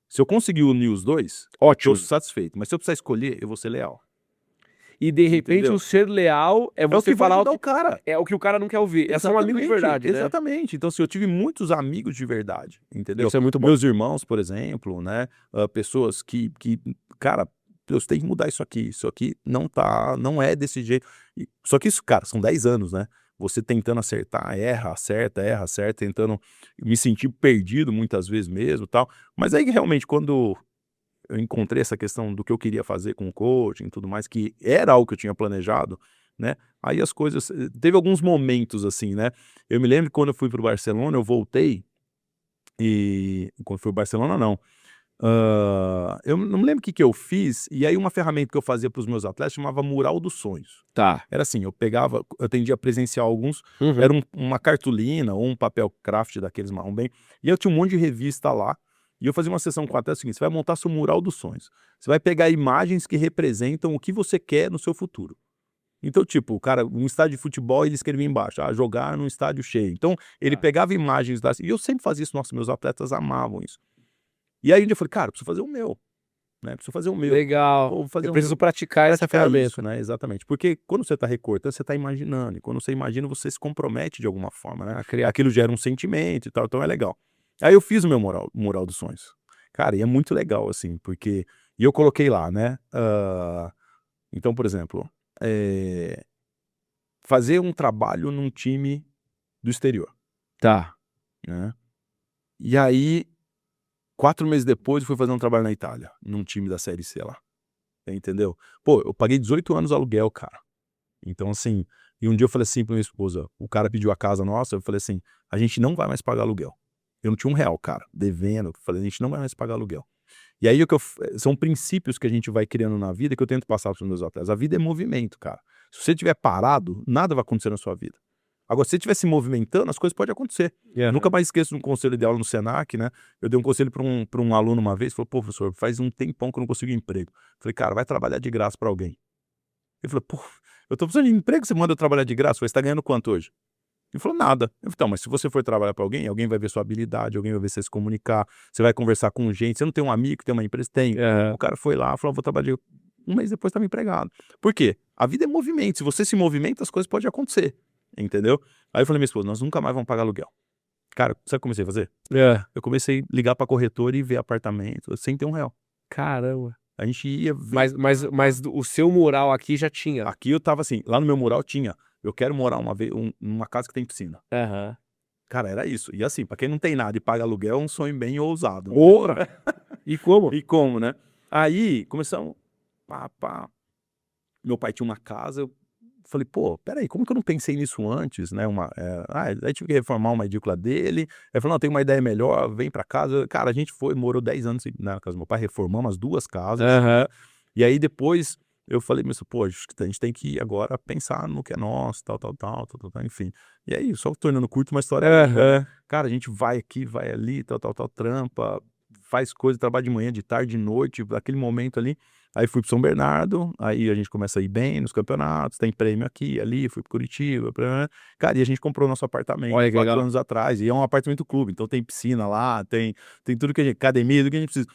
Se eu conseguir unir os dois, eu tô
Ótimo.
satisfeito. Mas se eu precisar escolher, eu vou ser leal.
E de repente
Entendeu?
o ser leal é
É o
você
que vai
falar
ajudar o cara.
o que o cara não quer ouvir. É só um amigo de
Exatamente,
verdade, né?
exatamente. Então, assim, eu tive muitos amigos de verdade, entendeu?
Isso é muito bom.
Meus irmãos, por exemplo, né, pessoas que, cara, Deus tem que mudar isso aqui não é desse jeito. Só que isso, cara, são 10 anos, né? Você tentando acertar, erra, acerta, tentando me sentir perdido muitas vezes mesmo, tal. Mas aí realmente quando eu encontrei essa questão do que eu queria fazer com o coaching e tudo mais, que era algo que eu tinha planejado, né? Aí as coisas, teve alguns momentos assim, né? Eu me lembro que quando eu fui para o Barcelona, eu voltei e quando fui para o Barcelona não. Eu não me lembro o que que eu fiz, e aí uma ferramenta que eu fazia para os meus atletas chamava Mural dos Sonhos.
Tá.
Era assim, eu atendia presencial alguns,
Uhum.
era uma cartolina ou um papel craft daqueles marrom bem, e eu tinha um monte de revista lá, e eu fazia uma sessão com o atleta, é o seguinte, você vai montar seu mural dos sonhos. Você vai pegar imagens que representam o que você quer no seu futuro. Então, tipo, o cara, um estádio de futebol, ele escrevia embaixo, jogar num estádio cheio. Então, ele
Tá.
pegava imagens e eu sempre fazia isso, nossa, meus atletas amavam isso. E aí um dia eu falei, cara, preciso fazer o meu, né? Preciso fazer o meu.
Legal.
Vou fazer
Eu
o
preciso
meu.
praticar essa
Praticar
ferramenta.
isso, né? Exatamente. Porque quando você está recortando, você está imaginando. E quando você imagina, você se compromete de alguma forma, né?
Criar.
Aquilo gera um sentimento e tal, então é legal. Aí eu fiz o meu mural dos sonhos. Cara, e é muito legal, assim, porque. E eu coloquei lá, né? Então, por exemplo, fazer um trabalho num time do exterior,
Tá.
né? E aí, 4 meses depois, eu fui fazer um trabalho na Itália, num time da Série C lá. Entendeu? Pô, eu paguei 18 anos aluguel, cara. Então, assim, e um dia eu falei assim pra minha esposa, o cara pediu a casa nossa, eu falei assim, a gente não vai mais pagar aluguel. Eu não tinha R$1, cara, devendo, eu falei, a gente não vai mais pagar aluguel. E aí são princípios que a gente vai criando na vida que eu tento passar para os meus atletas. A vida é movimento, cara. Se você estiver parado, nada vai acontecer na sua vida. Agora, se você estiver se movimentando, as coisas podem acontecer.
Uhum.
Nunca mais esqueço de um conselho de aula no Senac, né? Eu dei um conselho para um aluno uma vez, falou, pô, professor, faz um tempão que eu não consigo emprego. Falei, cara, vai trabalhar de graça para alguém. Ele falou, pô, eu tô precisando de emprego, você manda eu trabalhar de graça? Você tá ganhando quanto hoje? Ele falou, nada. Eu falei, então, mas se você for trabalhar para alguém, alguém vai ver sua habilidade, alguém vai ver você se comunicar, você vai conversar com gente, você não tem um amigo que tem uma empresa? Tem.
Aham.
O cara foi lá, falou, vou trabalhar. Um mês depois estava empregado. Por quê? A vida é movimento, se você se movimenta, as coisas podem acontecer, entendeu? Aí eu falei, minha esposa, nós nunca mais vamos pagar aluguel. Cara, sabe o que eu comecei a fazer?
É.
Eu comecei a ligar pra corretora e ver apartamento, sem ter R$1.
Caramba.
A gente ia ver.
Mas o seu mural aqui já tinha.
Aqui eu tava assim, lá no meu mural tinha, eu quero morar uma vez numa casa que tem piscina.
Aham.
Cara, era isso. E assim, pra quem não tem nada e paga aluguel, é um sonho bem ousado.
Ora! E como?
E como, né? Aí, começamos, pá. Meu pai tinha uma casa, eu falei, pô, peraí, como que eu não pensei nisso antes, né? Aí tive que reformar uma edícula dele. Aí falou, não, tem uma ideia melhor, vem pra casa. Cara, a gente morou 10 anos na casa do meu pai, reformamos as 2 casas, né?
Aham.
E aí depois eu falei, mas, pô, a gente tem que agora pensar no que é nosso, tal, enfim. E aí, só tornando curto uma história longa, né?
Aham.
Cara, a gente vai aqui, vai ali, tal, trampa, faz coisa, trabalha de manhã, de tarde, de noite, aquele momento ali. Aí fui pro São Bernardo, aí a gente começa a ir bem nos campeonatos, tem prêmio aqui, ali, fui pro Curitiba, cara, e a gente comprou nosso apartamento
Olha que
4
legal.
anos atrás, e é um apartamento clube, então tem piscina lá, tem tudo que a gente, academia, tudo que a gente precisa.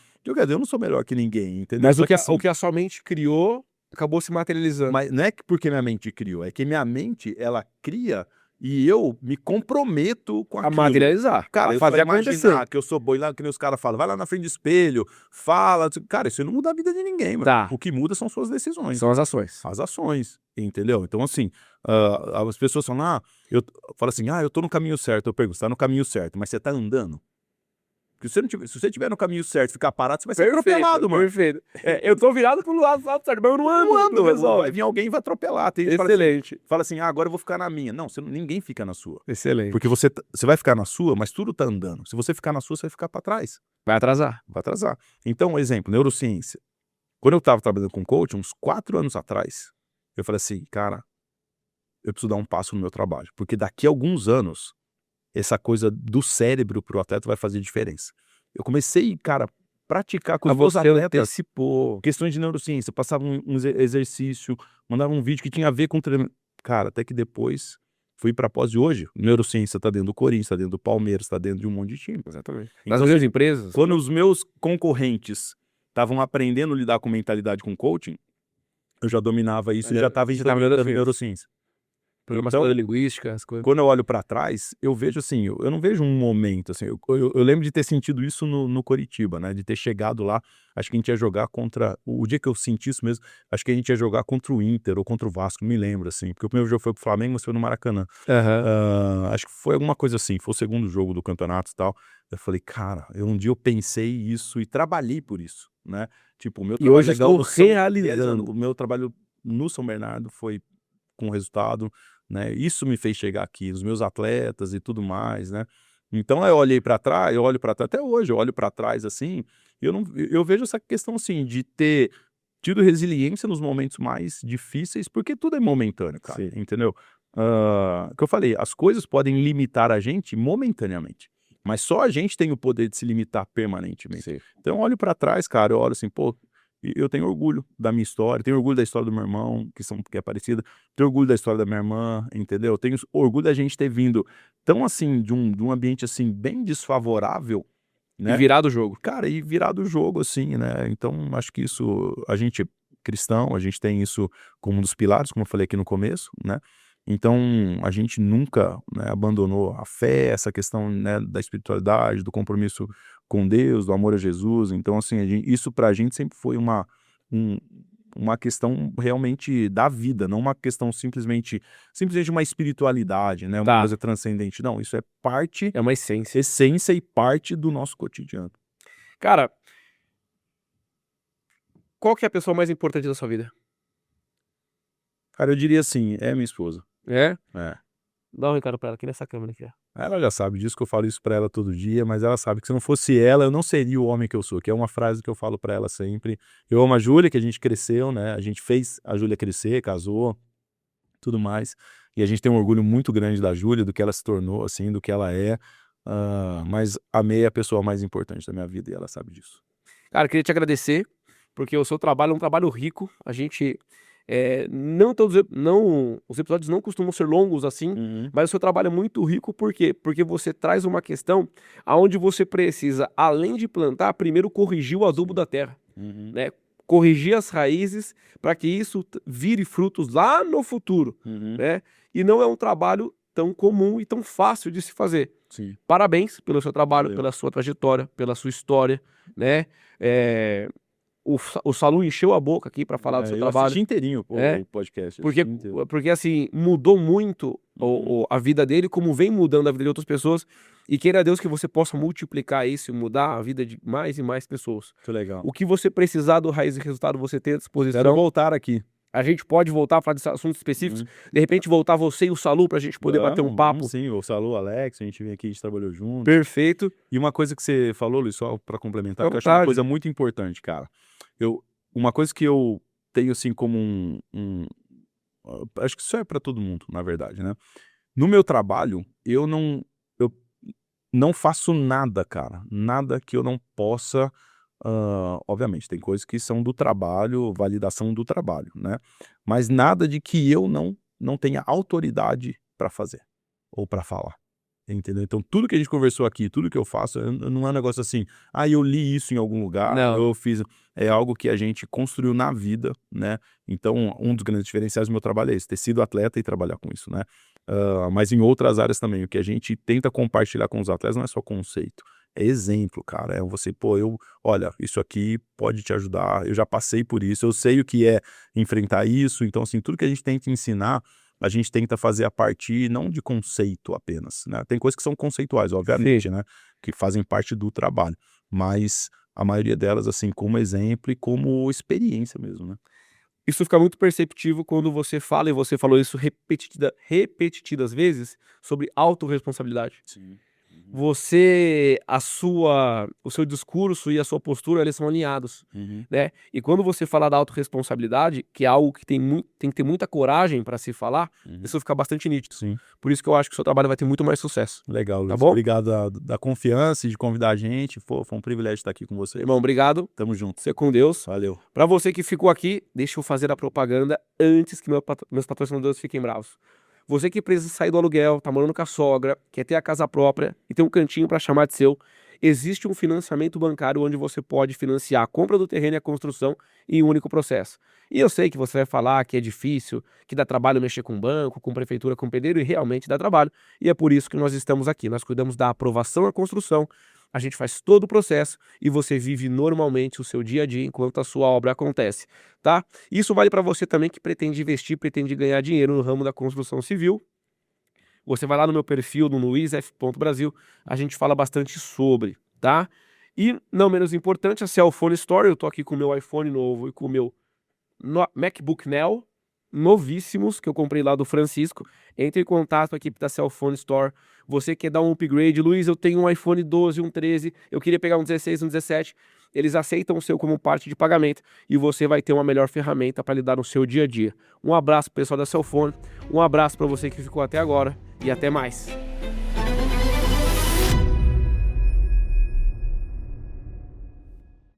Eu não sou melhor que ninguém, entendeu?
Mas
Só
o que
assim,
a sua mente criou acabou se materializando.
mas não é que porque minha mente criou, é que minha mente, ela cria E eu me comprometo com
A
aquilo.
materializar.
Cara,
A
eu
fazer
só
acontecer.
imaginar que eu sou boi lá, que nem os caras falam, vai lá na frente do espelho, fala. Cara, isso não muda a vida de ninguém, mano.
Tá.
O que muda são suas decisões.
São as ações.
As ações, entendeu? Então, assim, as pessoas falam, eu falo assim, eu tô no caminho certo. Eu pergunto, você tá no caminho certo, mas você tá andando? Porque se você estiver no caminho certo e ficar parado, você vai ser atropelado, mano.
Perfeito. Eu tô virado pro lado certo, mas eu não ando.
Vai vir alguém e vai atropelar. Tem gente que
Excelente.
fala assim, agora eu vou ficar na minha. Não, ninguém fica na sua.
Excelente.
Porque você vai ficar na sua, mas tudo tá andando. Se você ficar na sua, você vai ficar pra trás.
Vai atrasar.
Vai atrasar. Então, exemplo, neurociência. Quando eu tava trabalhando com coaching, uns 4 anos atrás, eu falei assim, cara, eu preciso dar um passo no meu trabalho. Porque daqui a alguns anos, essa coisa do cérebro pro atleta vai fazer diferença. Eu comecei, cara, praticar com os meus atletas
antecipou.
questões de neurociência. Eu passava um exercício, mandava um vídeo que tinha a ver com treinamento. Cara, até que depois fui pra pós de hoje. Neurociência tá dentro do Corinthians, tá dentro do Palmeiras, tá dentro de um monte de time.
Exatamente.
Então,
Nas grandes empresas.
Quando os meus concorrentes estavam aprendendo a lidar com mentalidade com coaching, eu já dominava isso e já estava estudando neurociência.
Programação linguística, as coisas.
Quando eu olho para trás, eu vejo assim, eu não vejo um momento, assim, eu lembro de ter sentido isso no Coritiba, né, de ter chegado lá, acho que a gente ia jogar contra, o dia que eu senti isso mesmo, acho que a gente ia jogar contra o Inter ou contra o Vasco, não me lembro, assim, porque o primeiro jogo foi pro Flamengo, mas foi no Maracanã. Acho que foi alguma coisa assim, foi o segundo jogo do campeonato e tal, eu falei, cara, um dia eu pensei isso e trabalhei por isso, né, tipo, o meu trabalho
hoje estou realizando.
O meu trabalho no São Bernardo foi com resultado, né? Isso me fez chegar aqui, os meus atletas e tudo mais, né? Então eu olhei para trás, eu olho para trás até hoje, eu olho para trás assim, eu vejo essa questão assim de ter tido resiliência nos momentos mais difíceis, porque tudo é momentâneo, cara,
Sim.
entendeu? Que eu falei, as coisas podem limitar a gente momentaneamente, mas só a gente tem o poder de se limitar permanentemente.
Sim.
Então eu olho para trás, cara, eu olho assim, pô, eu tenho orgulho da minha história, tenho orgulho da história do meu irmão, que é parecida, tenho orgulho da história da minha irmã, entendeu? Tenho orgulho da gente ter vindo tão assim, de um ambiente assim, bem desfavorável, né?
E virado o jogo.
Cara, e virado o jogo, assim, né? Então, acho que isso, a gente cristão, a gente tem isso como um dos pilares, como eu falei aqui no começo, né? Então, a gente nunca, né, abandonou a fé, essa questão, né, da espiritualidade, do compromisso com Deus, do amor a Jesus. Então, assim, isso pra gente sempre foi uma questão realmente da vida, não uma questão simplesmente uma espiritualidade, né, uma coisa transcendente. Não, isso é parte,
É uma essência.
essência e parte do nosso cotidiano.
Cara, qual que é a pessoa mais importante da sua vida?
Cara, eu diria assim, é minha esposa.
É?
É.
Dá um recado pra ela aqui nessa câmera aqui, ó.
Ela já sabe disso, que eu falo isso pra ela todo dia, mas ela sabe que se não fosse ela, eu não seria o homem que eu sou, que é uma frase que eu falo pra ela sempre. Eu amo a Júlia, que a gente cresceu, né? A gente fez a Júlia crescer, casou, tudo mais. E a gente tem um orgulho muito grande da Júlia, do que ela se tornou, assim, do que ela é. Mas a May é a pessoa mais importante da minha vida e ela sabe disso.
Cara, queria te agradecer, porque o seu trabalho é um trabalho rico. A gente... os episódios não costumam ser longos assim, mas o seu trabalho é muito rico, por quê? Porque você traz uma questão onde você precisa, além de plantar, primeiro corrigir o adubo da terra, né? Corrigir as raízes para que isso vire frutos lá no futuro, né? E não é um trabalho tão comum e tão fácil de se fazer.
Sim.
Parabéns pelo seu trabalho,
Valeu.
pela sua trajetória, pela sua história, né? O Salu encheu a boca aqui para falar do seu
Eu
trabalho.
assisti inteirinho o podcast.
Porque assim, mudou muito a vida dele, como vem mudando a vida de outras pessoas. E queira Deus que você possa multiplicar isso e mudar a vida de mais e mais pessoas.
Muito legal.
O que você precisar do Raiz e Resultado, você tem à disposição.
Quero voltar aqui.
A gente pode voltar a falar de assuntos específicos. De repente voltar você e o Salu pra gente poder bater um papo.
Sim, o Salu, o Alex, a gente vem aqui, a gente trabalhou junto.
Perfeito.
E uma coisa que você falou, Luiz, só pra complementar, que eu acho
vontade.
uma coisa muito importante, cara. Uma coisa que eu tenho assim como acho que isso é pra todo mundo, na verdade, né? No meu trabalho, eu não faço nada, cara. Nada que eu não possa... obviamente, tem coisas que são do trabalho, validação do trabalho, né? Mas nada de que eu não tenha autoridade pra fazer ou pra falar. Entendeu? Então, tudo que a gente conversou aqui, tudo que eu faço, não é um negócio assim, eu li isso em algum lugar,
Não.
eu fiz. É algo que a gente construiu na vida, né? Então, um dos grandes diferenciais do meu trabalho é esse, ter sido atleta e trabalhar com isso, né? mas em outras áreas também. O que a gente tenta compartilhar com os atletas não é só conceito, é exemplo, cara. É você, pô, olha, isso aqui pode te ajudar, eu já passei por isso, eu sei o que é enfrentar isso. Então, assim, tudo que a gente tenta ensinar, a gente tenta fazer a partir não de conceito apenas, né? Tem coisas que são conceituais,
Sim.
obviamente, né? Que fazem parte do trabalho, mas a maioria delas, assim, como exemplo e como experiência mesmo, né?
Isso fica muito perceptível quando você fala, e você falou isso repetidas vezes, sobre autorresponsabilidade.
Sim. Uhum.
O seu discurso e a sua postura, eles são alinhados,
Uhum.
né? E quando você fala da autorresponsabilidade, que é algo que tem que ter muita coragem para se falar,
Uhum.
isso fica bastante nítido.
Sim.
Por isso que eu acho que o seu trabalho vai ter muito mais sucesso.
Legal,
Tá
Luiz.
bom?
Obrigado da confiança e de convidar a gente. Foi um privilégio estar aqui com você.
Irmão, obrigado.
Tamo junto.
Você com Deus.
Valeu.
Para você que ficou aqui, deixa eu fazer a propaganda antes que meus patrocinadores fiquem bravos. Você que precisa sair do aluguel, tá morando com a sogra, quer ter a casa própria e tem um cantinho para chamar de seu, existe um financiamento bancário onde você pode financiar a compra do terreno e a construção em um único processo. E eu sei que você vai falar que é difícil, que dá trabalho mexer com banco, com prefeitura, com pedreiro, e realmente dá trabalho. E é por isso que nós estamos aqui. Nós cuidamos da aprovação à construção, a gente faz todo o processo e você vive normalmente o seu dia a dia enquanto a sua obra acontece, tá? Isso vale para você também que pretende investir, pretende ganhar dinheiro no ramo da construção civil. Você vai lá no meu perfil, no luizf.brasil, a gente fala bastante sobre, tá? E, não menos importante, a Cellphone Store. Eu tô aqui com o meu iPhone novo e com o meu MacBook Neo, novíssimos, que eu comprei lá do Francisco. Entre em contato com a equipe da Cellphone Store. Você quer dar um upgrade? Luiz, eu tenho um iPhone 12, um 13, eu queria pegar um 16, um 17. Eles aceitam o seu como parte de pagamento e você vai ter uma melhor ferramenta para lidar no seu dia a dia. Um abraço, pessoal da Cellphone, um abraço para você que ficou até agora e até mais.